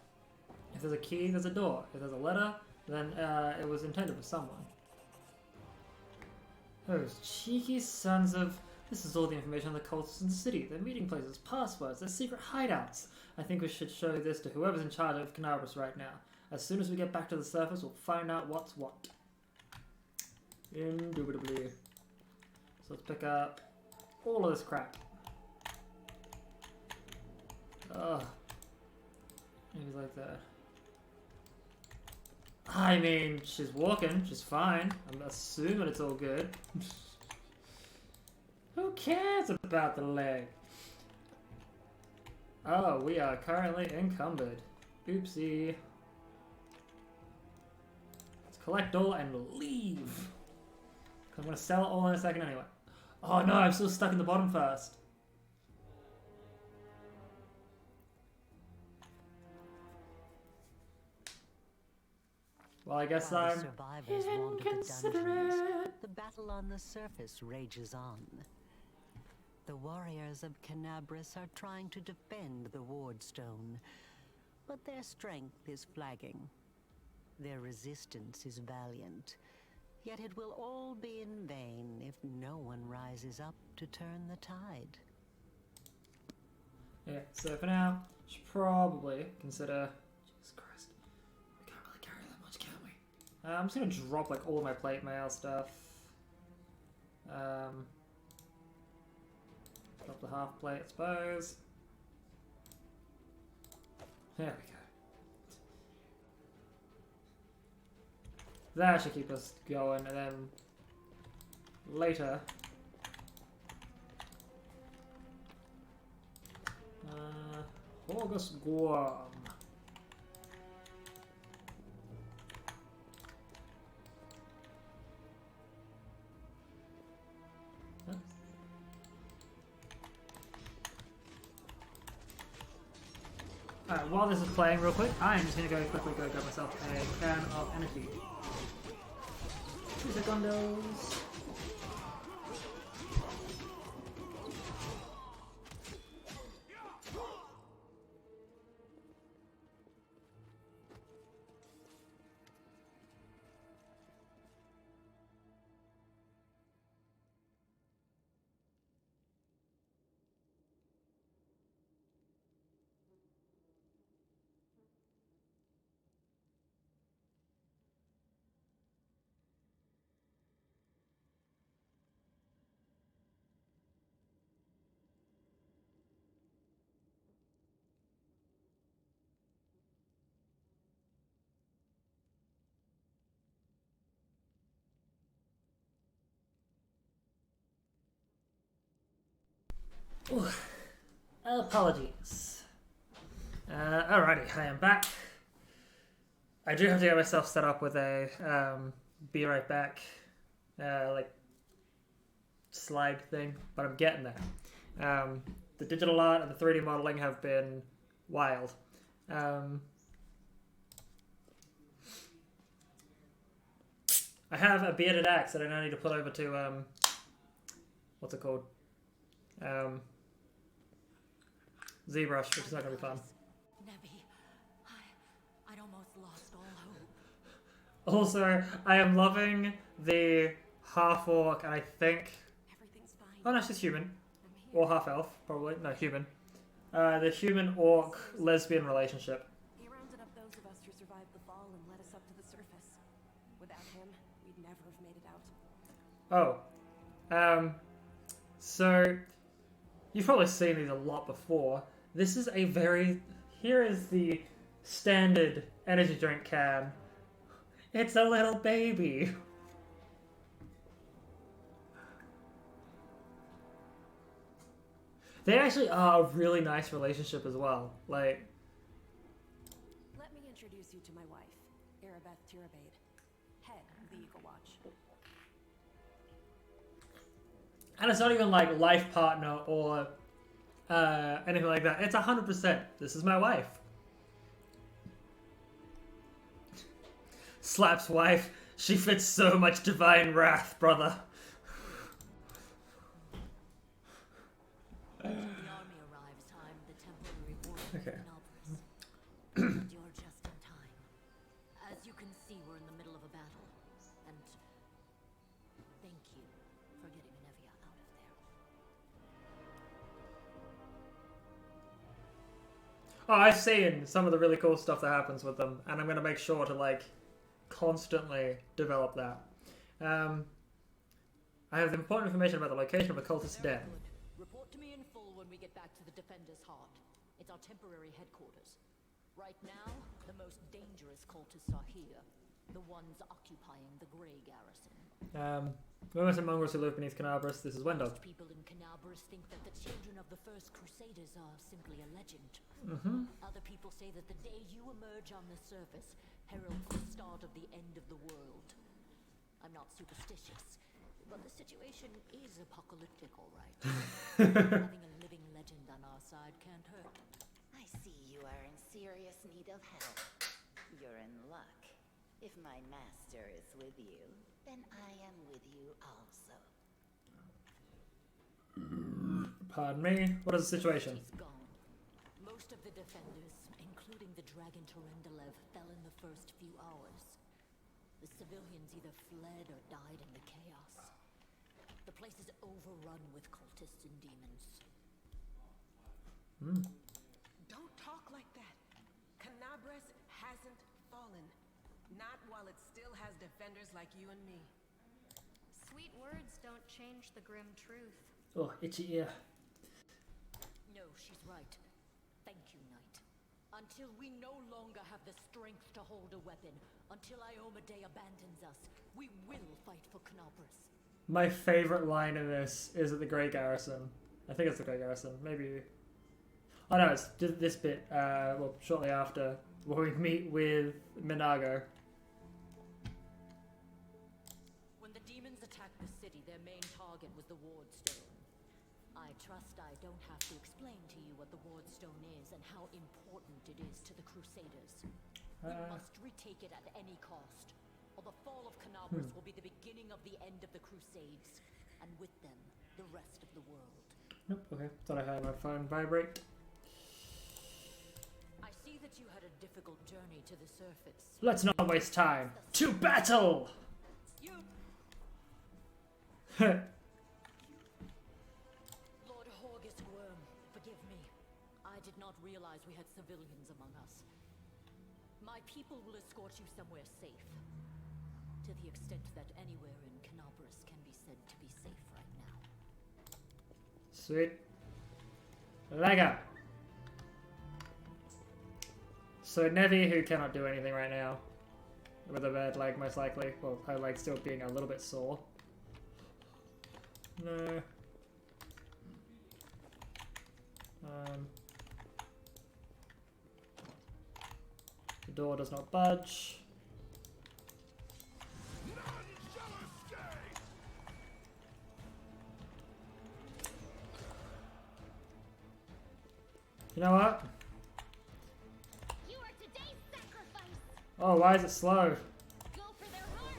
If there's a key, there's a door. If there's a letter, then it was intended for someone. Those cheeky sons of... This is all the information on the cultists in the city. Their meeting places, passwords, their secret hideouts. I think we should show this to whoever's in charge of Canabras right now. As soon as we get back to the surface, we'll find out what's what. Indubitably. So let's pick up all of this crap. Ugh. Maybe like that. I mean, she's walking, she's fine. I'm assuming it's all good. Who cares about the leg? Oh, we are currently encumbered. Oopsie. Let's collect all and leave. I'm gonna sell it all in a second anyway. Oh no, I'm still stuck in the bottom first. Well, I guess While I'm the survivors wander the dungeons, the battle on the surface rages on. The warriors of Canabras are trying to defend the Wardstone, but their strength is flagging. Their resistance is valiant, yet it will all be in vain if no one rises up to turn the tide. Yeah, so for now, should probably consider... Jesus Christ. We can't really carry that much, can we? I'm just gonna drop like all of my plate mail stuff. Drop the half plate, I suppose. There we go. That should keep us going, and then later... August Guam. Alright, while this is playing real quick, I'm just gonna quickly go grab myself a can of energy. 2 secondos. Ooh. Apologies. Alrighty, I am back. I do have to get myself set up with a be right back like slide thing, but I'm getting there. The digital art and the 3D modeling have been wild. I have a bearded axe that I now need to put over to what's it called? ZBrush, which is not gonna be fun. Nebby, I'd almost lost all hope. Also, I am loving the half orc, and I think. Everything's fine. Oh no, she's human, or half elf, probably. No, human. The human orc lesbian relationship. He rounded up those of us who survived the fall and led us up to the surface. Without him, we'd never have made it out. Oh, so you've probably seen these a lot before. This is a very. Here is the standard energy drink can. It's a little baby. They actually are a really nice relationship as well. Like, Let me introduce you to my wife, Arabeth Tirabade, head of the Eagle Watch. and it's not even like life partner or anything like that. It's 100%. This is my wife. Slaps wife. She fits so much divine wrath, brother. The army arrives time the temporary war Okay. But you're just in time. As you can see, we're in the middle of a battle. And thank you for getting Nevia out of there. Oh, I've seen some of the really cool stuff that happens with them, and I'm going to make sure to, like, constantly develop that. I have important information about the location of a cultist den. Report to me in full when we get back to the Defender's Heart. It's our temporary headquarters. Right now, the most dangerous cultists are here. The ones occupying the Grey Garrison. Women and mongrels who live beneath Canabras. This is Wendell. Most people in Canabras think that the children of the First Crusaders are simply a legend. Other people say that the day you emerge on the surface heralds the start of the end of the world. I'm not superstitious, but the situation is apocalyptic, all right. Having a living legend on our side can't hurt. I see you are in serious need of help. You're in luck. If my master is with you, then I am with you also. Pardon me. What is the situation? She's gone. Most of the defenders, including the Dragon Terendelev, fell in the first few hours. The civilians either fled or died in the chaos. The place is overrun with cultists and demons. Don't talk like that. Canabras hasn't fallen. Not while it still has defenders like you and me. Sweet words don't change the grim truth. Oh, itchy ear. No, she's right. Thank you, Knight. Until we no longer have the strength to hold a weapon, until Iomedae abandons us, we will fight for Canabras. My favorite line in this is at the Grey Garrison. I think it's the Grey Garrison. Maybe. Oh no, it's this bit. Well, shortly after, where we meet with Minago. When the demons attacked the city, their main target was the Ward Stone. I trust I don't have to explain to you what the Ward Stone is and how important it is to the Crusaders. We must retake it at any cost, or the fall of Canabras will be the beginning of the end of the Crusades, and with them, the rest of the world. Nope, okay. Thought I had my phone vibrate. I see that you had a difficult journey to the surface. Let's not waste time. To battle! You... Lord Horgus Worm, forgive me. I did not realize we had civilians among us. My people will escort you somewhere safe. To the extent that anywhere in Canabras can be said to be safe right now. Sweet. Lego. So Nevi, who cannot do anything right now, with a bad leg most likely, well, her leg still being a little bit sore. No. door does not budge. You know what? You are today's sacrifice. Oh, why is it slow? Go for their heart.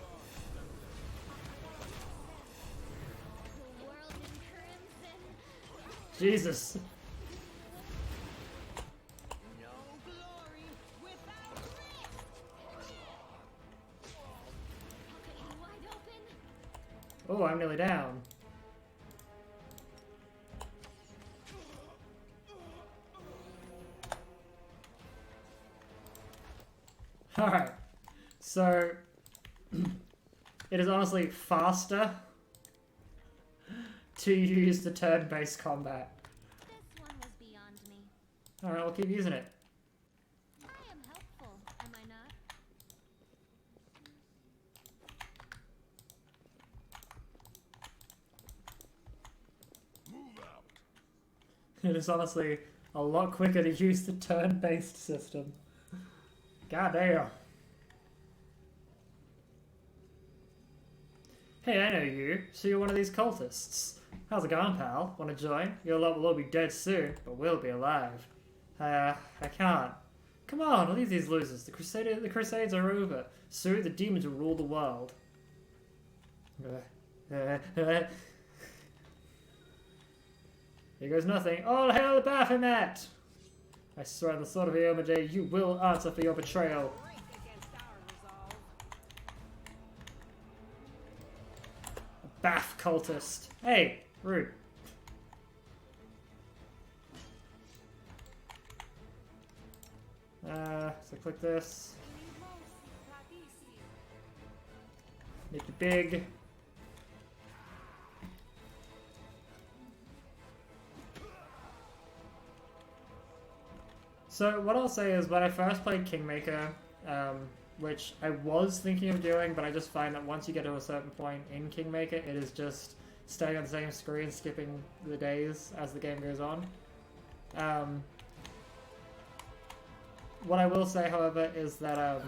The world in crimson. Jesus. No glory without risk. Balcony wide open. Oh, I'm nearly down. Alright, so it is honestly faster to use the turn-based combat. This one was beyond me. Alright, we'll keep using it. I am helpful, am I not? Move out. It is honestly a lot quicker to use the turn-based system. God damn. Hey, I know you. So you're one of these cultists. How's it going, pal? Wanna join? Your lot will all be dead soon, but we'll be alive. I can't. Come on, leave these losers. The Crusades are over. Soon the demons will rule the world. Here goes nothing. All hail Baphomet! I swear on the sword of Iomedae, you will answer for your betrayal. A Bath cultist. Hey, rude. So click this. Make it big. So what I'll say is when I first played Kingmaker, which I was thinking of doing, but I just find that once you get to a certain point in Kingmaker, it is just staying on the same screen, skipping the days as the game goes on. What I will say, however, is that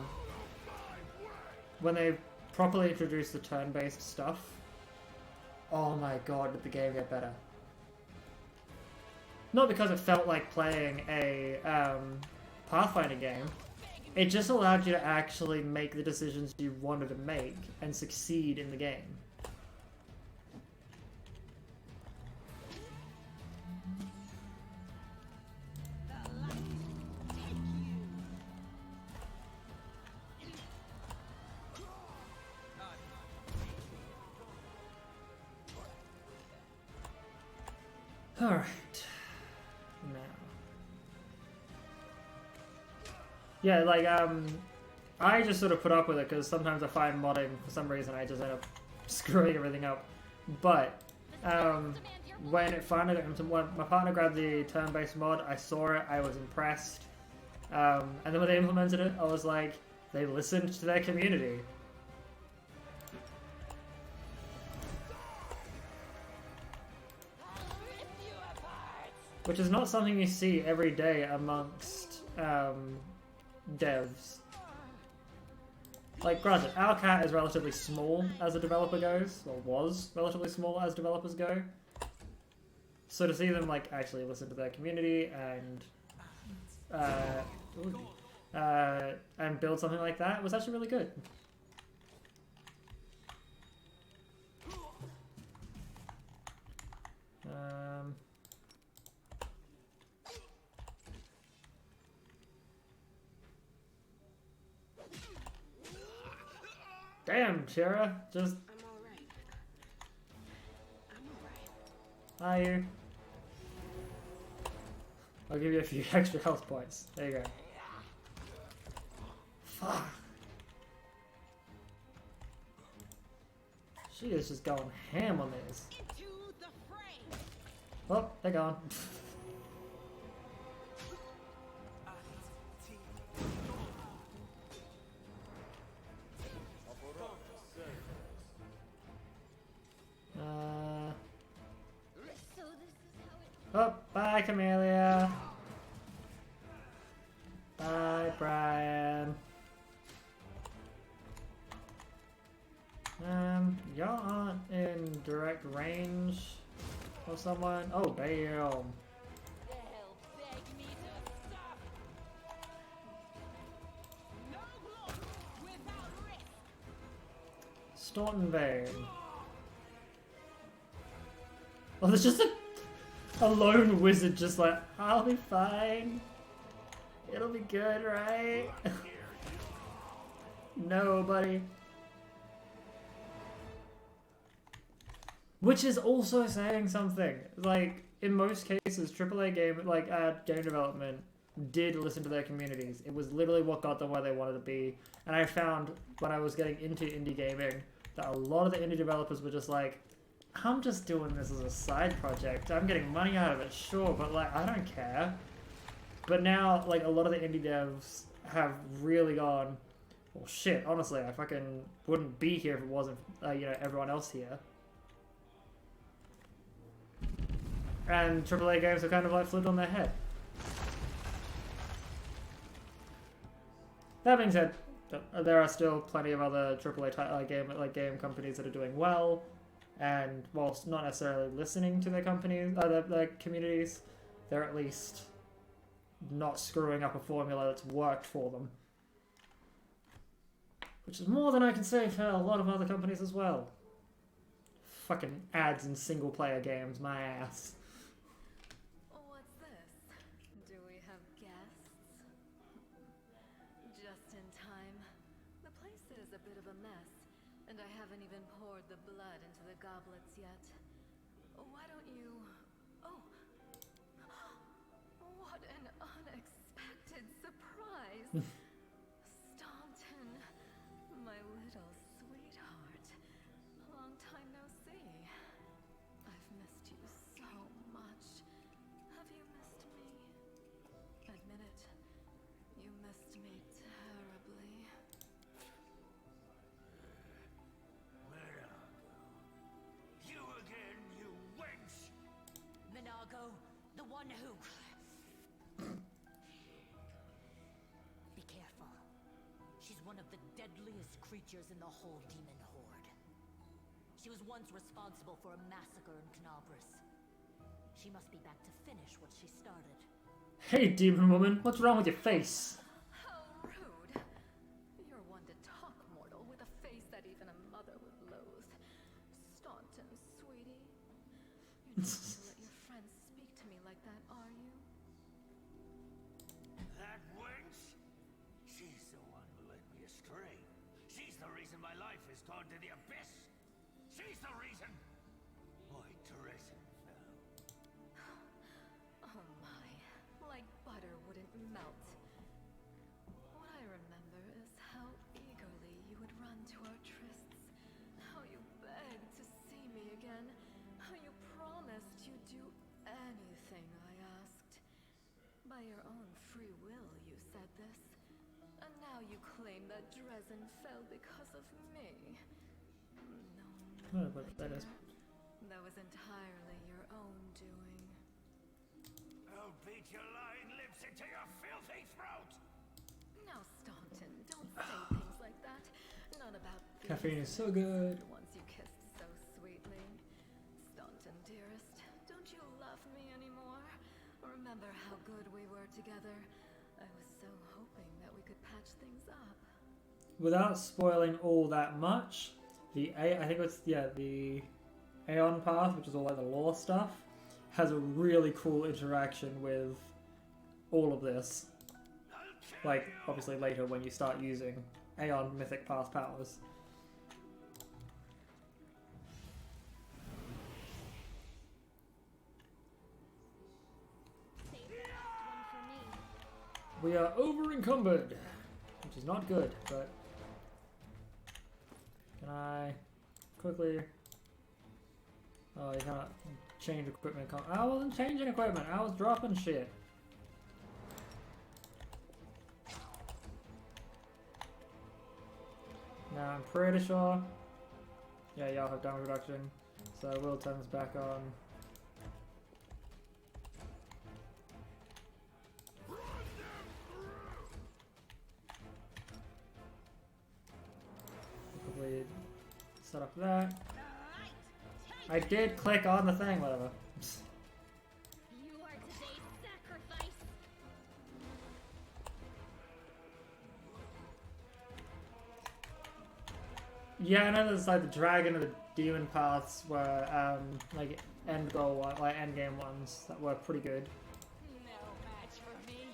when they properly introduced the turn-based stuff, oh my god, did the game get better. Not because it felt like playing a Pathfinder game, it just allowed you to actually make the decisions you wanted to make and succeed in the game. Alright. Now. Yeah, like, I just sort of put up with it because sometimes I find modding, for some reason, I just end up screwing everything up. But, when it finally got into when my partner grabbed the turn-based mod, I saw it, I was impressed. And then when they implemented it, I was like, they listened to their community. Which is not something you see every day amongst devs. Like, granted, Owlcat is relatively small as a developer goes, or was relatively small as developers go. So to see them like actually listen to their community and build something like that was actually really good. Damn, Shira, just... I'm alright. I'm alright. Are you? I'll give you a few extra health points. There you go. Fuck. She is just going ham on this. Into the fray. Oh, they're gone. Oh, bye, Camellia. Hi, Brian. Y'all aren't in direct range of someone. Oh, damn. They'll beg me to stop. No glory without risk. Staunton Vane. Oh, there's just a lone wizard just like, I'll be fine. It'll be good, right? No, buddy. Which is also saying something. Like, in most cases, AAA game, game development did listen to their communities. It was literally what got them where they wanted to be. And I found when I was getting into indie gaming that a lot of the indie developers were just like, I'm just doing this as a side project. I'm getting money out of it, sure, but like, I don't care. But now, like, a lot of the indie devs have really gone, well, shit, honestly, I fucking wouldn't be here if it wasn't, everyone else here. And AAA games have kind of like flipped on their head. That being said, there are still plenty of other AAA game companies that are doing well, and whilst not necessarily listening to their their communities, they're at least not screwing up a formula that's worked for them. Which is more than I can say for a lot of other companies as well. Fucking ads in single player games, my ass. What's this? Do we have guests? Just in time. The place is a bit of a mess, and I haven't even poured the blood into the goblets yet. Why don't you... Oh! What an unexpected surprise! Staunton, my little sweetheart. Long time no see. I've missed you so much. Have you missed me? Admit it. You missed me terribly. You again, you wench! Minago, the one who... Be careful. She's one of the deadliest creatures in the whole demon horde. She was once responsible for a massacre in Canabras. She must be back to finish what she started. Hey, demon woman, what's wrong with your face? How rude. You're one to talk, mortal, with a face that even a mother would loathe. Staunton, sweetie. You're not going to let your friends speak to me like that, are you? That wench? She's the one who led me astray. She's the reason my life has gone to the abyss. She's the reason my Dresden fell. Oh my, like butter wouldn't melt. What I remember is how eagerly you would run to our trysts, how you begged to see me again, how you promised you'd do anything I asked. By your own free will, you said this. And now you claim that Dresden fell because of me. No, But that is... that was entirely your own doing. I'll beat your lying lips into your filthy throat! Now, Staunton, don't say things like that. Not about these Caffeine is so good. the ones you kissed so sweetly. Staunton, dearest, don't you love me anymore? Remember how good we were together? I was so hoping that we could patch things up. Without spoiling all that much, I think it's the Aeon Path, which is all like the lore stuff, has a really cool interaction with all of this. Like, obviously later when you start using Aeon Mythic Path powers. We are over encumbered, which is not good, but can I quickly... Oh, you cannot change equipment. I wasn't changing equipment, I was dropping shit. Now I'm pretty sure... Yeah, y'all have damage reduction, so I will turn this back on. set up that. I did click on the thing, whatever. You are today's sacrifice. Yeah, I know there's like the dragon and the demon paths were like end game ones that were pretty good. No match for me.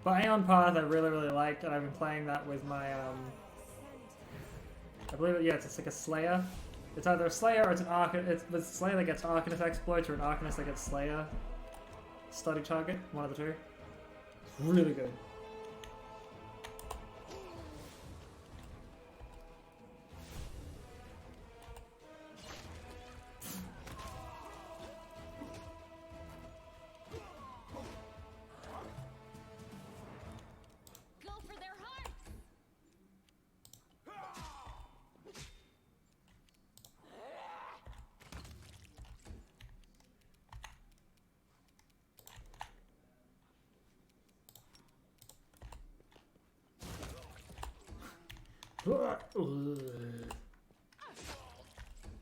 But Aeon Path I really liked, and I've been playing that with my I believe it's like a Slayer. It's either a Slayer or it's an Arcanist. It's a Slayer that gets Arcanist exploits or an Arcanist that gets Slayer study target. One of the two. It's really good. Go for their hearts.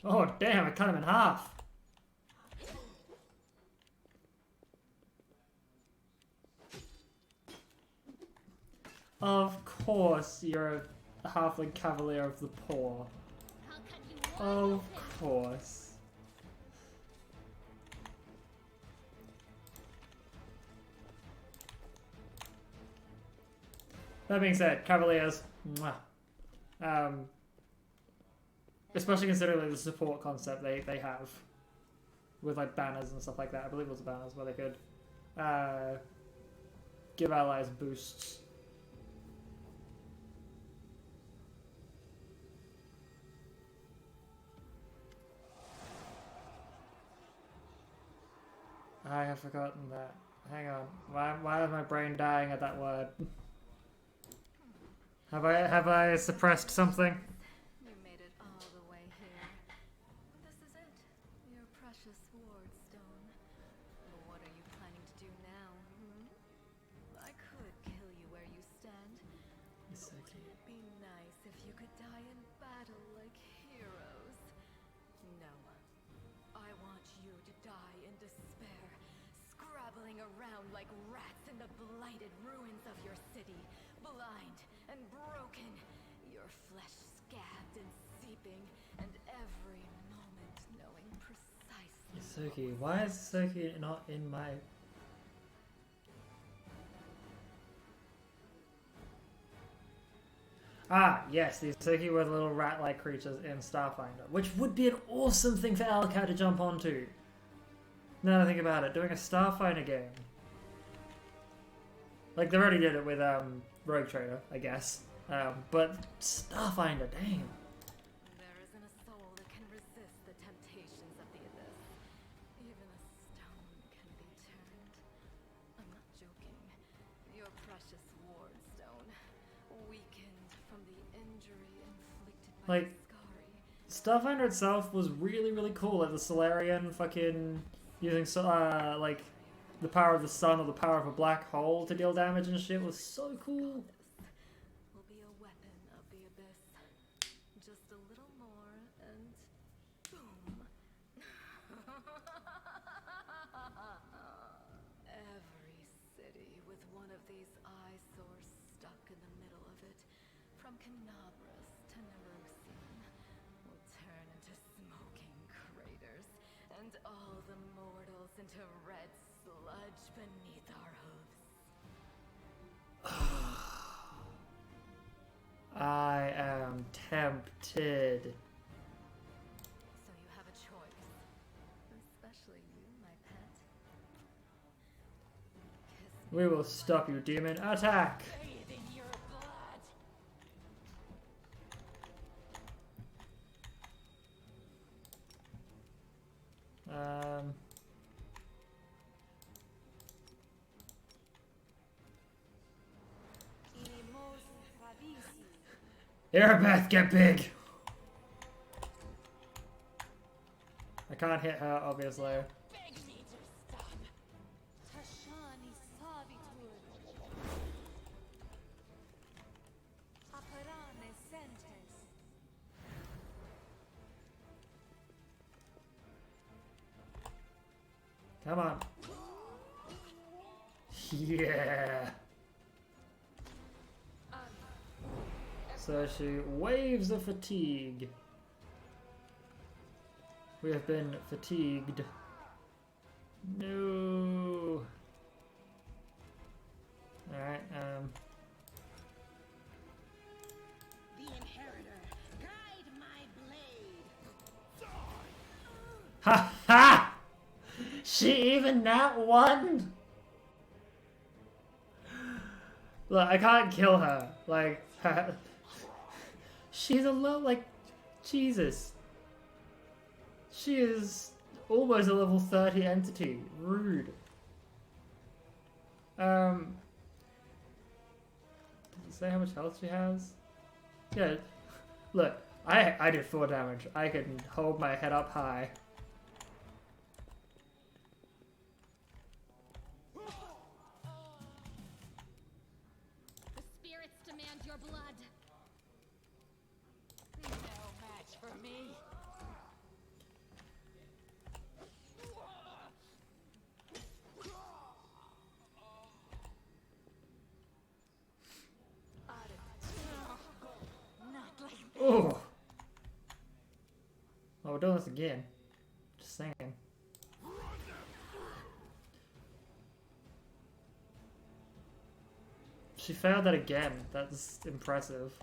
Oh damn, I cut him in half. Of course you're a halfling cavalier of the poor. Of course. That being said, cavaliers, mwah. Especially considering like, the support concept they have with like banners and stuff like that. I believe it was banners where they could give allies boosts. I have forgotten that. Hang on. Why is my brain dying at that word? Have I suppressed something? You made it all the way here. This is it. Your precious wardstone. What are you planning to do now? I could kill you where you stand. Wouldn't it be nice if you could die in battle like heroes? No. I want you to die in despair, scrabbling around like rats in the blighted ruins of your city, blind and broken, your flesh scabbed and seeping, and every moment knowing precisely. Isuki, why is Isuki not in my... Ah, yes, the Isuki were the little rat-like creatures in Starfinder, which would be an awesome thing for Owlcat to jump onto. Now that I think about it, doing a Starfinder game. Like, they already did it with Rogue Trader, I guess. But Starfinder, damn. There isn't a soul that can resist the temptations of the abyss. Even a stone can be turned. I'm not joking. Your precious wardstone, weakened from the injury inflicted by Like, Starfinder itself was really cool. Like the Solarian fucking using like the power of the sun or the power of a black hole to deal damage and shit was so cool. Will be a weapon of the abyss. Just a little more and boom. Every city with one of these eyesores stuck in the middle of it, from Canabras to Nerusian, will turn into smoking craters, and all the mortals into red sludge beneath our hooves. I am tempted. So you have a choice. Especially you, my pet. Kiss me. We will stop you, demon. Attack! Bathe in your blood. Erebeth, get big! I can't hit her, obviously. Beg me to stop. Tashani savitu Come on. Yeah. So she waves of fatigue. We have been fatigued. No. Alright, The Inheritor, guide my blade. Ha ha! She even that one? Look, I can't kill her. Like, she's a low, like, Jesus. She is almost a level 30 entity. Rude. Does it say how much health she has? Yeah. Look, I did 4 damage. I can hold my head up high. The spirits demand your blood. No match for me. Not like this. Oh! Oh, we're doing this again. Just saying. She failed that again. That's impressive.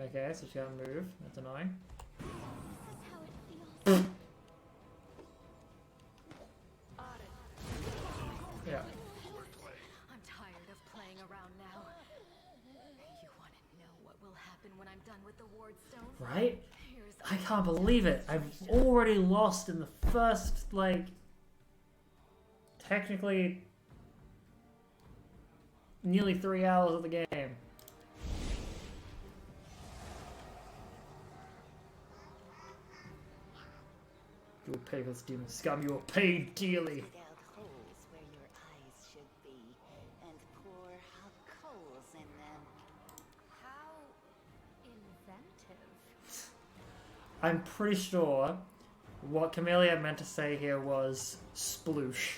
Okay, so she can't move. That's annoying. Yeah. I'm tired of playing around now. You want to know what will happen when I'm done with the Wardstone? Right? I can't believe it. I've already lost in the first, like, technically nearly 3 hours of the game. You will pay for this, demon scum. You will pay dearly. Dig out holes where your eyes should be, and pour hot coals in them. How inventive. I'm pretty sure what Camellia meant to say here was sploosh.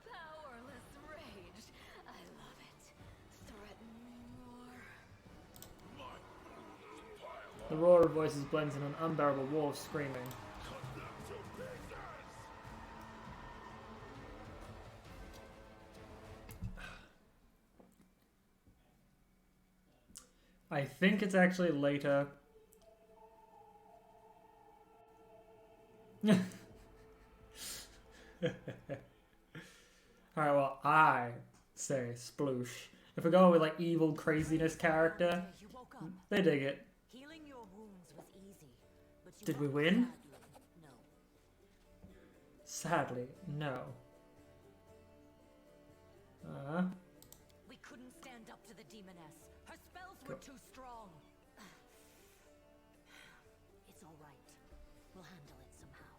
Powerless rage. I love it. Threaten me more. The roar of voices blends in an unbearable wall of screaming. I think it's actually later. Alright, well, I say sploosh. If we go with like evil craziness character, they dig it. Healing your wounds was easy, but you Did we won't win? sadly. Sadly, No. no. We couldn't stand up to the demoness. Her spells were too strong. It's all right. We'll handle it somehow.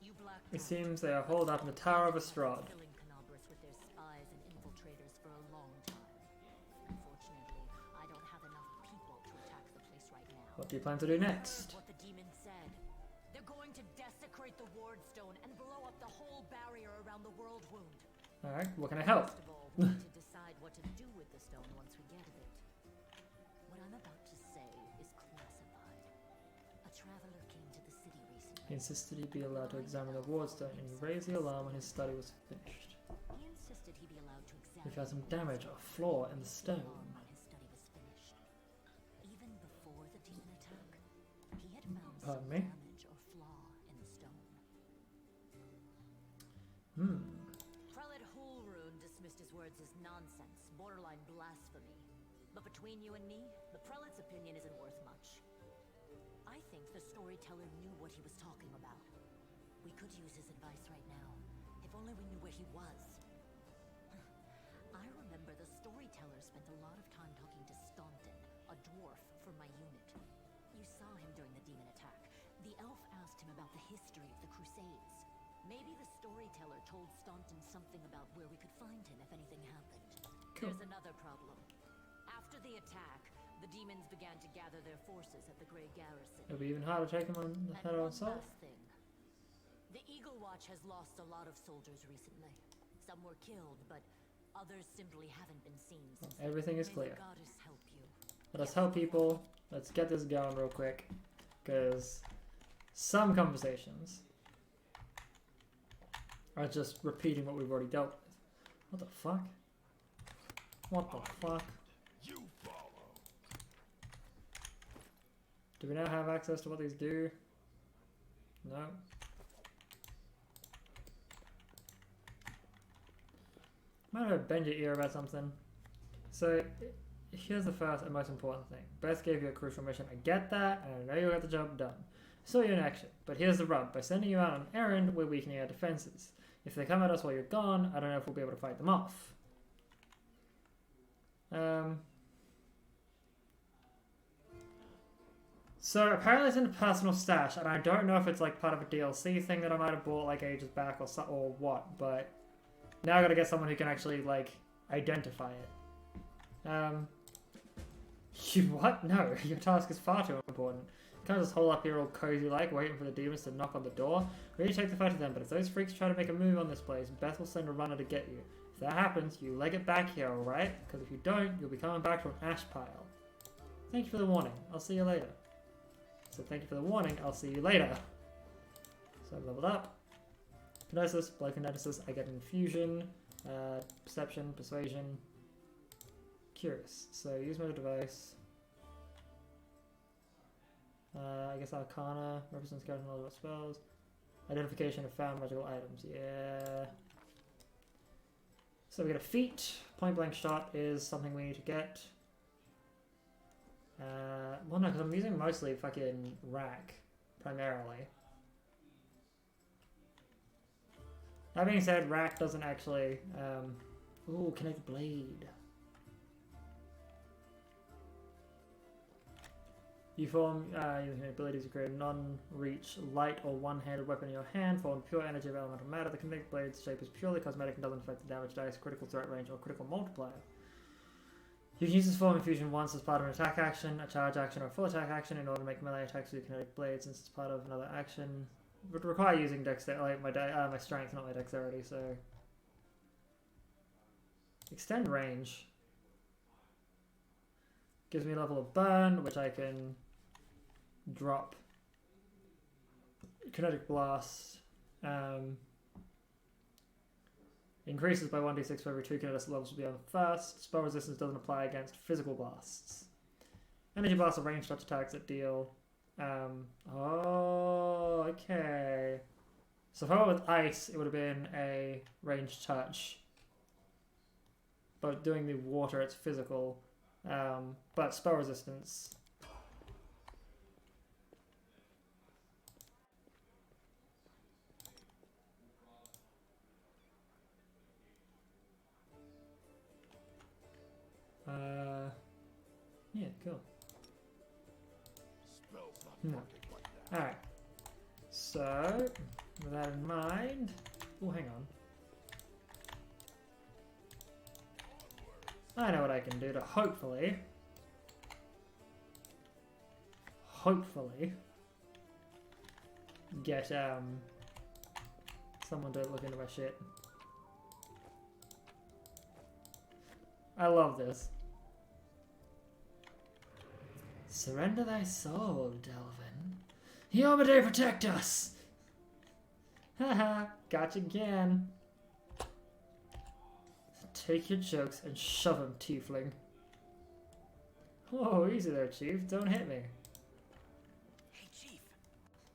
You blacked It out. seems they are holed up in the Tower of Estrad. Filling Canobras with their spies and infiltrators for a long time. Unfortunately, I don't have enough people to attack the place right now. What do you plan to do next? What the demon said. They're going to desecrate the Wardstone and blow up the whole barrier around the world wound. Alright, what can I help? First of all, we need to decide what to do with the stone once we get it. What I'm about to say is classified. A traveler came to the city recently. He insisted he be allowed to examine the wardstone and he raised the alarm when his study was finished. He insisted he be allowed to examine. We found some damage or flaw in the stone. When his study was finished. Even before the demon attack, he had found Pardon some me? damage or flaw in the stone. Prelate Hulrune dismissed his words as nonsense, borderline blasphemy. But between you and me, the prelate's opinion isn't worth much. I think the storyteller knew what he was talking about. We could use his advice right now, if only we knew where he was. I remember the storyteller spent a lot of time talking to Staunton, a dwarf from my unit. You saw him during the demon attack. The elf asked him about the history of the Crusades. Maybe the storyteller told Staunton something about where we could find him if anything happened. Cool. There's another problem. After the attack, the demons began to gather their forces at the Grey Garrison. It'll be even harder to take him on the head on assault. Last thing. The Eagle Watch has lost a lot of soldiers recently. Some were killed, but others simply haven't been seen since. Everything is May clear. the goddess help you. Let us help people. Let's get this going real quick. Because some conversations are just repeating what we've already dealt with. What the fuck? What the fuck? You follow. Do we now have access to what these do? No. Might have bend your ear about something. So, here's the first and most important thing. Beth gave you a crucial mission. I get that, and I know you got the job done. I saw you in action, but here's the rub. By sending you out on an errand, we're weakening our defenses. If they come at us while you're gone, I don't know if we'll be able to fight them off. So apparently it's in a personal stash, and I don't know if it's like part of a DLC thing that I might have bought like ages back or what, but now I gotta get someone who can actually like identify it. You what? No, your task is far too important. You can't just hole up here all cozy like, waiting for the demons to knock on the door. We need to take the fight to them, but if those freaks try to make a move on this place, Beth will send a runner to get you. If that happens, you leg it back here, alright? Because if you don't, you'll be coming back to an ash pile. Thank you for the warning. I'll see you later. So thank you for the warning. I'll see you later. So I've leveled up. Kinesis, blow kinesis. I get infusion, perception, persuasion, curious. So use my device. I guess Arcana represents character knowledge about spells. Identification of found magical items. Yeah. So we get a feat. Point blank shot is something we need to get. Well, no, because I'm using mostly fucking rack, primarily. That being said, rack doesn't actually, ooh, connect blade. You form, using your abilities to create a non-reach, light or one-handed weapon in your hand, form pure energy of elemental matter. The connect blade's shape is purely cosmetic and doesn't affect the damage dice, critical threat range, or critical multiplier. You can use this form of fusion once as part of an attack action, a charge action, or a full attack action in order to make melee attacks with your kinetic blade. Since it's part of another action, it would require using dexterity, like my strength, not my dexterity. So extend range gives me a level of burn, which I can drop. Kinetic blast increases by 1d6 for every 2 kinetic levels beyond the first. Spell resistance doesn't apply against physical blasts. Energy blasts are ranged touch attacks that deal. Oh, okay. So if I went with ice, it would have been a ranged touch. But doing the water, it's physical. But spell resistance. Yeah, cool. Alright. So, with that in mind... Oh, hang on. I know what I can do to hopefully get, someone to look into my shit. I love this. Surrender thy soul, Delvin. Yomade, protect us! Haha, gotcha again. Take your jokes and shove them, tiefling. Whoa, easy there, Chief. Don't hit me. Hey, Chief.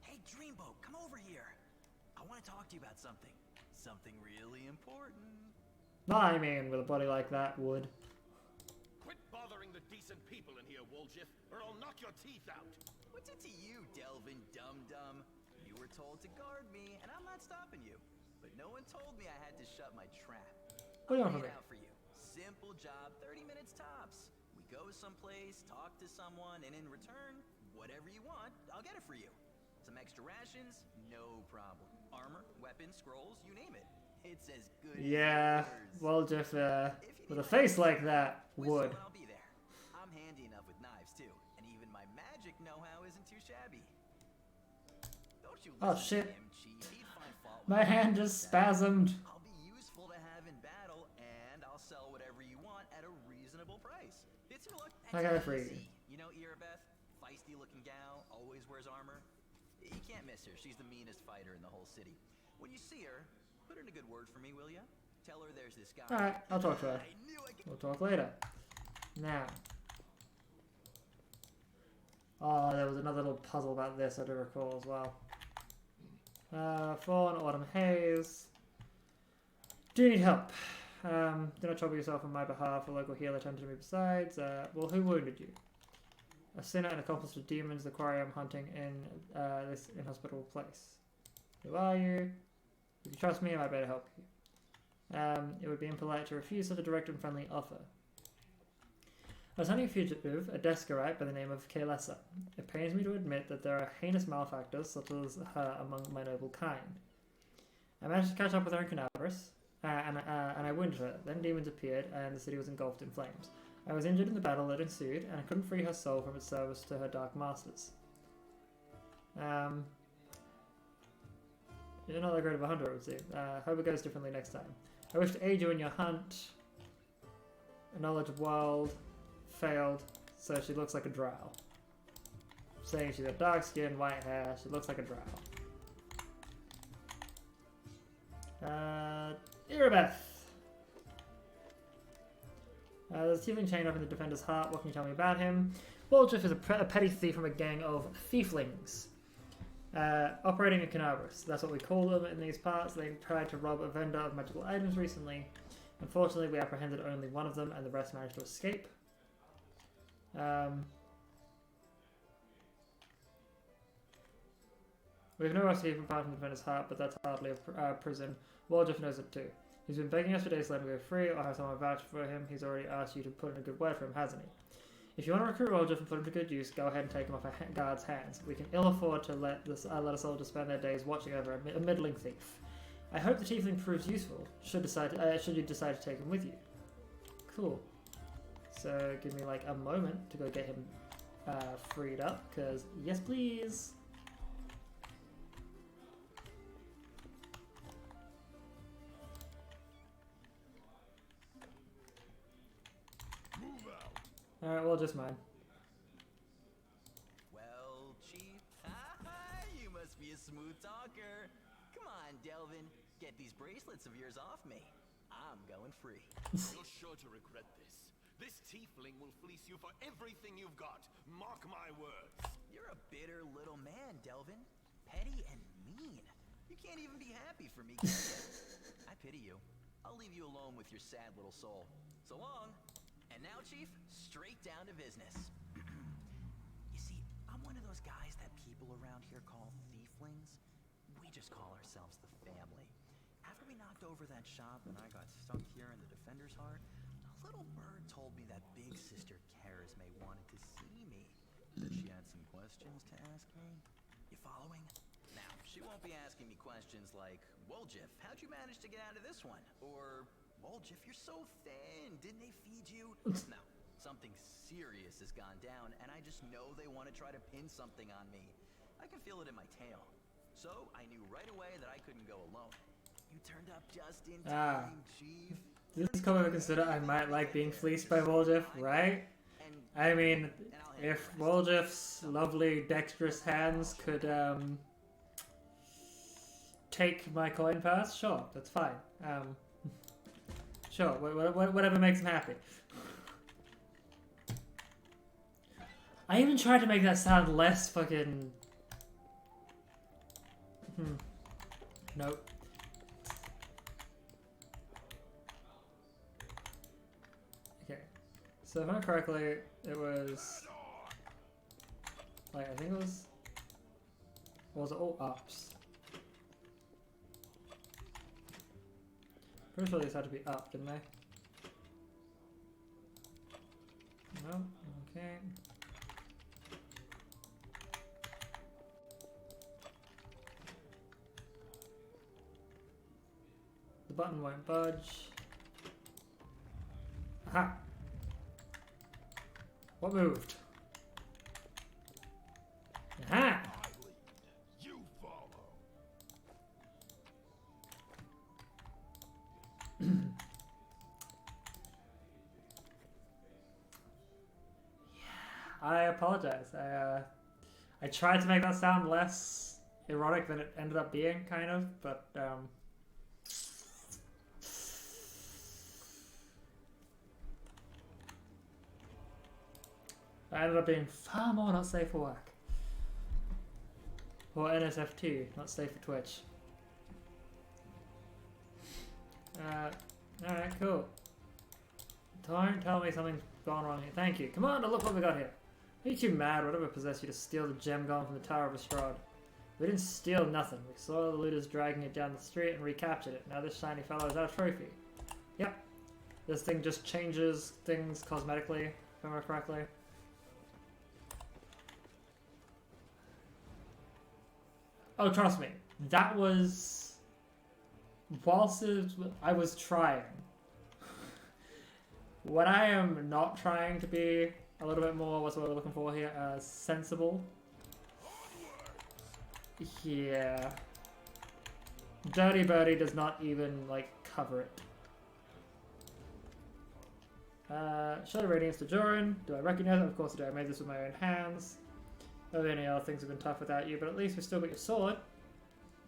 Hey, Dreamboat, come over here. I want to talk to you about something. Something really important. I mean, with a body like that, would. Quit bothering the decent people in here, Woljif, or I'll knock your teeth out. What's it to you, Delvin Dum-Dum? You were told to guard me, and I'm not stopping you. But no one told me I had to shut my trap. What do you I'll want from lay me? it out for you. Simple job, 30 minutes tops. We go someplace, talk to someone, and in return, whatever you want, I'll get it for you. some extra rations? No problem. Armor, weapons, scrolls, you name it. It's as good Yeah, as yours. well, Jeff, with a face like that, would. I'll be there. I'm handy enough with knives too, and even my magic know-how isn't too shabby. Don't you Oh, listen shit. to him, Chief. He'd find fault with My me. hand just spasmed. I'll be useful to have in battle, and I'll sell whatever you want at a reasonable price. It's your luck. I got it for you. You know Irabeth? Feisty-looking gal, always wears armor. You can't miss her. She's the meanest fighter in the whole city. When you see her, put in a good word for me, will ya? Tell her there's this guy. Alright, I'll talk to her. We'll talk later. Now. Oh, there was another little puzzle about this I do recall as well. Fawn, Autumn Haze. Do you need help? Do not trouble yourself on my behalf. A local healer tended to me besides. Well, who wounded you? A sinner and accomplice to demons, the quarry I'm hunting in this inhospitable place. Who are you? If you trust me, I might better help you. It would be impolite to refuse such a direct and friendly offer. I was hunting a fugitive, a Descarite by the name of Kaelessa. It pains me to admit that there are heinous malefactors such as her among my noble kind. I managed to catch up with her in Canabris, and I wounded her. Then demons appeared, and the city was engulfed in flames. I was injured in the battle that ensued, and I couldn't free her soul from its service to her dark masters. You're not that great of a hunter, I would say. Hope it goes differently next time. I wish to aid you in your hunt. A knowledge of world failed, so she looks like a drow. Saying she's got dark skin, white hair, she looks like a drow. Irabeth! There's a tiefling chained up in the defender's heart. What can you tell me about him? Waldriff is a petty thief from a gang of thieflings. Operating in Canabris. That's what we call them in these parts. They tried to rob a vendor of magical items recently. Unfortunately, we apprehended only one of them, and the rest managed to escape. We have no right to keep apart from the defender's heart, but that's hardly a prison. Waldriff knows it too. He's been begging us for days to let him go free, or have someone vouch for him. He's already asked you to put in a good word for him, hasn't he? If you want to recruit Waldriff and put him to good use, go ahead and take him off our guard's hands. We can ill afford to let a soldier spend their days watching over a middling thief. I hope the tiefling proves useful, should you decide to take him with you. Cool. So give me like a moment to go get him freed up, because yes please. Alright, well, just mine. Well, Chief, you must be a smooth talker. Come on, Delvin, get these bracelets of yours off me. I'm going free. You're sure to regret this. This tiefling will fleece you for everything you've got. Mark my words. You're a bitter little man, Delvin. Petty and mean. You can't even be happy for me, can you? I pity you. I'll leave you alone with your sad little soul. So long. And now, Chief, straight down to business. You see, I'm one of those guys that people around here call thieflings. We just call ourselves the family. After we knocked over that shop and I got stuck here in the Defender's Heart, a little bird told me that big sister Charisme wanted to see me. She had some questions to ask me. You following? Now, she won't be asking me questions like, Waldriff, how'd you manage to get out of this one? Or, Waldriff, you're so thin. Didn't they feed you? No, something serious has gone down, and I just know they want to try to pin something on me. I can feel it in my tail. So I knew right away that I couldn't go alone. You turned up just in time, Chief. This is coming to consider I might like being fleeced by Waldriff, right? I mean, if Waldriff's lovely dexterous hands could take my coin purse, sure, that's fine. Sure, whatever makes him happy. I even tried to make that sound less fucking... Nope. Okay. So if I remember correctly, it was... Like, I think it was... Or was it all ups? Pretty sure these had to be up, didn't they? No? Okay. button won't budge. Aha! What moved? Aha! You follow. I apologize. I tried to make that sound less erotic than it ended up being, kind of, but that ended up being far more not safe for work. Or NSFT, not safe for Twitch. Alright, cool. Don't tell me something's gone wrong here. Thank you. Come on, look what we got here. Are you too mad? Whatever possessed you to steal the gem gone from the Tower of Estrad? We didn't steal nothing. We saw the looters dragging it down the street and recaptured it. Now this shiny fellow is our trophy. Yep. This thing just changes things cosmetically, if I remember correctly. Oh, trust me. That was... Whilst I was trying. What I am not trying to be a little bit more, what's what we're looking for here, sensible. Yeah. Dirty Birdie does not even, like, cover it. Show the radiance to Joran. Do I recognize it? Of course I do. I made this with my own hands. Oh, any other things have been tough without you, but at least we still got your sword.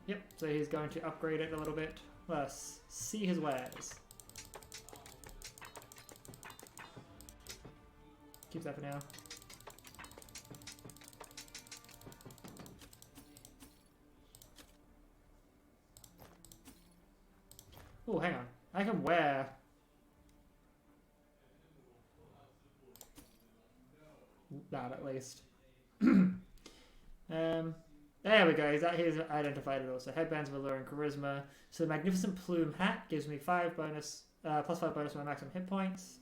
Yep, so he's going to upgrade it a little bit. Let's see his wares. Keep that for now. Oh, hang on. I can wear... that at least. There we go. He's identified it also. Headbands of Allure and Charisma. So the Magnificent Plume hat gives me 5 bonus, plus 5 bonus to my maximum hit points.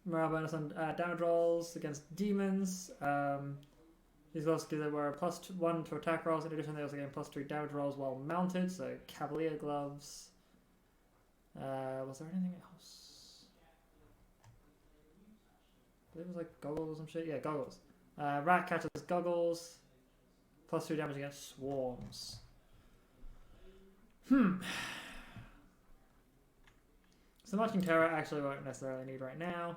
Morale bonus on damage rolls against demons. These also give them a +1 to attack rolls. In addition, they also get +3 damage rolls while mounted. So Cavalier gloves. Was there anything else? It was like goggles or some shit. Yeah, goggles. Rat catches goggles. +3 damage against swarms. So Marching Terror actually won't necessarily need right now.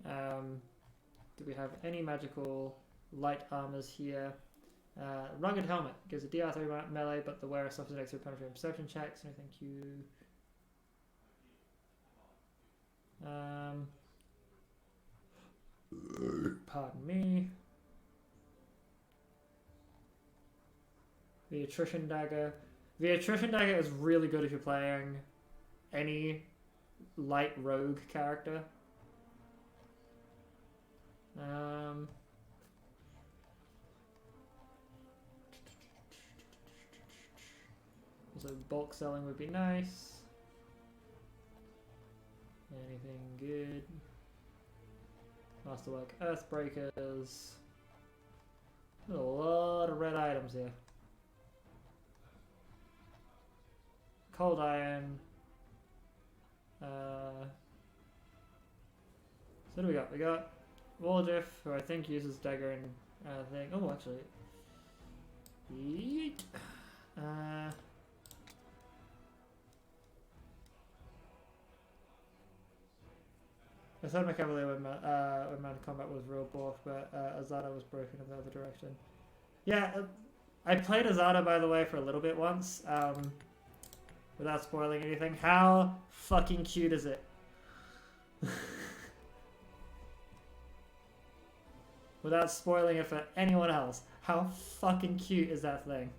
Do we have any magical light armors here? Rugged Helmet gives a DR3 melee, but the wearer suffers an extra penetrating perception checks. No, thank you. Pardon me. The Attrition Dagger. The Attrition Dagger is really good if you're playing any light rogue character. So bulk selling would be nice. Anything good? Masterwork Earthbreakers. There's a lot of red items here. Cold Iron. So what do we got? We got Waldriff, who I think uses dagger and thing. Oh, actually. Yeet. I thought my Cavalier when mounted combat was real buff, but Azada was broken in the other direction. Yeah, I played Azada, by the way, for a little bit once, without spoiling anything. How fucking cute is it? Without spoiling it for anyone else, how fucking cute is that thing?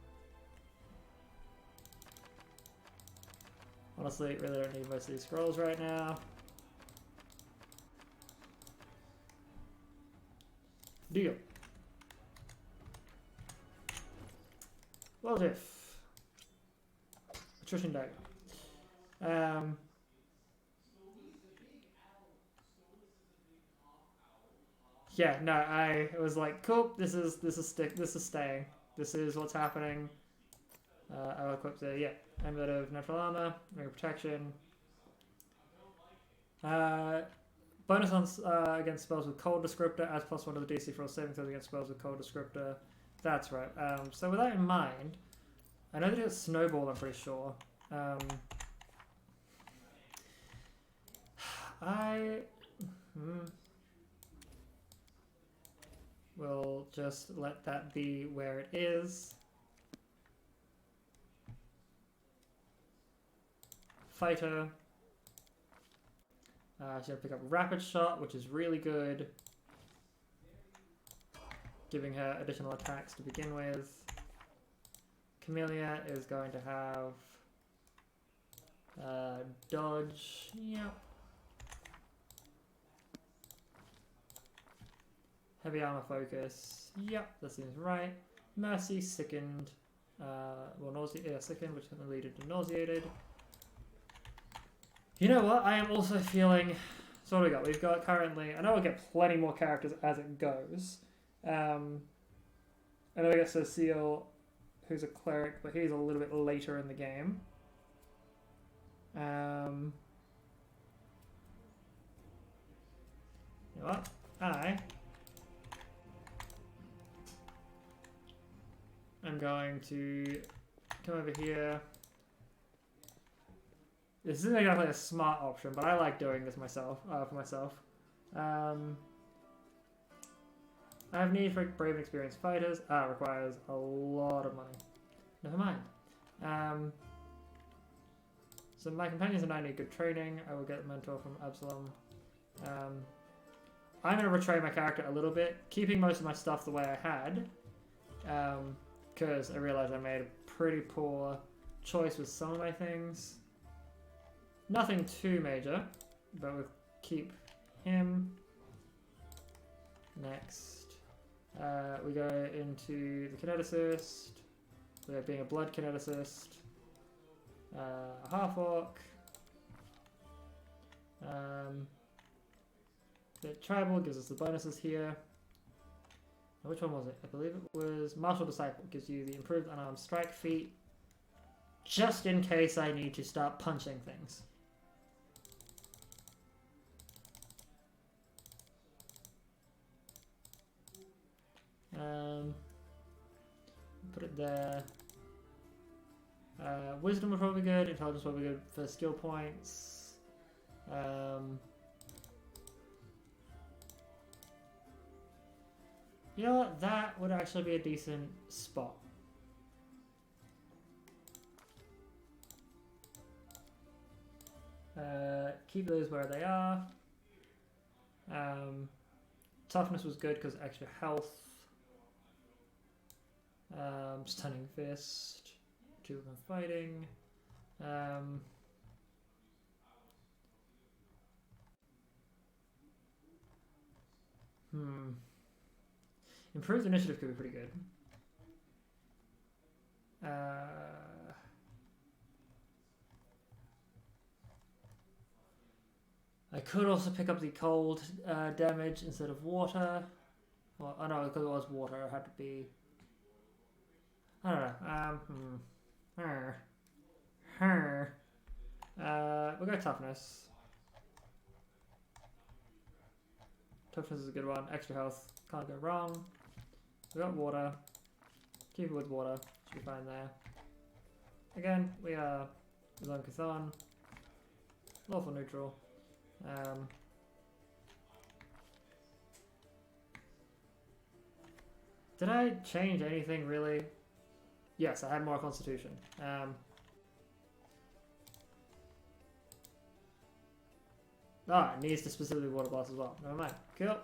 Honestly, really don't need most of these scrolls right now. Deal. Well, if Attrition Dagger. Yeah, no, I was like, cool. This is staying. This is what's happening. I'll equip the, amulet of natural armor, ring of protection. Bonus on against spells with cold descriptor, adds +1 to the DC for all saving throws against spells with cold descriptor. That's right. So with that in mind, I know that it's snowball, I'm pretty sure. I will just let that be where it is. Fighter. She's going to pick up Rapid Shot, which is really good. Giving her additional attacks to begin with. Camellia is going to have Dodge. Yep. Heavy Armor Focus. Yep, that seems right. Mercy, Sickened. Sickened, which is going to lead into Nauseated. You know what? I am also feeling... So what do we got? We've got currently... I know we'll get plenty more characters as it goes. I know we got Cecile, who's a cleric, but he's a little bit later in the game. You know what? I'm going to come over here. This isn't exactly a smart option, but I like doing this myself, for myself. I have need for brave and experienced fighters. Requires a lot of money. Never mind. So my companions and I need good training. I will get a mentor from Absalom. I'm going to retrain my character a little bit, keeping most of my stuff the way I had. Because I realized I made a pretty poor choice with some of my things. Nothing too major, but we'll keep him. Next, we go into the kineticist. We are being a blood kineticist. Half-orc. The tribal gives us the bonuses here. Now, which one was it? I believe it was Martial Disciple. Gives you the improved unarmed strike feat. Just in case I need to start punching things. Put it there. Wisdom would probably be good. Intelligence would be good for skill points. You know what? That would actually be a decent spot. Keep those where they are. Toughness was good because extra health. Stunning Fist. 2 of them fighting. Improved initiative could be pretty good. I could also pick up the cold damage instead of water. Well, oh no, because it was water, it had to be... I don't know. We'll go toughness. Toughness is a good one. Extra health. Can't go wrong. We got water. Keep it with water. Should be fine there. Again, we are Zone Cathan. Lawful neutral. Did I change anything really? Yes, I had more constitution. It needs to specifically water blast as well. Never mind. Cool.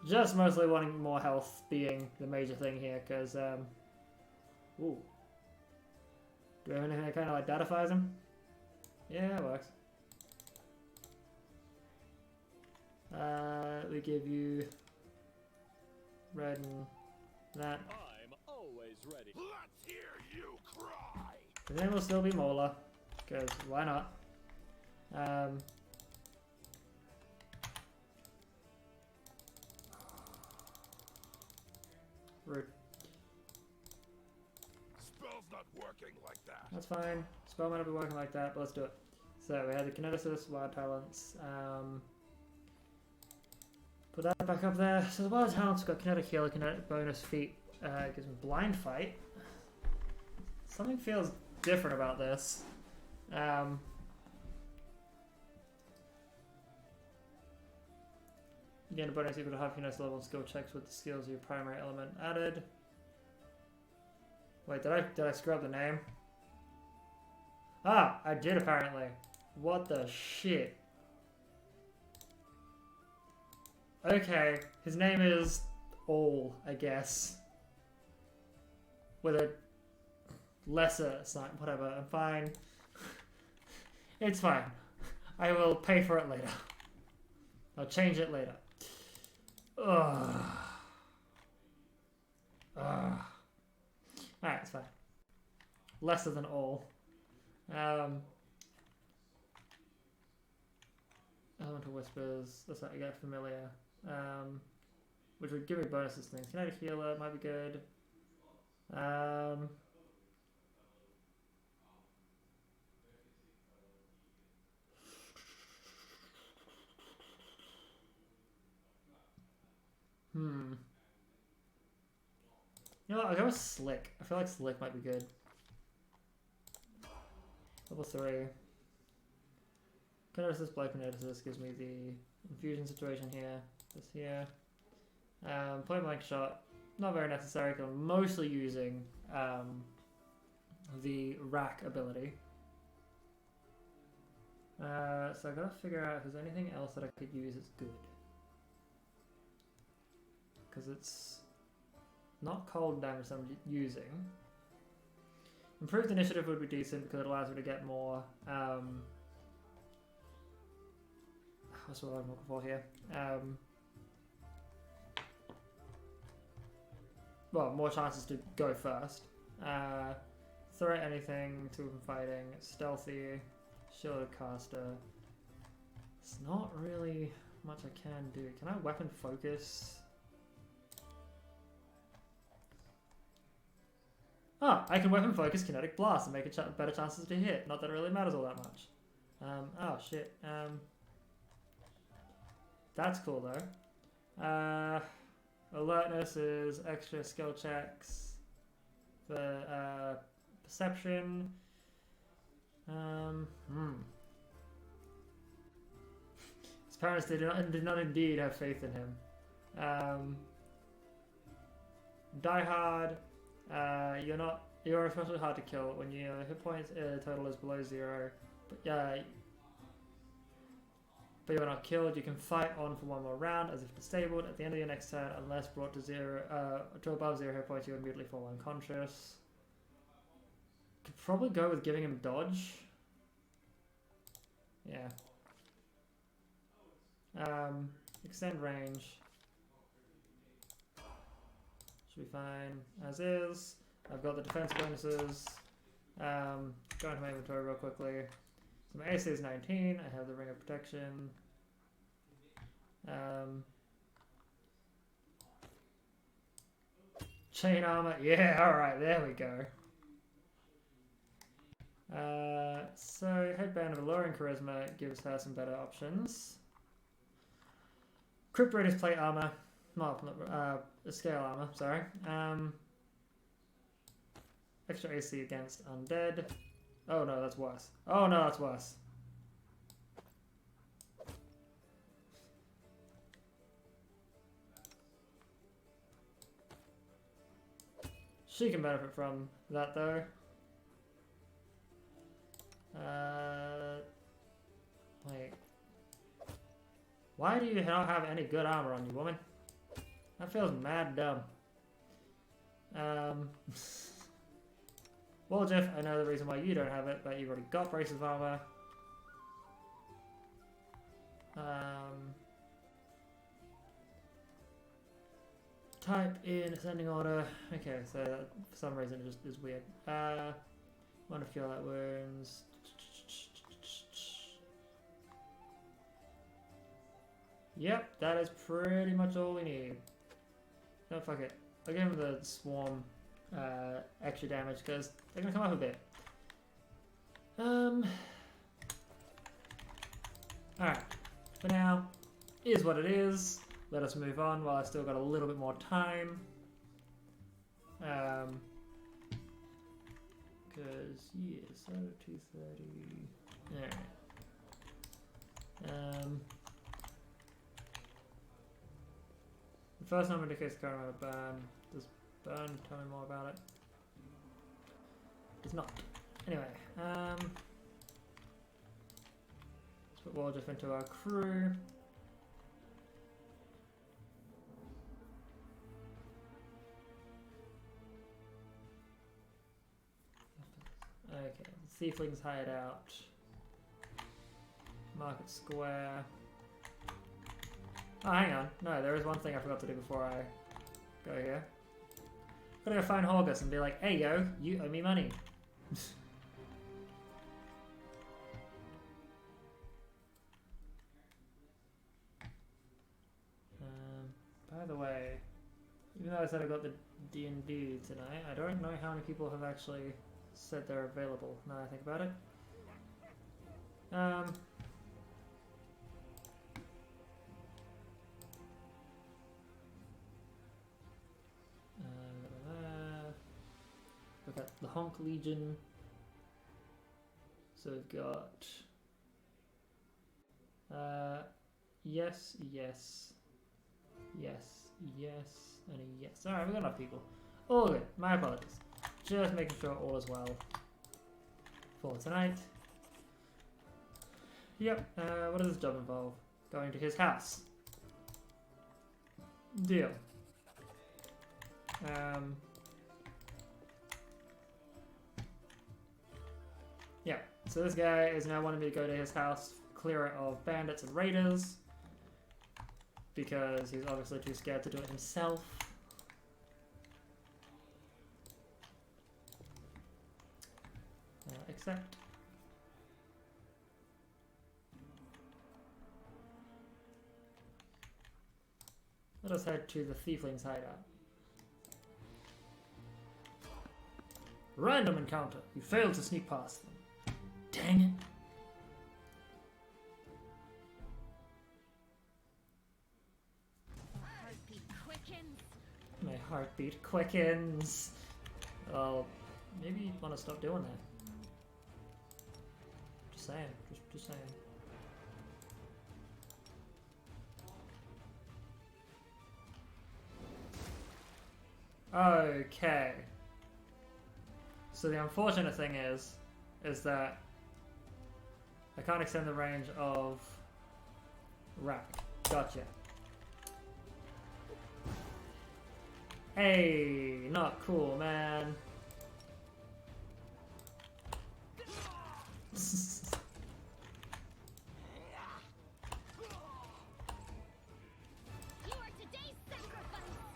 Just mostly wanting more health being the major thing here, because, ooh. Do we have anything that kind of like datifies him? Yeah, it works. We give you red and that. I'm always ready. Let's hear you cry. And then we'll still be Mola, because why not? Rude. working like that. That's fine. Spell might not be working like that, but let's do it. So we had the Kineticist, Wild Talents. Put that back up there. So the Wild Talents got Kinetic Healer, Kinetic Bonus, Feet. Gives me Blind Fight. Something feels different about this. You gain a bonus equal to half your next level on skill checks with the skills of your primary element added. Wait, did I screw up the name? Ah, I did apparently. What the shit? Okay, his name is All, I guess. With a lesser sign, whatever, I'm fine. It's fine. I will pay for it later. I'll change it later. Ugh. Ugh. Alright, it's fine. Lesser than All. Elemental Whispers, that's how you get familiar. Which would give me bonuses to things. Kinetic Healer might be good. You know what, I'll go with Slick. I feel like Slick might be good. Level 3. Kineticist, Black Kineticist gives me the infusion situation here. This here. Point blank shot. Not very necessary because I'm mostly using the rack ability. So I gotta figure out if there's anything else that I could use that's good. Because it's not cold damage that I'm using. Improved initiative would be decent because it allows me to get more. What's what I'm looking for here? Well, more chances to go first. Throw anything, 2 from fighting, stealthy, shielded caster. It's not really much I can do. Can I weapon focus? Ah, I can weapon focus kinetic blast and make it better chances to hit. Not that it really matters all that much. Oh shit. That's cool though. Alertness is extra skill checks for perception. His parents did not indeed have faith in him. Die Hard. You're especially hard to kill when your hit points total is below 0. But you're not killed. You can fight on for 1 more round as if disabled. At the end of your next turn, unless brought to 0 to above 0 hit points, you immediately fall unconscious. Could probably go with giving him dodge. Yeah. Extend range. Should be fine as is. I've got the defense bonuses. Go into my inventory real quickly. So my AC is 19. I have the Ring of Protection. Chain armor. Yeah, alright, there we go. So Headband of Alluring Charisma gives her some better options. Crypt Raiders plate armor. Not scale armor, sorry. Extra AC against undead. Oh no, that's worse. Oh no, that's worse. She can benefit from that though. Wait. Why do you not have any good armor on you, woman? That feels mad dumb. Well, Jeff, I know the reason why you don't have it, but you've already got braces of armor. Type in ascending order. Okay, so that, for some reason it just is weird. One of Cure Light Wounds. Yep, that is pretty much all we need. No, fuck it. I'll give him the Swarm extra damage because they're gonna come up a bit. Alright, for now, is what it is. Let us move on while I still got a little bit more time. Because, yeah, so 2:30. Alright. The first number indicates the current amount of burn. Does burn tell me more about it? Does not. Anyway, let's put Waldriff into our crew. Okay, the Thieflings hideout. Market Square. Oh, hang on. No, there is one thing I forgot to do before I go here. Gotta go find Horgus and be like, hey yo, you owe me money. By the way, even though I said I got the D&D tonight, I don't know how many people have actually said they're available now that I think about it. Look at the Honk Legion. So we've got yes, yes, yes, yes, and a yes. Alright, we've got enough people. All good. My apologies. Just making sure all is well for tonight. Yep, what does this job involve? Going to his house. Deal. Yeah, so this guy is now wanting me to go to his house, clear it of bandits and raiders, because he's obviously too scared to do it himself. Accept. Let us head to the Thieflings hideout. Random encounter. You failed to sneak past them. Dang it. Heartbeat quickens. My heartbeat quickens. Oh, maybe you want to stop doing that. Just saying. Just saying. Okay. So the unfortunate thing is that I can't extend the range of Rack. Gotcha. Hey, not cool, man.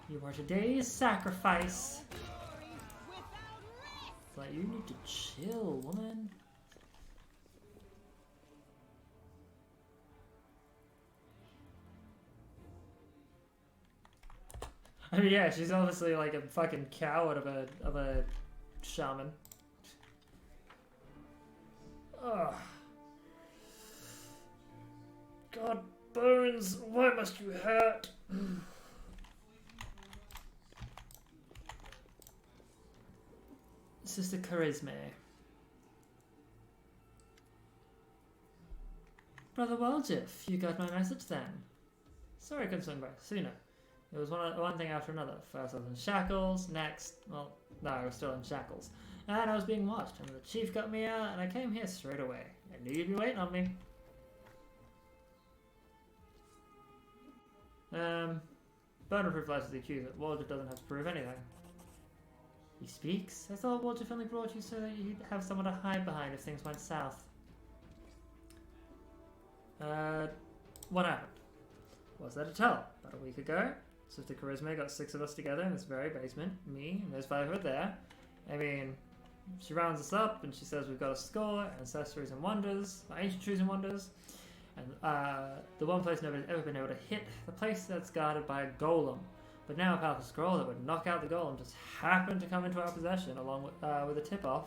You are today's sacrifice. It's like, you need to chill, woman. I mean, yeah, she's obviously like a fucking coward of a shaman. Ugh. God, Bones, why must you hurt? Sister Charisma. Brother Waldriff, you got my message then. Sorry I couldn't swing by sooner. It was one thing after another. First I was in shackles, next, well, no, I was still in shackles. And I was being watched, and the chief got me out, and I came here straight away. I knew you'd be waiting on me. Burner proof lies with the accuser. Waldriff doesn't have to prove anything. He speaks? I thought Waldriff only brought you so that you'd have someone to hide behind if things went south. What happened? What's there to tell? About a week ago, Sister Charisma got 6 of us together in this very basement. Me, and there's 5 of her there. I mean, she rounds us up and she says we've got a score, ancestries and wonders, ancient truths and wonders. And the one place nobody's ever been able to hit, the place that's guarded by a golem. But now a powerful scroll that would knock out the golem just happened to come into our possession, along with a tip-off.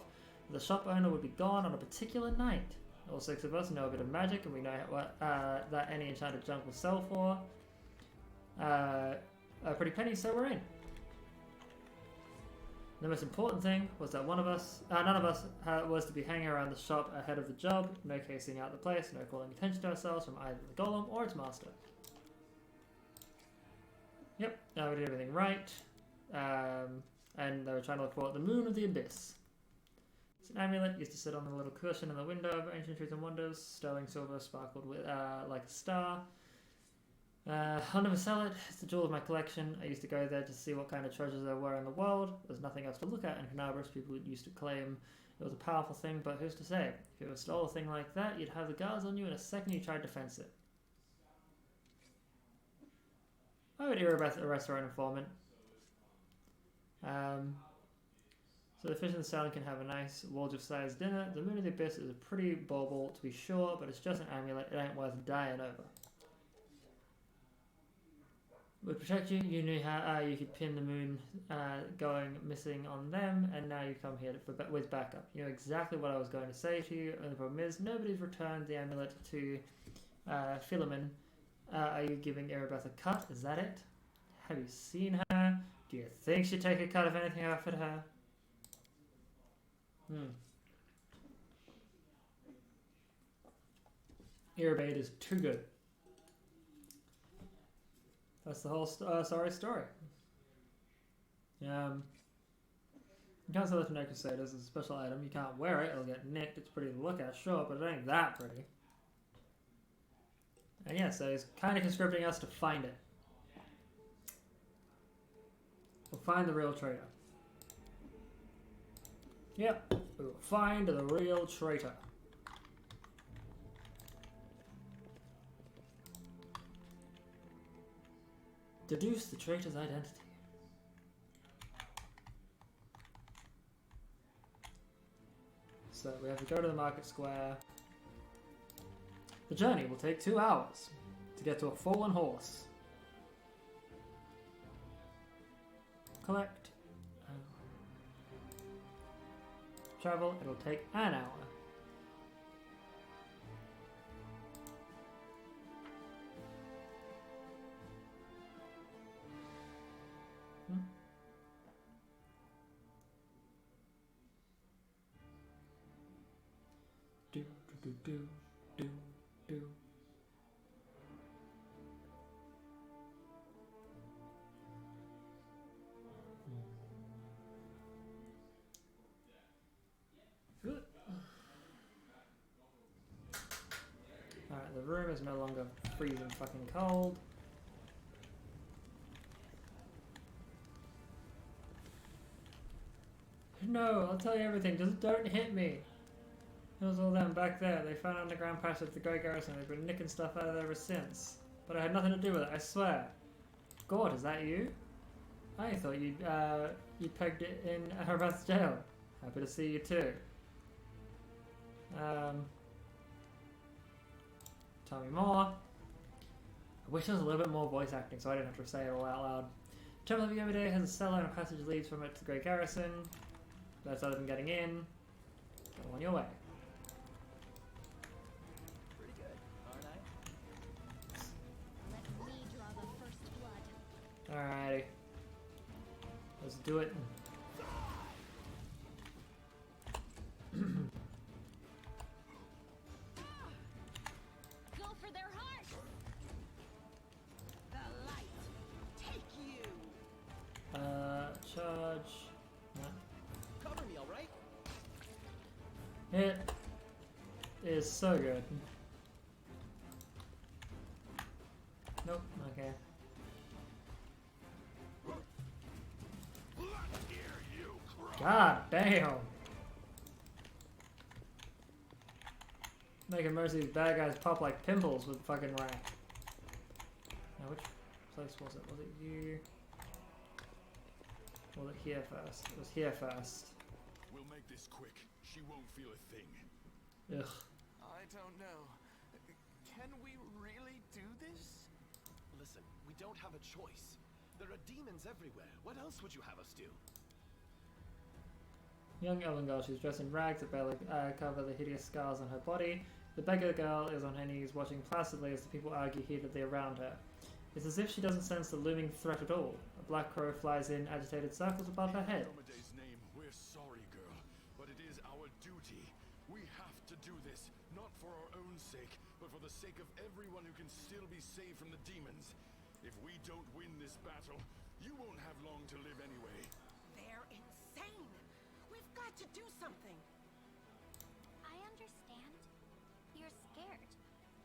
The shop owner would be gone on a particular night. All 6 of us know a bit of magic, and we know what that any enchanted junk will sell for. A pretty penny, so we're in. The most important thing was that none of us was to be hanging around the shop ahead of the job. No casing out the place, no calling attention to ourselves from either the golem or its master. Yep, we did everything right. And they were trying to look for the Moon of the Abyss. It's an amulet, used to sit on the little cushion in the window of Ancient Truths and Wonders. Sterling silver sparkled with, like a star. I'll never sell it. It's the jewel of my collection. I used to go there to see what kind of treasures there were in the world. There's nothing else to look at in Canabras. People used to claim it was a powerful thing, but who's to say? If you stole a thing like that, you'd have the guards on you in a second you tried to fence it. I would arrest our own informant. So the fish and the salad can have a nice Waldorf-sized dinner. The Moon of the Abyss is a pretty bauble to be sure, but it's just an amulet. It ain't worth dying over. Would protect you. You knew how you could pin the moon going missing on them, and now you come here with backup. You know exactly what I was going to say to you, and the problem is nobody's returned the amulet to Philemon. Are you giving Erebeth a cut? Is that it? Have you seen her? Do you think she'd take a cut if anything offered her? Erebeth is too good. That's the whole story. You can't sell it to no crusaders. It's a special item. You can't wear it. It'll get nicked. It's pretty to look at, sure, but it ain't that pretty. And yeah, so he's kind of conscripting us to find it. We'll find the real traitor. Yep, we will find the real traitor. Deduce the traitor's identity. So we have to go to the market square. The journey will take 2 hours to get to a fallen horse. Collect. Travel, it'll take an hour. Do. Good. Alright, the room is no longer freezing fucking cold. No, I'll tell you everything, just don't hit me. It was all them back there. They found an underground passage at the Great Garrison. They've been nicking stuff out of there ever since. But I had nothing to do with it, I swear. God, is that you? I thought you pegged it in Harath's jail. Happy to see you too. Tell me more. I wish there was a little bit more voice acting so I didn't have to say it all out loud. Temple of every day has a cellar and a passage leads from it to the Great Garrison. That's other than getting in. Go on your way. Pretty good, aren't I? Let me draw the first blood. Alrighty. Let's do it. Go for their heart! The light, take you! Charge. No. Cover me, alright? It is so good. Nope, okay. God damn! Making most of these bad guys pop like pimples with fucking rack. Now, which place was it? Was it you? Or was it here first? It was here first. We'll make this quick. She won't feel a thing. Ugh. I don't know. Can we really do this? Listen, we don't have a choice. There are demons everywhere. What else would you have us do? Young elven girl, she's dressed in rags that barely cover the hideous scars on her body. The beggar girl is on her knees watching placidly as the people argue heatedly around her. It's as if she doesn't sense the looming threat at all. A black crow flies in agitated circles above her head. In Omede's name, we're sorry, girl, but it is our duty. We have to do this, not for our own sake, but for the sake of everyone who can still be saved from the demons. If we don't win this battle, you won't have long to live anyway. They're insane! We've got to do something! I understand. You're scared.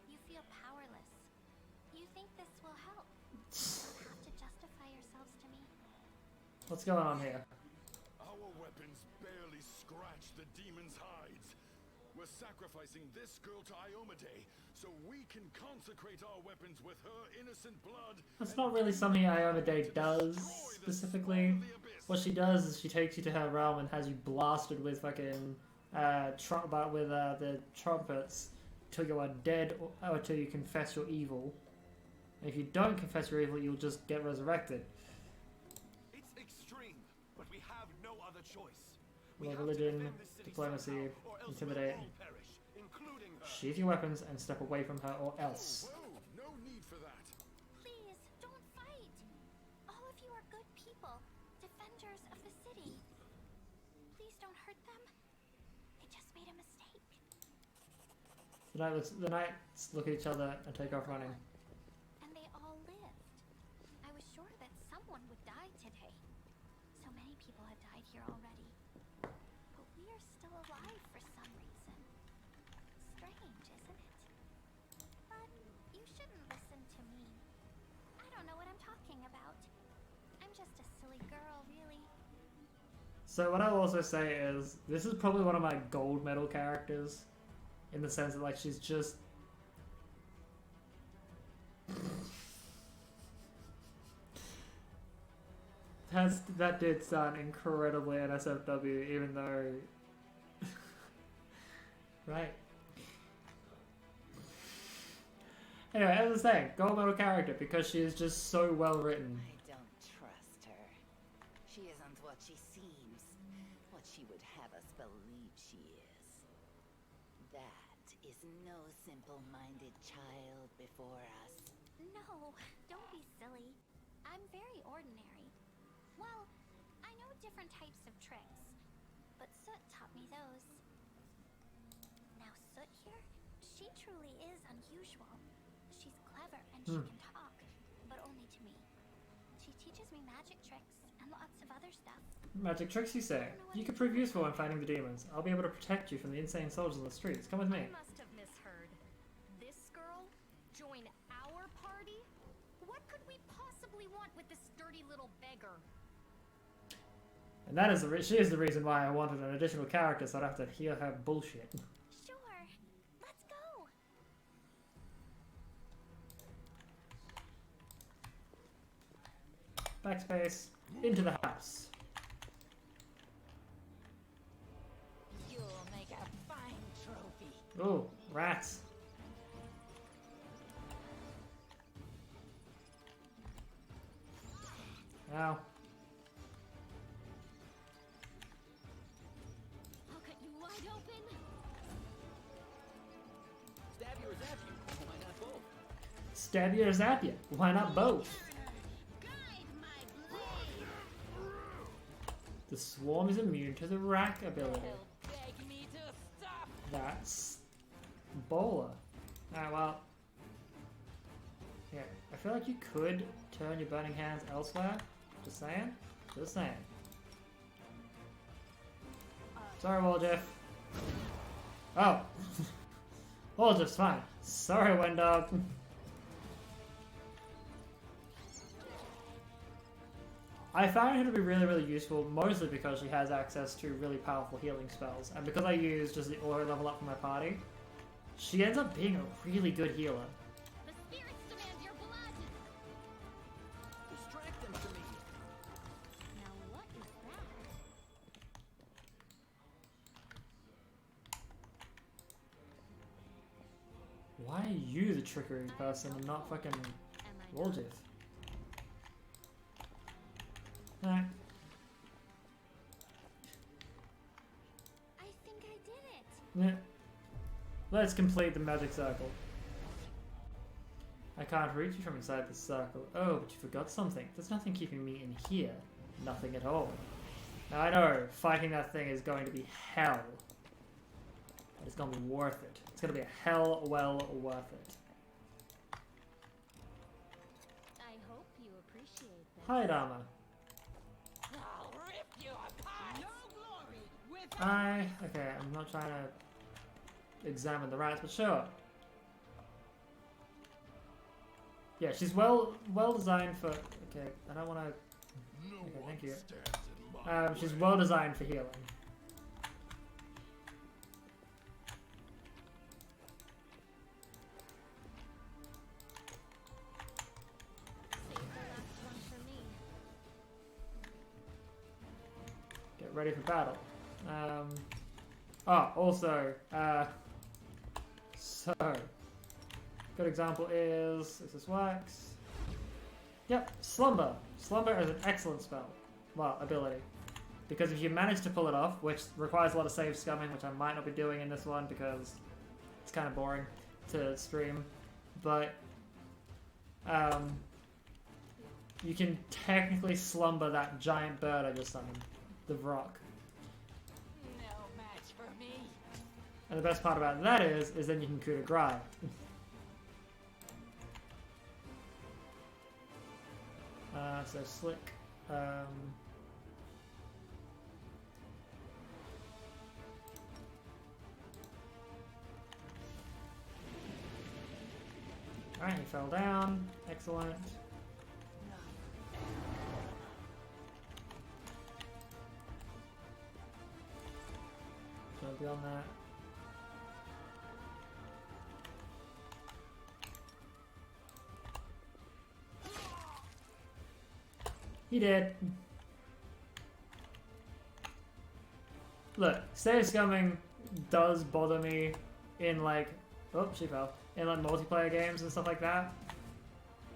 You feel powerless. You think this will help. You don't have to justify yourselves to me. What's going on here? Our weapons barely scratch the demons' hides. We're sacrificing this girl to Iomade so we can consecrate our weapons with her innocent blood. That's not really something Iomade does specifically. What she does is she takes you to her realm and has you blasted with fucking the trumpets till you are dead or till you confess your evil. And if you don't confess your evil, you'll just get resurrected. It's extreme, but we have no other choice. Well, religion, diplomacy, intimidate. Sheath your weapons and step away from her or else. Whoa, no need for that. Please, don't fight. All of you are good people, defenders of the city. Please don't hurt them. They just made a mistake. The knights look at each other and take off running. And they all lived. I was sure that someone would die today. So many people have died here already. But we are still alive for some reason. Strange, isn't it? But you shouldn't listen to me. I don't know what I'm talking about. I'm just a silly girl, really. So what I'll also say is, this is probably one of my gold medal characters. In the sense that, like, she's just... that did sound incredibly NSFW, even though... Right. Anyway, as I was saying, gold medal character, because she is just so well written. I don't trust her. She isn't what she seems, what she would have us believe she is. That is no simple-minded child before us. No, don't be silly. I'm very ordinary. Well, I know different types of tricks, but Soot taught me those. Now Soot here, she truly is unusual. She's clever and she can talk, but only to me. She teaches me magic tricks and lots of other stuff. Magic tricks, you say? You could prove useful when fighting the demons. I'll be able to protect you from the insane soldiers on the streets. Come with me. I must have misheard. This girl? Join our party? What could we possibly want with this dirty little beggar? And that is she is the reason why I wanted an additional character, so I'd have to hear her bullshit. Sure. Let's go. Backspace. Into the house. You'll make a fine trophy. Ooh, rats. Ow. I'll cut you wide open. Stab you or zap you. Why not both? Stab you or zap you. Why not both? The swarm is immune to the rack ability. Beg me to stop. That's Bowler. Alright, well. Yeah, I feel like you could turn your burning hands elsewhere. Just saying. Just saying. Sorry, Waljeff. Oh. Waljeff's fine. Sorry, Wendog. I found her to be really, really useful, mostly because she has access to really powerful healing spells. And because I use just the auto level up for my party, she ends up being a really good healer. The spirits demand your blood. Distract them for me. Now what is that? Why are you the trickery person and not fucking Waljeff? Alright. I think I did it. Yeah. Let's complete the magic circle. I can't reach you from inside the circle. Oh, but you forgot something. There's nothing keeping me in here. Nothing at all. Now I know, fighting that thing is going to be hell. But it's going to be worth it. It's going to be a hell well worth it. I hope you appreciate that. Hi, Dharma. I'll rip you apart. No glory with Okay, I'm not trying to examine the rats, but sure. Yeah, she's well designed for. Okay, I don't want to. Okay, thank you. She's well designed for healing. Save the last one for me. Get ready for battle. Also, so good example is this wax. Yep, slumber. Slumber is an excellent spell. Well, ability. Because if you manage to pull it off, which requires a lot of save scumming, which I might not be doing in this one because it's kind of boring to stream, but you can technically slumber that giant bird I just summoned, the rock. no match for me. And the best part about that is then you can coup de grace. So slick. Alright, he fell down. Excellent. So beyond that. He did. Look, save scumming does bother me in like, oh, she fell. In like multiplayer games and stuff like that.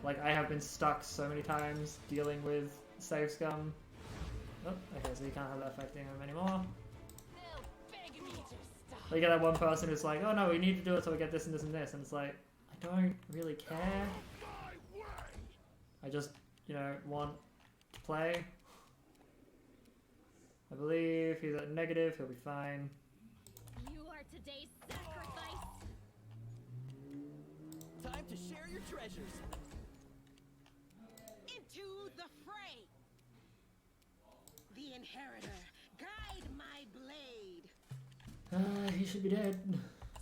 Like I have been stuck so many times dealing with save scum. Oh, okay, so you can't have that affecting him anymore. Like you get that one person who's like, oh no, we need to do it so we get this and this and this, and it's like, I don't really care. I just, you know, want to play. I believe he's at negative, he'll be fine. You are today's sacrifice. Time to share your treasures. Into the fray. The inheritor, guide my blade. He should be dead.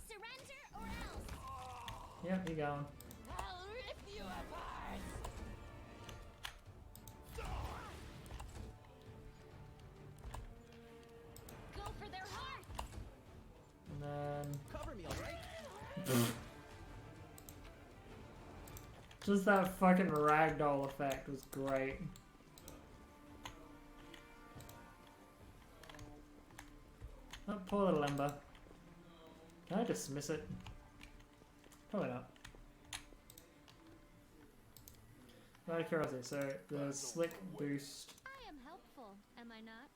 Surrender or else. Yep, he gone. I'll rip you apart. Go for their hearts. And then Cover me, alright? just that fucking ragdoll effect was great. Oh, poor little Ember. Can I dismiss it? Probably not. Out of curiosity, so the slick boost. I am helpful, am I not?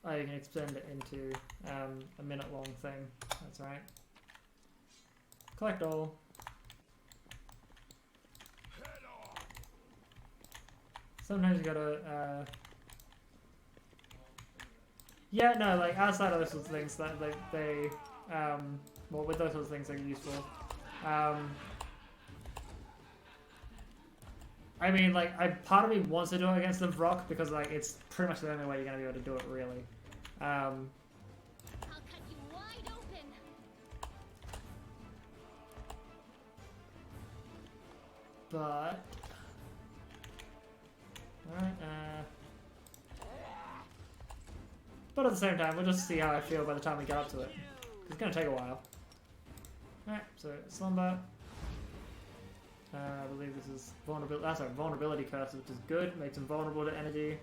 Oh, you can extend it into a minute-long thing. That's right. Collect all. Sometimes you gotta. Yeah, no, like outside of those sorts of things, that they well, with those sorts of things, they're useful. I mean, like, part of me wants to do it against the rock because, like, it's pretty much the only way you're gonna be able to do it, really. I'll cut you wide open. But alright, but at the same time, we'll just see how I feel by the time we get up to it. It's gonna take a while. Alright, so slumber. I believe this is vulnerability. That's a vulnerability curse, which is good. Makes him vulnerable to energy,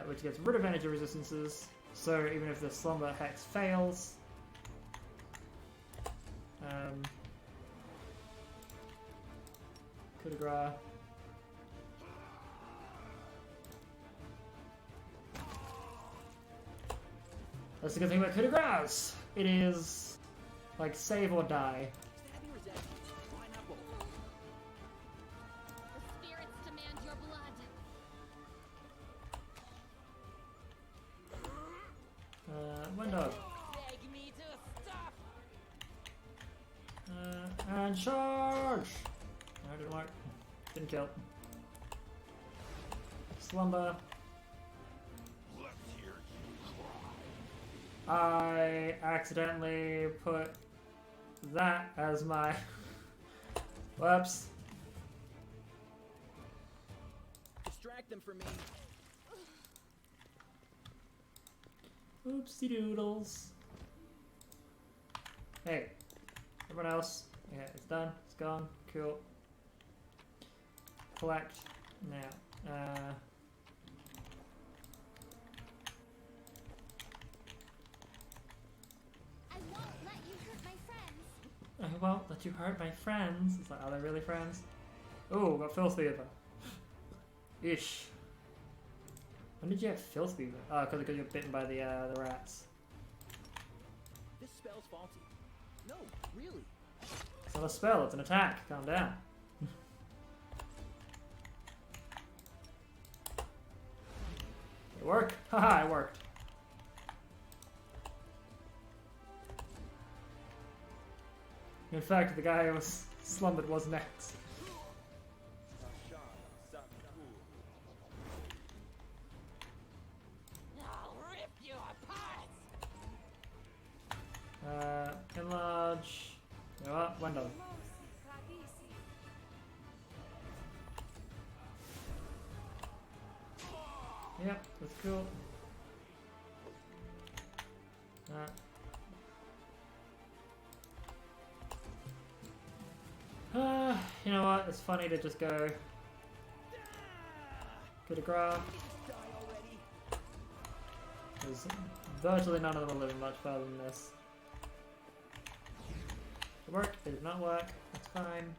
which gets rid of energy resistances. So even if the slumber hex fails, Coup de grace. That's the good thing about coup de grace. It is like save or die. The spirits demand your blood. Window. Beg me to stop. And charge! No, didn't work. Didn't kill. Slumber. Let's hear you cry. I accidentally put that as my... Whoops. Distract them for me. Oopsie doodles. Hey, everyone else. Yeah, it's done. It's gone. Cool. Collect now. I won't let you hurt my friends. I won't let you hurt my friends. It's like, are they really friends? Oh, got filth fever. Ish. When did you have filth fever? Oh, because you got bitten by the rats. This spell's faulty. No, really. It's not a spell, it's an attack. Calm down. Did it work? Haha, it worked. In fact, the guy who was slumbered was next. I'll rip you apart. Enlarge. You know what? Window. Yep, that's cool. You know what? It's funny to just go. Coup de grace. Because virtually none of them are living much further than this. It worked. It did not work. That's fine.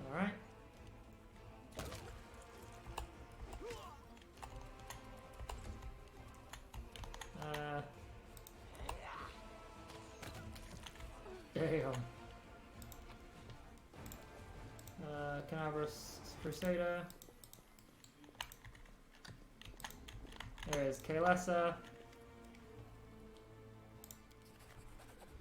Alright. Damn. Canabras Crusader. There's Kaelessa.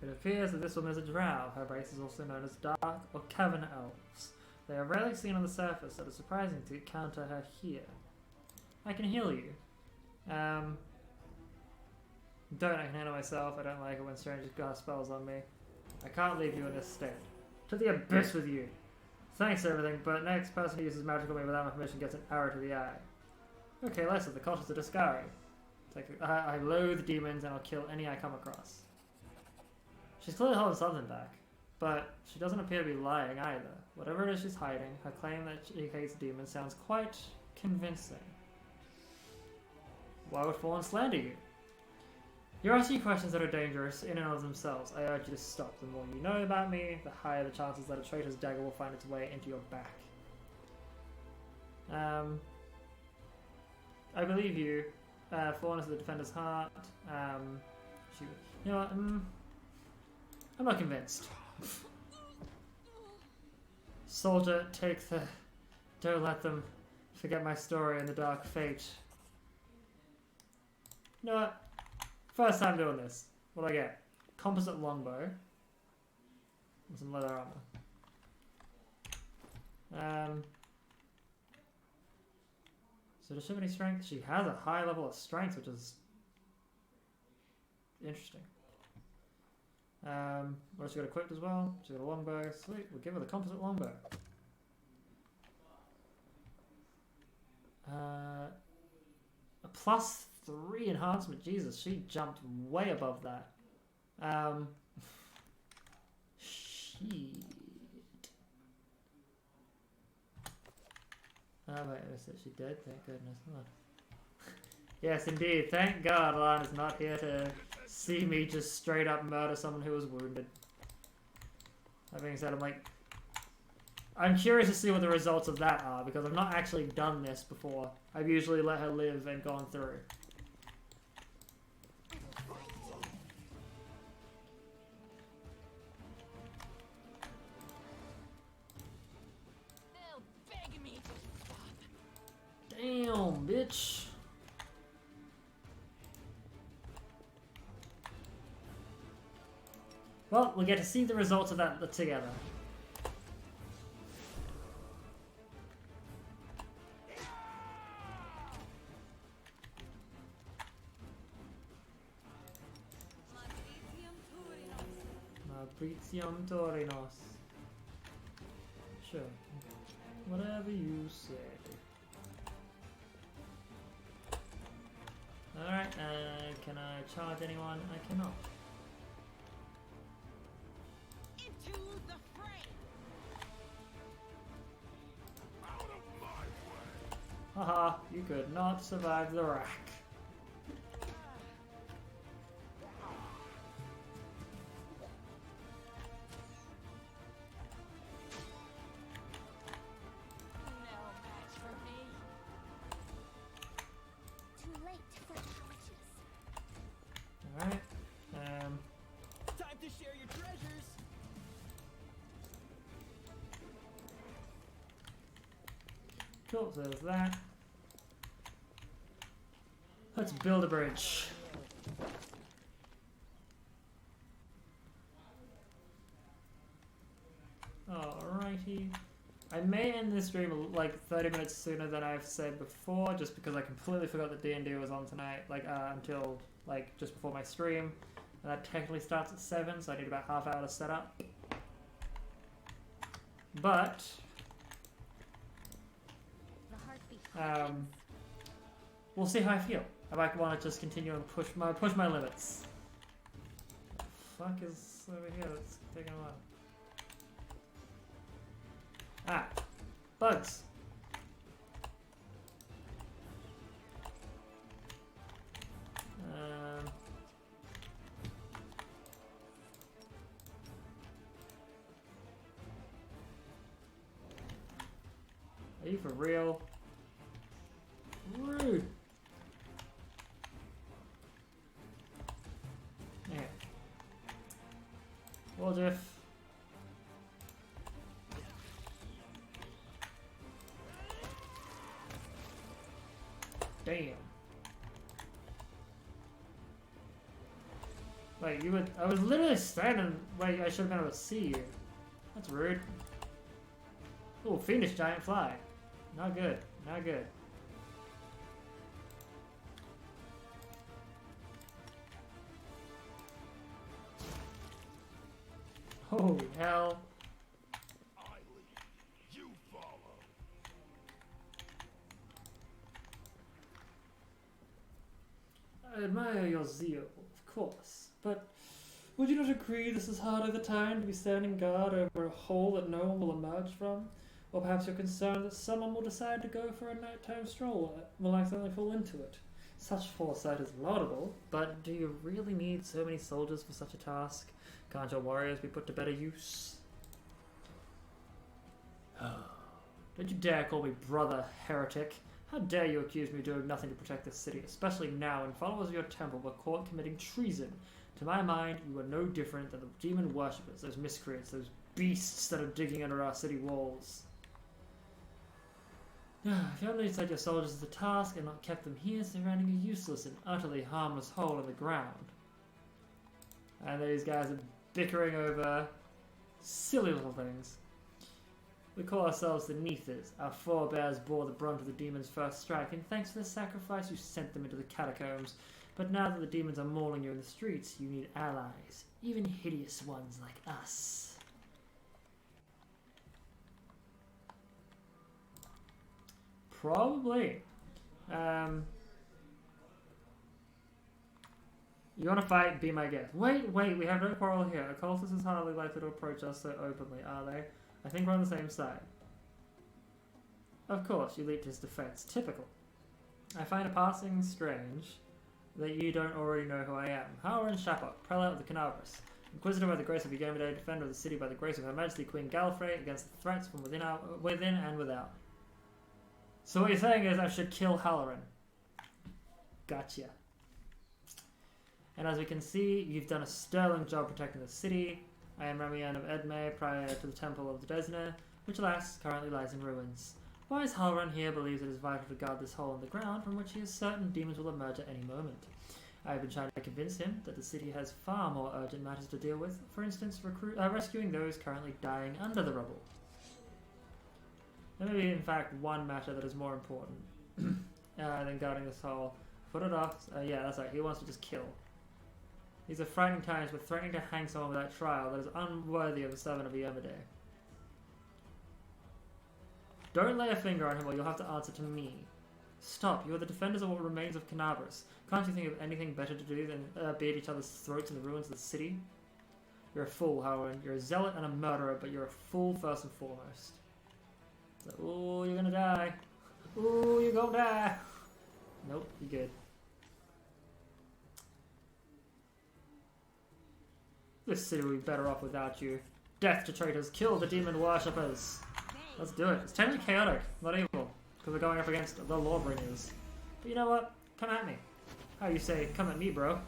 It appears that this woman is a drow. Her race is also known as Dark or Cavern Elves. They are rarely seen on the surface, so it is surprising to encounter her here. I can heal you. Don't, I can handle myself. I don't like it when strangers cast spells on me. I can't leave you in this state. To the abyss with you! Thanks for everything, but next person who uses magic on me without my permission gets an arrow to the eye. Okay, Lessa, the cultist of Discari. I loathe demons and I'll kill any I come across. She's clearly holding something back, but she doesn't appear to be lying either. Whatever it is she's hiding, her claim that she hates demons sounds quite convincing. Why would Fallen slander you? You're asking questions that are dangerous in and of themselves. I urge you to stop. The more you know about me, the higher the chances that a traitor's dagger will find its way into your back. I believe you. Fallen is the defender's heart. You know what? I'm not convinced. Soldier, take the... Don't let them forget my story and the dark fate. You know what? First time doing this. What do I get? Composite longbow. And some leather armor. So does she have any strength? She has a high level of strength, which is interesting. What she got equipped as well? She got a longbow. Sweet, we'll give her the composite longbow. A +3 enhancement. Jesus, she jumped way above that. Shit. Oh wait, I said she did. Thank goodness. Yes, indeed. Thank God Lan is not here to see me just straight up murder someone who was wounded. That being said, I'm curious to see what the results of that are, because I've not actually done this before. I've usually let her live and gone through. They'll beg me to stop. Damn, bitch. Well, we'll get to see the results of that together. Matricium Torinos. Sure. Whatever you say. Alright, can I charge anyone? I cannot. Into the fray. Out of my way. Haha, you could not survive the rack. No match for me. Too late for apologies. Alright, Time to share your treasures. cool, so there's that. Let's build a bridge. Alrighty. I may end this stream like 30 minutes sooner than I've said before, just because I completely forgot that D&D was on tonight, until just before my stream. And that technically starts at 7, so I need about half hour to set up. But The heartbeat. we'll see how I feel. I might want to just continue and push my limits. The fuck is over here? That's taking a while. Ah, bugs. Are you for real? Rude. Yeah. What if? Damn. Wait, you would. I was literally standing where I should have been able to see you. That's rude. Oh, fiendish giant fly. Not good. Not good. Holy hell. I lead. You follow. I admire your zeal, of course, but would you not agree this is hardly the time to be standing guard over a hole that no one will emerge from? Or perhaps you're concerned that someone will decide to go for a nighttime stroll and will accidentally fall into it. Such foresight is laudable, but do you really need so many soldiers for such a task? Can't your warriors be put to better use? Don't you dare call me brother, heretic. How dare you accuse me of doing nothing to protect this city, especially now when followers of your temple were caught committing treason. To my mind, you are no different than the demon worshippers, those miscreants, those beasts that are digging under our city walls. If you only set your soldiers to the task and not kept them here surrounding a useless and utterly harmless hole in the ground. And these guys are bickering over silly little things. We call ourselves the Neethers. Our forebears bore the brunt of the demons' first strike, and thanks to their sacrifice you sent them into the catacombs. But now that the demons are mauling you in the streets, you need allies, even hideous ones like us. Probably. You want to fight? Be my guest. Wait, we have no quarrel here. A cultist is hardly likely to approach us so openly, are they? I think we're on the same side. Of course, you leap to his defense. Typical. I find it passing strange that you don't already know who I am. Howard Shapok, prelate of the Canabras. Inquisitor by the grace of Yomade, defender of the city by the grace of Her Majesty Queen Gallifrey against the threats from within and without. So what you're saying is I should kill Halloran. Gotcha. And as we can see, you've done a sterling job protecting the city. I am Ramian of Edme, prior to the Temple of the Desna, which alas, currently lies in ruins. Wise Halloran here believes it is vital to guard this hole in the ground from which he is certain demons will emerge at any moment. I have been trying to convince him that the city has far more urgent matters to deal with, for instance, rescuing those currently dying under the rubble. There may be, in fact, one matter that is more important than guarding this hole. Put it off. Yeah, that's right. He wants to just kill. These are frightening times, but threatening to hang someone without trial that is unworthy of a servant of Yomade. Don't lay a finger on him or you'll have to answer to me. Stop, you are the defenders of what remains of Canabras. Can't you think of anything better to do than beat each other's throats in the ruins of the city? You're a fool, Halloran. You're a zealot and a murderer, but you're a fool first and foremost. So, ooh, you're gonna die. Ooh, you're gonna die. Nope, you're good. This city will be better off without you. Death to traitors, kill the demon worshippers. Let's do it. It's technically chaotic, not evil, because we're going up against the Lawbringers. But you know what? Come at me. How you say, come at me, bro.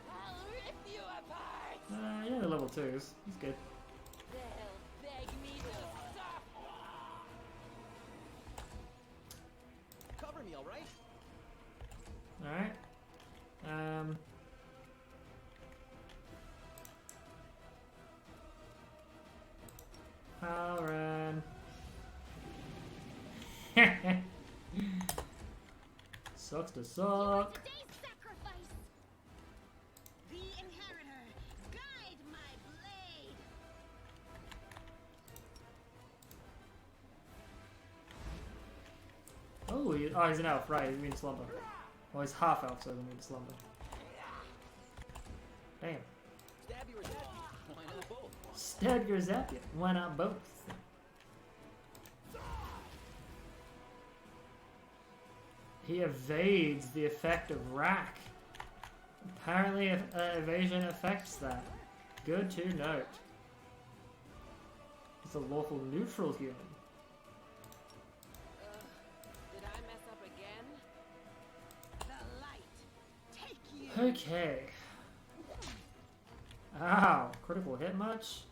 I'll rip you apart. Yeah, they're level 2s. That's good. They'll beg me to stop. Cover me, all right? Alright. Halloran. Sucks to suck. Today's sacrifice. The inheritor, guide my blade. Oh, he's an elf, right? He means slumber. Well, he's half elf, so he doesn't mean slumber. Damn. Stab you or zap you. Why not both? Stab your zap you. Why not both? He evades the effect of rack. Apparently, evasion affects that. Good to note. He's a lawful neutral human. Did I mess up again? The light. Take you. Okay. Ow. Critical hit much?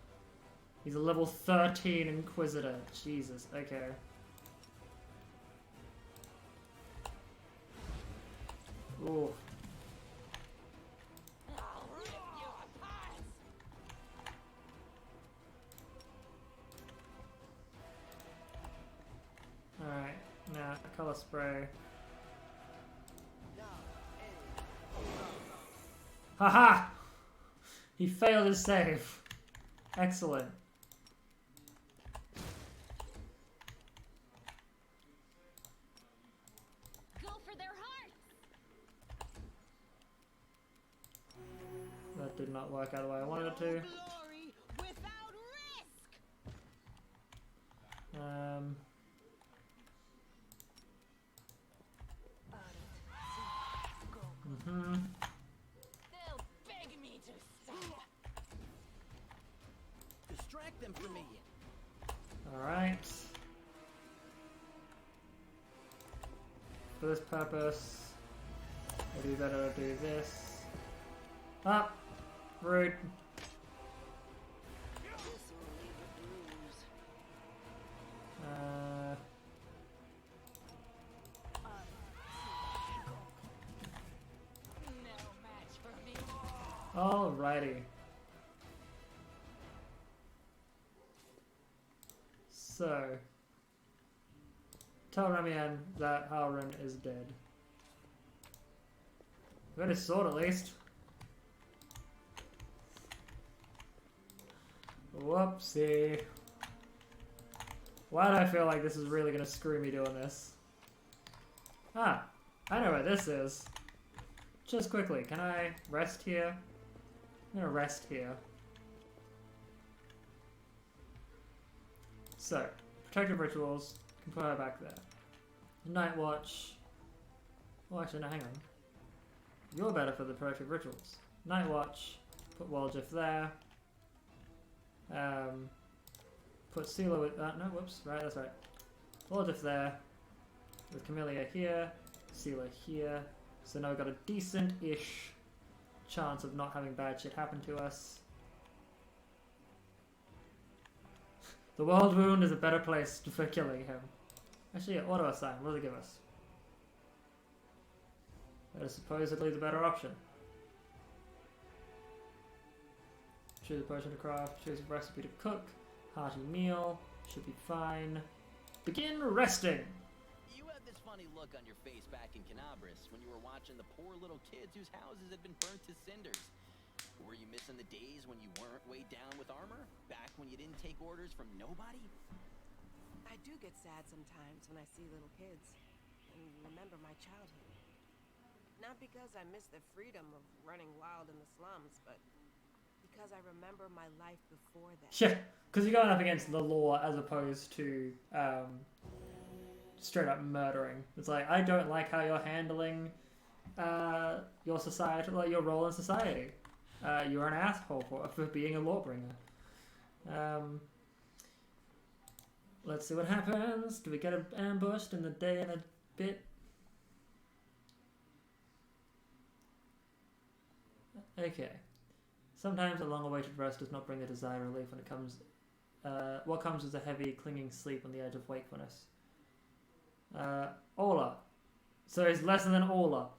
He's a level 13 Inquisitor. Jesus. Okay. Ooh. I'll rip you apart. Alright. Now, color spray. Haha! He failed his save. Excellent. Go for their hearts. That did not work out the way I wanted it to. Glory without risk. They'll beg me to stop. Distract them from me. Alright. For this purpose, it'd be better to do this. Ah! Rude. No match for me. Alrighty. So, tell Ramian that Halloran is dead. We got his sword at least. Whoopsie. Why do I feel like this is really gonna screw me doing this? Ah, I know what this is. Just quickly, can I rest here? I'm gonna rest here. So, protective rituals, can put her back there. Night watch. Oh, actually, no, hang on. You're better for the protective rituals. Night Watch. Put Waljif there. Put Sealer with... no, whoops. Right, that's right. Waljif there. With Camellia here. Sealer here. So now we've got a decent-ish chance of not having bad shit happen to us. The World Wound is a better place for killing him. Actually, yeah, Auto Assign. What does it give us? That is supposedly the better option. Choose a potion to craft. Choose a recipe to cook. Hearty meal. Should be fine. Begin resting! You had this funny look on your face back in Canabris when you were watching the poor little kids whose houses had been burnt to cinders. Were you missing the days when you weren't weighed down with armor? Back when you didn't take orders from nobody? I do get sad sometimes when I see little kids and remember my childhood. Not because I miss the freedom of running wild in the slums, but because I remember my life before that. Yeah, because you're going up against the law as opposed to straight up murdering. It's like, I don't like how you're handling your society, like your role in society. You're an asshole for being a lawbringer. Let's see what happens. Do we get ambushed in the day and a bit? Okay. Sometimes a long-awaited rest does not bring the desired relief when it comes. What comes is a heavy, clinging sleep on the edge of wakefulness. Ola. So he's lesser than Ola.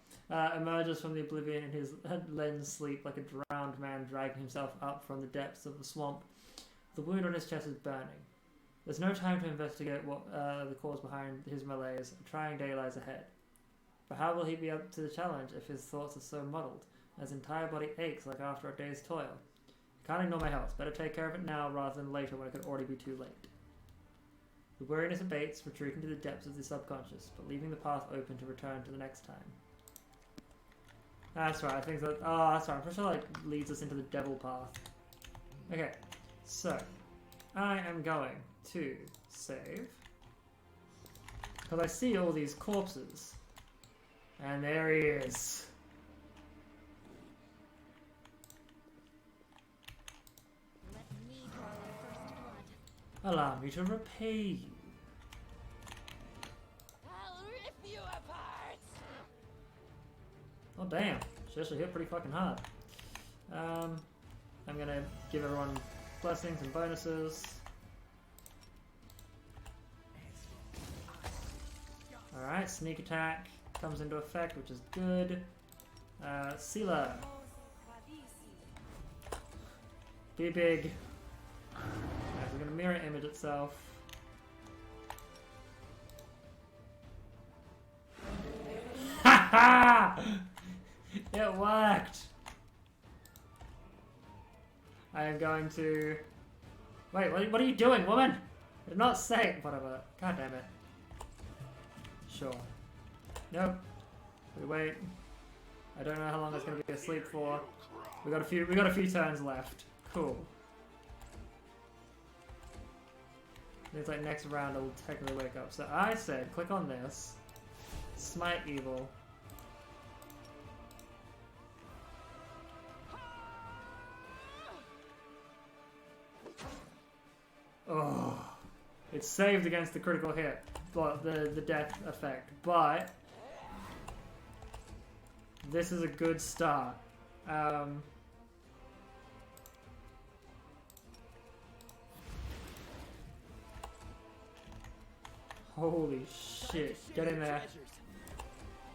Emerges from the oblivion in his lens sleep like a drowned man dragging himself up from the depths of the swamp. The wound on his chest is burning. There's no time to investigate what the cause behind his malaise. A trying day lies ahead. But how will he be up to the challenge if his thoughts are so muddled? His entire body aches like after a day's toil. I can't ignore my health. Better take care of it now rather than later when it could already be too late. The weariness abates, retreating to the depths of the subconscious, but leaving the path open to return to the next time. That's right, I think that... Oh, that's right. I'm pretty sure that leads us into the devil path. Okay, so... I am going to save. Because I see all these corpses. And there he is. Allow me to repay you. I'll rip you apart. Oh damn, she actually hit pretty fucking hard. I'm gonna give everyone blessings and bonuses. Alright, sneak attack comes into effect, which is good. Sela. Be big. We're going to mirror image itself. Ha ha! It worked! I am going to... Wait, what are you doing, woman? You're not safe. Whatever. God damn it. Sure. Nope. We wait. I don't know how long it's going to be asleep for. We got a few turns left. Cool. It's like next round I will technically wake up. So I said, click on this. Smite evil. Oh. It's saved against the critical hit. But the death effect. But this is a good start. Holy shit. Get in there.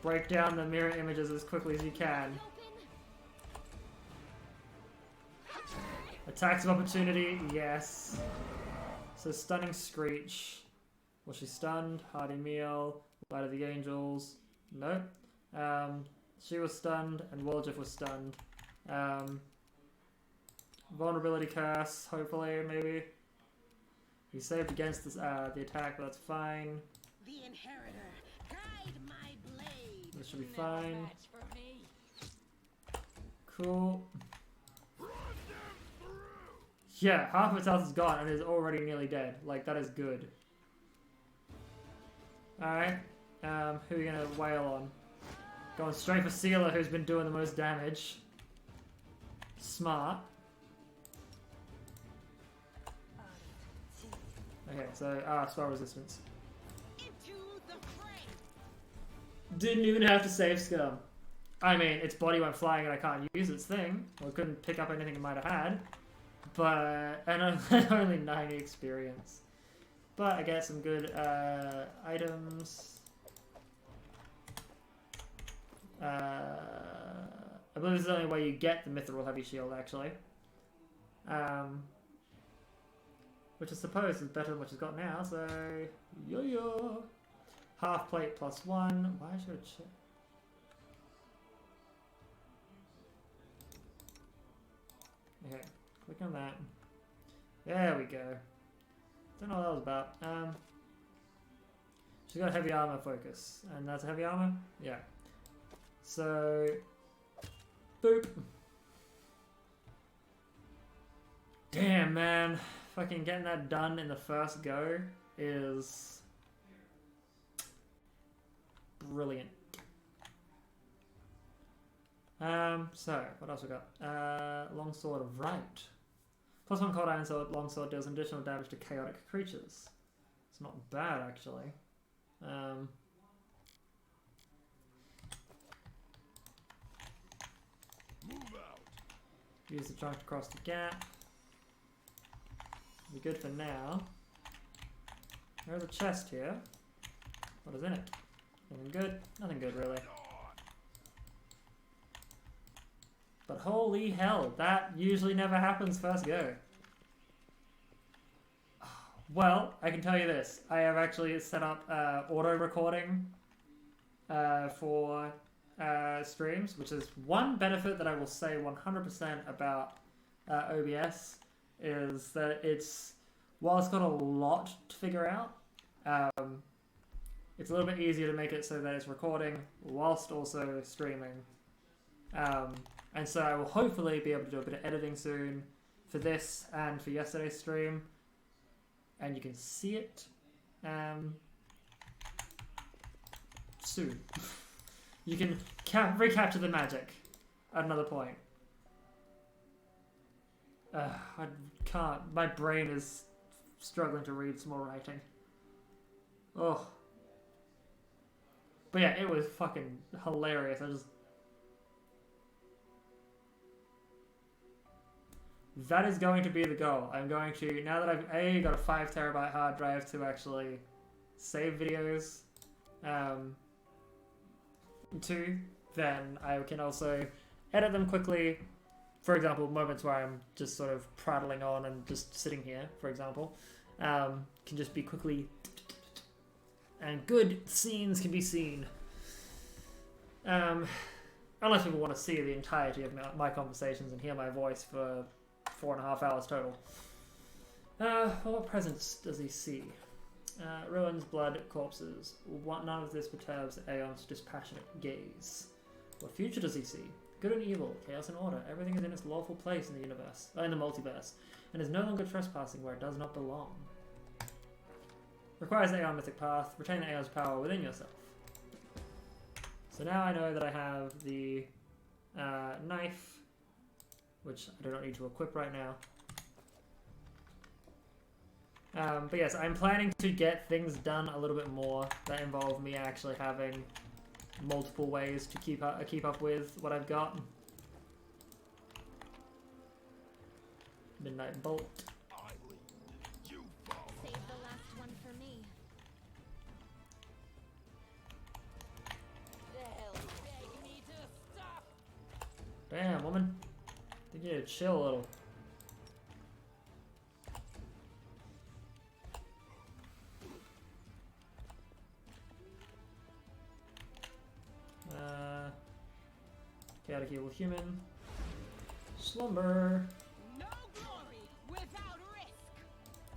Break down the mirror images as quickly as you can. Attacks of opportunity, yes. So stunning screech. Was she stunned? Hearty meal. Light of the angels. Nope. She was stunned and Waljif was stunned. Vulnerability curse, hopefully, maybe. He saved against this, the attack, but that's fine. The inheritor, guide my blade. This should be fine. Cool. Yeah, half of its health is gone and is already nearly dead. Like, that is good. Alright. Who are you gonna wail on? Going straight for Sealer, who's been doing the most damage. smart. Okay, so spell resistance. Didn't even have to save scum. I mean, its body went flying and I can't use its thing. Well, it couldn't pick up anything it might have had. But, and only 90 experience. But I get some good items. I believe this is the only way you get the Mithril Heavy Shield, actually. Which I suppose is better than what she's got now, so... Yo-yo! Half plate plus 1. Why should I check? Okay, click on that. There we go. Don't know what that was about. She's got heavy armor focus, and that's heavy armor? Yeah. So, boop. Damn, man. Fucking getting that done in the first go is brilliant. So, what else we got? Longsword of Right. Plus 1 cold iron sword, longsword deals additional damage to chaotic creatures. It's not bad, actually. Move out. Use the trunk to cross the gap. Be good for now. There's a chest here. What is in it? Nothing good? Nothing good, really. But holy hell, that usually never happens first go. Well, I can tell you this. I have actually set up auto recording for streams, which is one benefit that I will say 100% about OBS, is that it's, while it's got a lot to figure out, it's a little bit easier to make it so that it's recording whilst also streaming. And so I will hopefully be able to do a bit of editing soon for this and for yesterday's stream. And you can see it soon. You can recapture the magic at another point. I can't. My brain is struggling to read small writing. Oh. But yeah, it was fucking hilarious. That is going to be the goal. I'm going to, now that I've got a 5 terabyte hard drive to actually save videos to, then I can also edit them quickly. For example, moments where I'm just sort of prattling on and just sitting here, for example, can just be quickly, and good scenes can be seen. Unless people want to see the entirety of my conversations and hear my voice for 4.5 hours total. What presents does he see? Ruins, blood, corpses. None of this perturbs Aeon's dispassionate gaze. What future does he see? Good and evil, chaos and order. Everything is in its lawful place in the universe, in the multiverse, and is no longer trespassing where it does not belong. Requires Aeon Mythic Path. Retain Aeon's power within yourself. So now I know that I have the knife, which I do not need to equip right now. But yes, I'm planning to get things done a little bit more that involve me actually having multiple ways to keep up with what I've got. Midnight Bolt. Save the last one for me. Beg me to stop. Damn, woman. I think you need to chill a little. Chaotic evil human. Slumber. No glory without risk.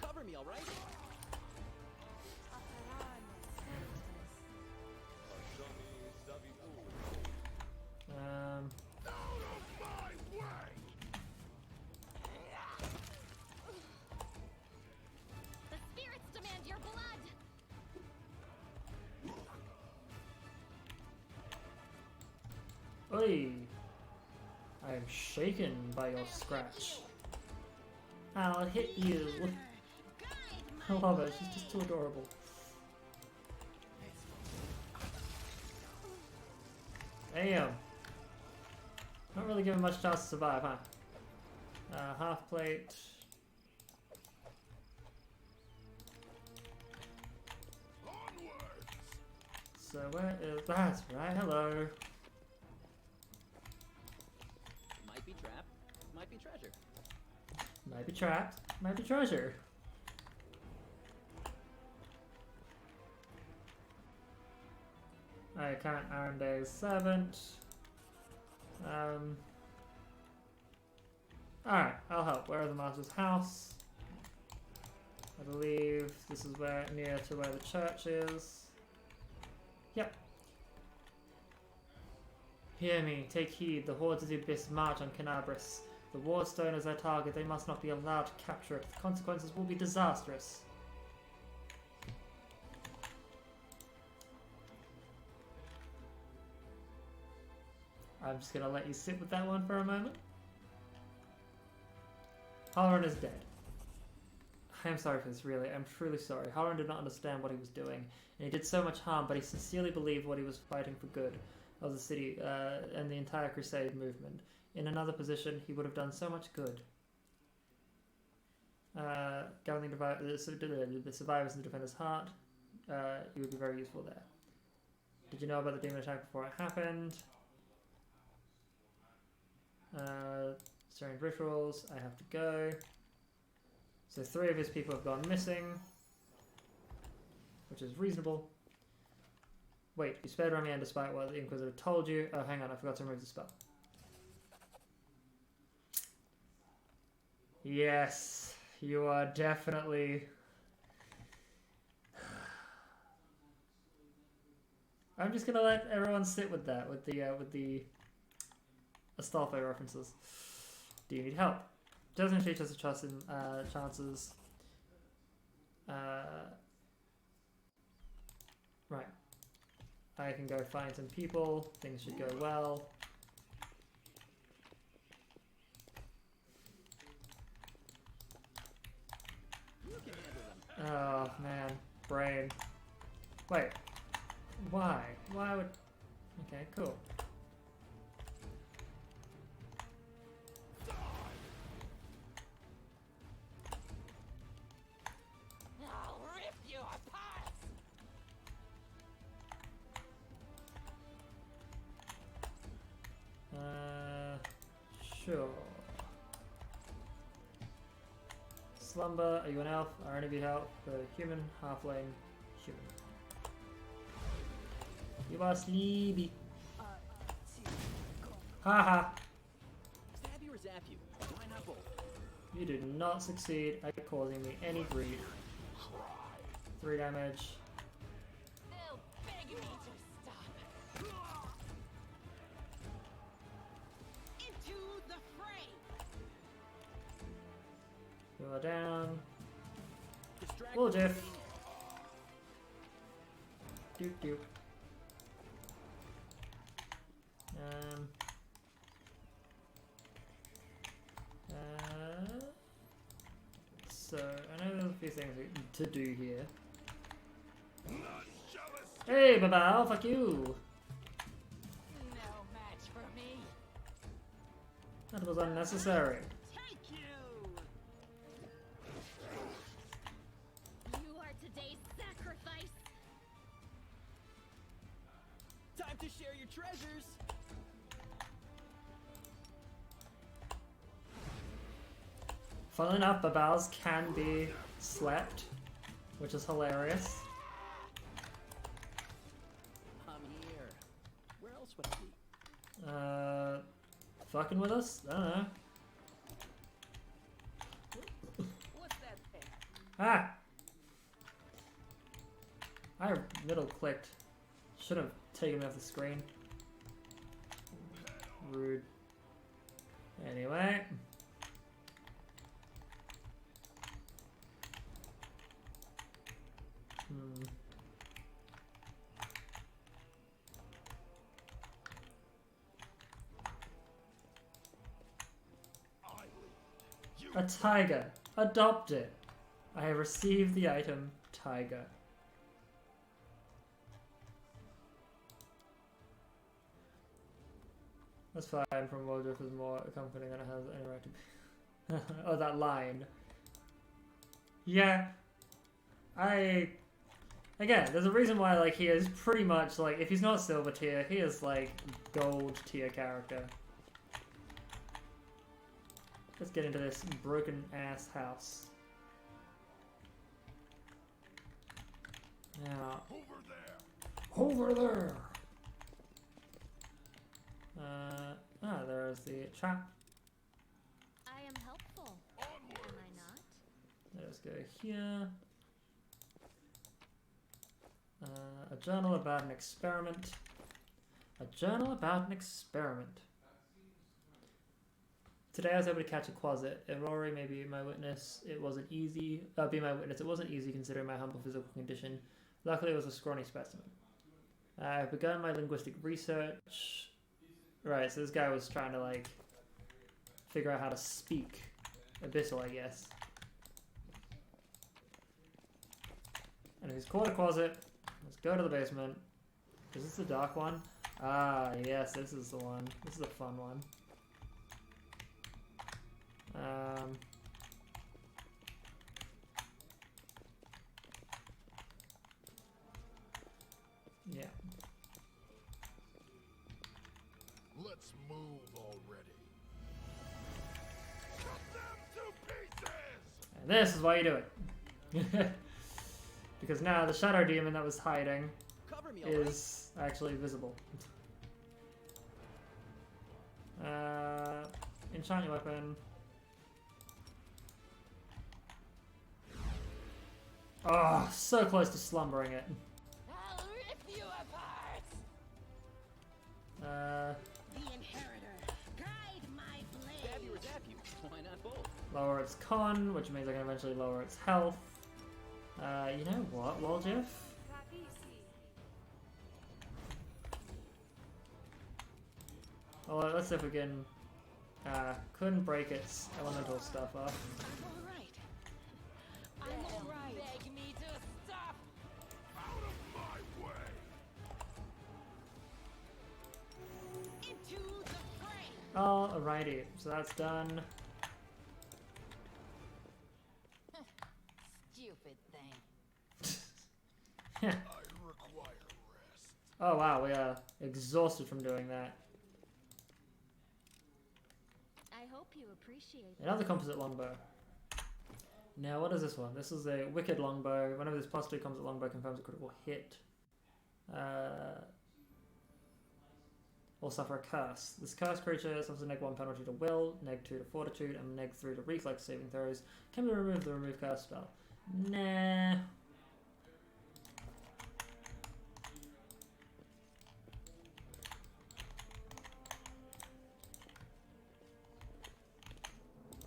Cover me, all right? The spirits demand your blood. Oi. I am shaken by your scratch. I'll hit you. I love her, she's just too adorable. Damn. Not really given much chance to survive, huh? Half plate. So where is that? Right, hello. Might be trapped, might be treasure. Might be trapped, might be treasure. Alright, current Iron Day is 7th. Alright, I'll help. Where is the master's house? I believe this is where near to where the church is. Yep. Hear me, take heed. The hordes of the abyss march on Canabris. The Wardstone is their target. They must not be allowed to capture it. The consequences will be disastrous. I'm just gonna let you sit with that one for a moment. Halloran is dead. I am sorry for this, really. I'm truly sorry. Halloran did not understand what he was doing, and he did so much harm, but he sincerely believed what he was fighting for good of the city and the entire Crusade movement. In another position, he would have done so much good. Gathering the survivors and the defender's heart, he would be very useful there. Did you know about the demon attack before it happened? Strange rituals, I have to go. So 3 of his people have gone missing, which is reasonable. Wait, you spared Ramian despite what the Inquisitor told you. Oh, hang on, I forgot to remove the spell. Yes, you are definitely... I'm just gonna let everyone sit with that, with the Astolfo references. Do you need help? Doesn't teach us to trust in chances. Right. I can go find some people. Things should go well. Oh man, brain. Wait. Why? Why would... Okay, cool. I'll rip you apart! Sure. Slumber, are you an elf? Are any of you help? The human, halfling, human. You are sleepy. Haha. Stab you or zap you? Why not both? You did not succeed at causing me any grief. 3 damage. They'll beg me to stop. Into the fray! You are down. Well, Jeff. Doop doop. So I know there's a few things to do here. Hey, Babao, fuck you. No match for me. That was unnecessary. Take you! You are today's sacrifice. Time to share your treasures. Funnily enough, Babaos can be slept, which is hilarious. I'm here. Where else would I be? Fucking with us? I don't know. What's that thing? Ah! I middle clicked. Should have taken me off the screen. Rude. Anyway. A tiger. Adopt it. I have received the item tiger. That's fine from Waldriff is more accompanying than it has any right to be. Oh, that line. Yeah. Again, there's a reason why like he is pretty much like, if he's not silver tier, he is like gold tier character. Let's get into this broken ass house. Now, over there. There's the trap. I am helpful. Am I not? Let's go here. A journal about an experiment. A journal about an experiment. Today I was able to catch a quasit. Rory may be my witness. It wasn't easy. Be my witness. It wasn't easy considering my humble physical condition. Luckily, it was a scrawny specimen. I've begun my linguistic research. Right, so this guy was trying to like figure out how to speak Abyssal, I guess. And if he's caught a quasit, let's go to the basement. Is this the dark one? Ah, yes, this is the one. This is a fun one. Yeah. Let's move already. Cut them to pieces! And this is why you do it. Because now the shadow demon that was hiding is actually visible. Enchant your weapon. Oh, so close to slumbering it. I'll rip you apart. The Inheritor, guide my blade. Stab you or zap you. Why not both? Lower its con, which means I can eventually lower its health. You know what, Waldriff? Well, let's see if we can... couldn't break its elemental stuff off. I'm alright. Beg me to stop. Out of my way! Into the fray. Alrighty, so that's done. Stupid thing. I require rest. Oh wow, we are exhausted from doing that. I hope you appreciate Another composite longbow. Now, what is this one? This is a wicked longbow. Whenever this +2 composite longbow confirms a critical hit, or suffer a curse. This cursed creature suffers a -1 penalty to will, -2 to fortitude, and -3 to reflex saving throws. Can be removed with the remove curse spell. Nah.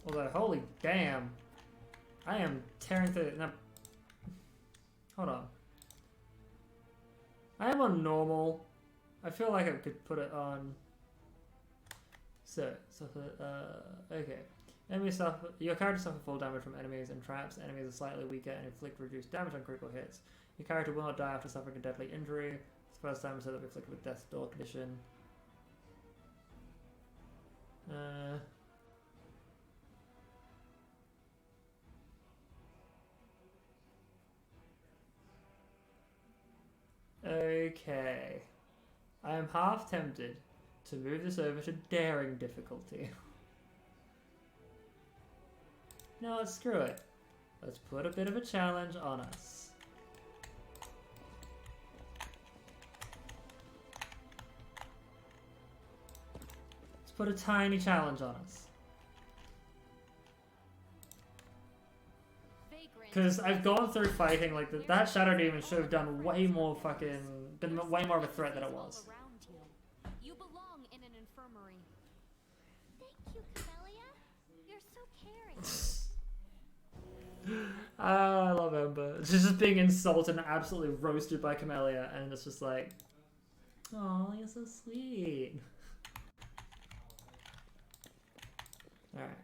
Although, holy damn. I am tearing through... No. Hold on. I am on normal. I feel like I could put it on... So okay. Enemy suffer... Your character suffers full damage from enemies and traps. Enemies are slightly weaker and inflict reduced damage on critical hits. Your character will not die after suffering a deadly injury. It's the first time so that we afflicted with death's door condition. Okay. I am half tempted to move this over to daring difficulty. No, screw it. Let's put a bit of a challenge on us. Let's put a tiny challenge on us. Because I've gone through fighting, like, that Shadow Demon should have done way more fucking... been way more of a threat than it was. You belong in an infirmary. Thank you, Camellia. You're so caring. I love Ember. She's just being insulted and absolutely roasted by Camellia, and it's just like... Oh, you're so sweet. Alright.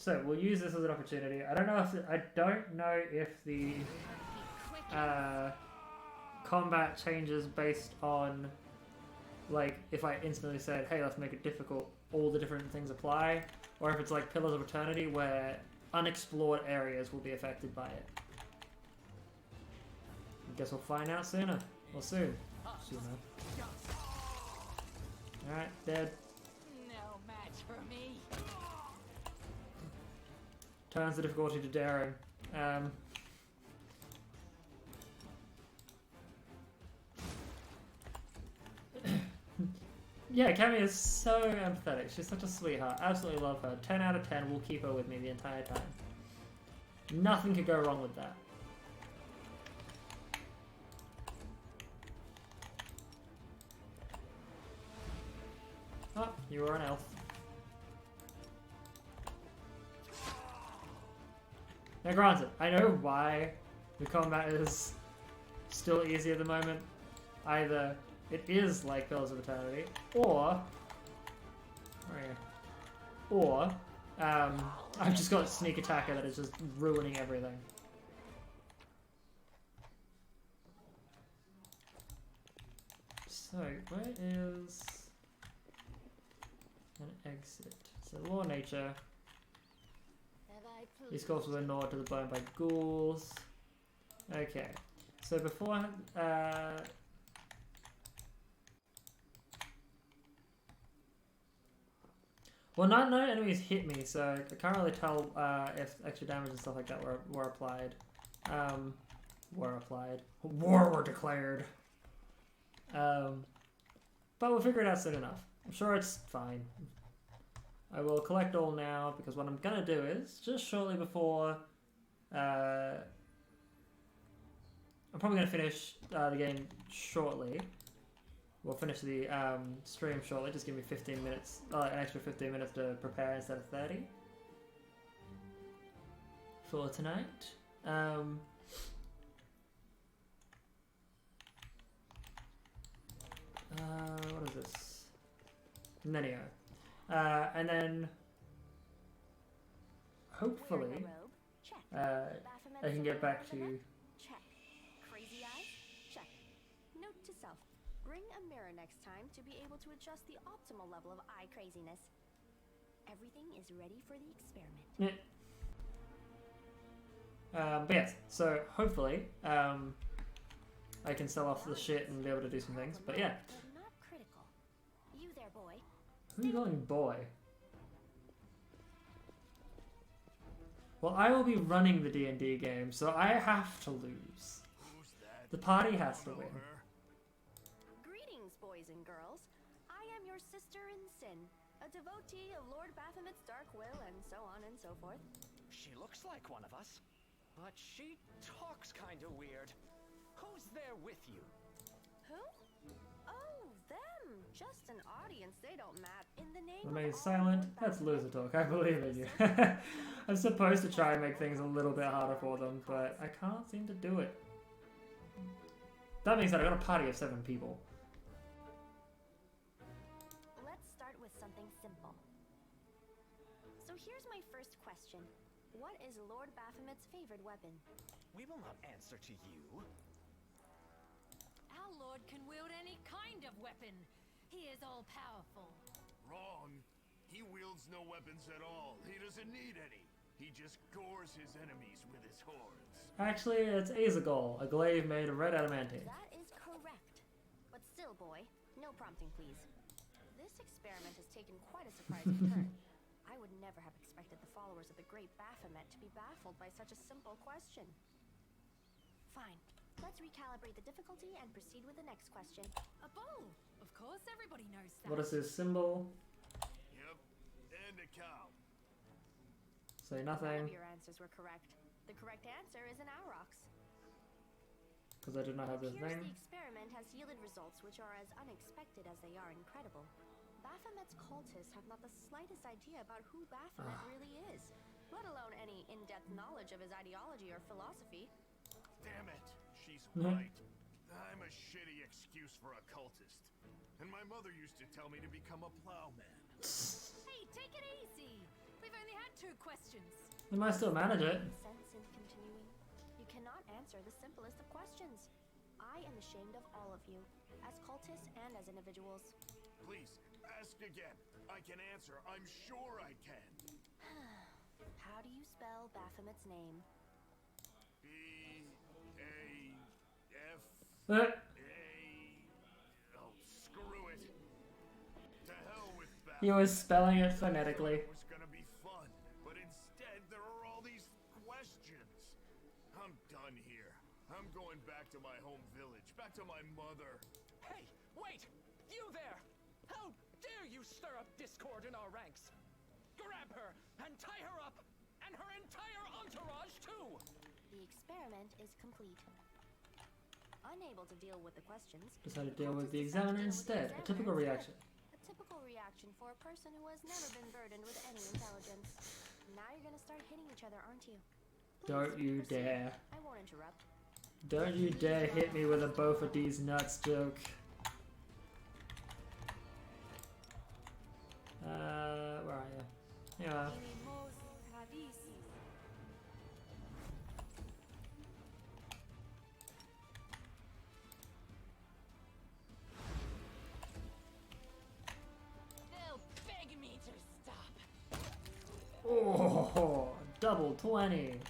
So we'll use this as an opportunity. I don't know if the combat changes based on, like, if I instantly said, hey, let's make it difficult, all the different things apply, or if it's like Pillars of Eternity where unexplored areas will be affected by it. I guess we'll find out sooner. Or soon. Sooner. Alright, dead. No match for me. Turns the difficulty to daring. Yeah, Cammy is so empathetic. She's such a sweetheart. Absolutely love her. 10 out of 10 will keep her with me the entire time. Nothing could go wrong with that. Oh, you are an elf. Now granted, I know why the combat is still easy at the moment. Either it is like Pillars of Eternity, or I've just got Sneak Attacker that is just ruining everything. So, where is an exit? So, Law Nature. These skulls were gnawed to the bone by ghouls. Okay. So before well, no enemies hit me, so I can't really tell if extra damage and stuff like that were applied. War were declared. But we'll figure it out soon enough. I'm sure it's fine. I will collect all now, because what I'm gonna do is, just shortly before, I'm probably gonna finish the game shortly. We'll finish the stream shortly, just give me 15 minutes, an extra 15 minutes to prepare instead of 30. For tonight. What is this? Nenio. And then hopefully I can get back to Check. Crazy eyes? Check. Note to self. Bring a mirror next time to be able to adjust the optimal level of eye craziness. Everything is ready for the experiment. But yes, so hopefully I can sell off the shit and be able to do some things. But yeah. Not critical. You there, boy. Who are you calling boy? Well, I will be running the D&D game, so I have to lose. The party has to win. Greetings, boys and girls. I am your sister in sin, a devotee of Lord Baphomet's dark will, and so on and so forth. She looks like one of us, but she talks kind of weird. Who's there with you? Who? Oh, them. Just an audience. They don't map. In the name Remain of silent. That's loser talk. I believe in you. I'm supposed to try and make things a little bit harder for them, but I can't seem to do it. That means that I got a party of 7 people. Let's start with something simple. So here's my first question. What is Lord Baphomet's favorite weapon? We will not answer to you. Our lord can wield any kind of weapon. He is all-powerful. Wrong. He wields no weapons at all. He doesn't need any. He just gores his enemies with his horns. Actually, it's Azagol, a glaive made of red adamantine. That is correct. But still, boy, no prompting, please. This experiment has taken quite a surprising turn. I would never have expected the followers of the great Baphomet to be baffled by such a simple question. Fine. Let's recalibrate the difficulty and proceed with the next question. A bull! Of course, everybody knows that. What is his symbol? Yep. And a cow. Say None nothing. of your answers were correct. The correct answer is an aurochs. Because I did not have this It appears thing. the experiment has yielded results which are as unexpected as they are incredible. Baphomet's cultists have not the slightest idea about who Baphomet really is, let alone any in-depth knowledge of his ideology or philosophy. Damn it. She's right. I'm a shitty excuse for a cultist. And my mother used to tell me to become a plowman. Hey, take it easy. We've only had 2 questions. We might still manage it. Sense in continuing. You cannot answer the simplest of questions. I am ashamed of all of you, as cultists and as individuals. Please, ask again. I can answer. I'm sure I can. How do you spell Baphomet's name? B-A-F-A... Oh, screw it. To hell with Baphomet. He was spelling it phonetically. It was gonna be fun, but instead there are all these questions. I'm done here. I'm going back to my home village, back to my mother. Hey, wait! You there! How dare you stir up discord in our ranks? Grab her and tie her up, and her entire entourage too! The experiment is complete. Unable to deal with the questions, Decided to deal with the examiner instead. A typical reaction. A typical reaction for a person who has never been burdened with any intelligence. Now you're gonna start hitting each other, aren't you? Don't you dare. I won't interrupt. Don't you dare hit me with a both of these nuts joke. Where are you? Here you are. They'll beg me to stop. Oh, double 20.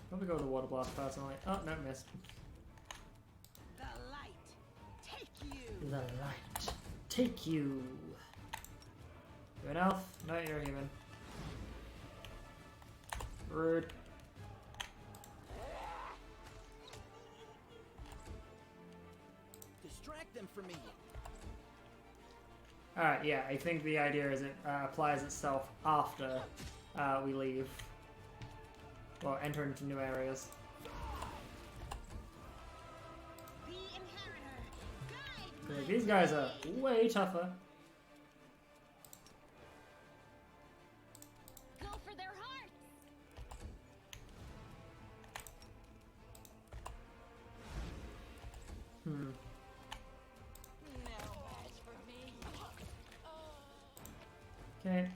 Probably go with the water blast personally. Oh, no, missed. The light, take you. The light, take you. You an elf? No, you're a human. Rude. Distract them from me. Alright, yeah, I think the idea is it applies itself after we leave. Or enter into new areas. Like, these guys are way tougher. Go for their hearts. Hmm. No match for me. Okay.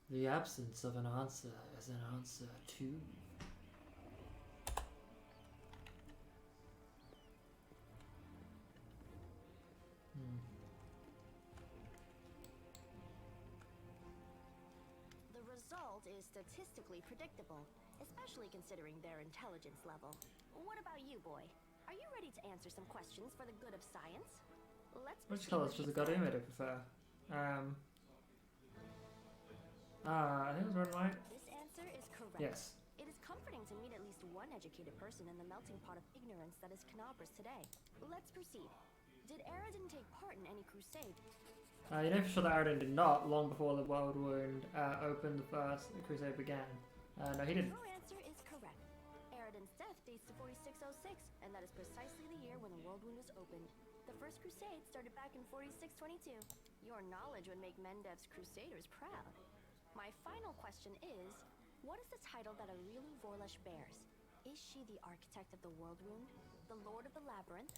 The absence of an answer is an answer too. The result is statistically predictable, especially considering their intelligence level. What about you, boy? Are you ready to answer some questions for the good of science? Let's Which proceed colours with does the the Guardian Meter prefer? I think it's red and white. This answer is correct. Yes. It is comforting to meet at least one educated person in the melting pot of ignorance that is Canabras today. Let's proceed. Did Aradin take part in any crusade? You know for sure that Aradin did not, long before the World Wound opened, the first crusade began. No, he didn't. Your answer is correct. Aradin's death dates to 4606, and that is precisely the year when the World Wound was opened. The first crusade started back in 4622. Your knowledge would make Mendev's crusaders proud. My final question is, what is the title that Aurilu Vorlesh bears? Is she the architect of the World Wound? The Lord of the Labyrinth?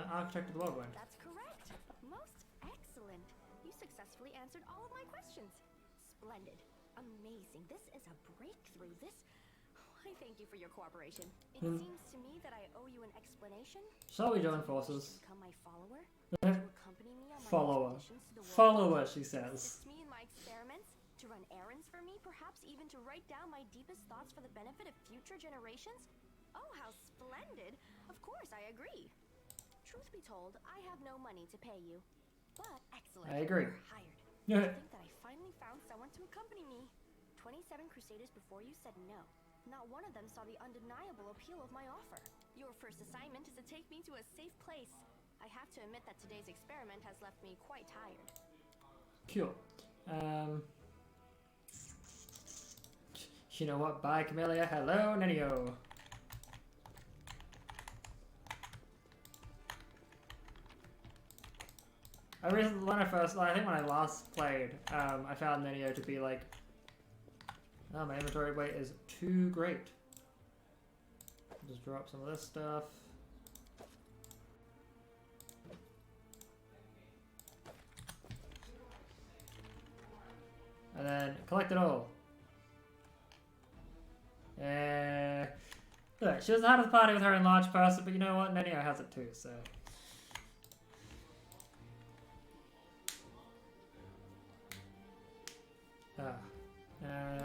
Architect of the World Wound. That's correct! Most excellent! You successfully answered all of my questions. Splendid. Amazing. This is a breakthrough. I thank you for your cooperation. It seems to me that I owe you an explanation. Shall we join forces? Become my follower? To accompany me on my Follower. expeditions to the world? Follower, she says. Assist me in my experiments? To run errands for me? Perhaps even to write down my deepest thoughts for the benefit of future generations? Oh, how splendid! Of course, I agree. Truth be told, I have no money to pay you. But excellent. I agree. You're hired. Yeah. I think that I finally found someone to accompany me. 27 Crusaders before you said no. Not one of them saw the undeniable appeal of my offer. Your first assignment is to take me to a safe place. I have to admit that today's experiment has left me quite tired. Cool. You know what? Bye, Camellia. Hello, Nenio. I think when I last played, I found Nenio to be like Oh, my inventory weight is too great. Just drop some of this stuff. And then collect it all. Look, she doesn't have the party with her enlarged person, but you know what? Nenio has it too, so.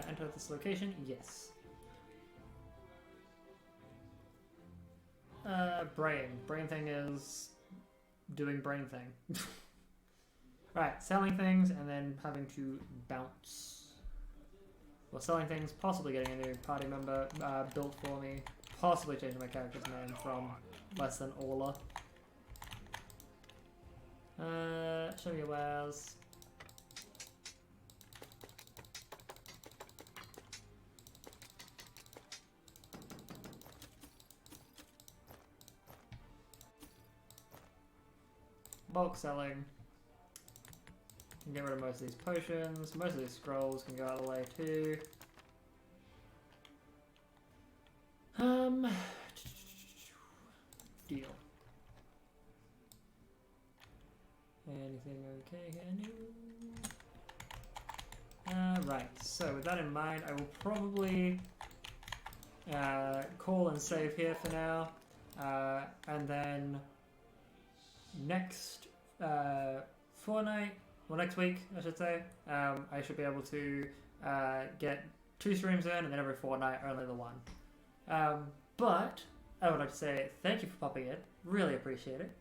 Enter this location? Yes. Brain. Brain thing is doing brain thing. Right, selling things and then having to bounce. Well, selling things, possibly getting a new party member built for me, possibly changing my character's name from less than Orla. Show me your wares. Bulk selling. Can get rid of most of these potions. Most of these scrolls can go out of the way too. Deal. Anything okay here? No. Right, so with that in mind, I will probably call and save here for now. And then next fortnight, well, next week, I should say, I should be able to get 2 streams in, and then every fortnight, only the 1. But I would like to say thank you for popping in. Really appreciate it.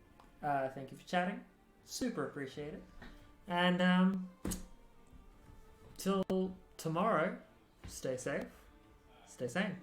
Thank you for chatting. Super appreciate it. And till tomorrow, stay safe, stay sane.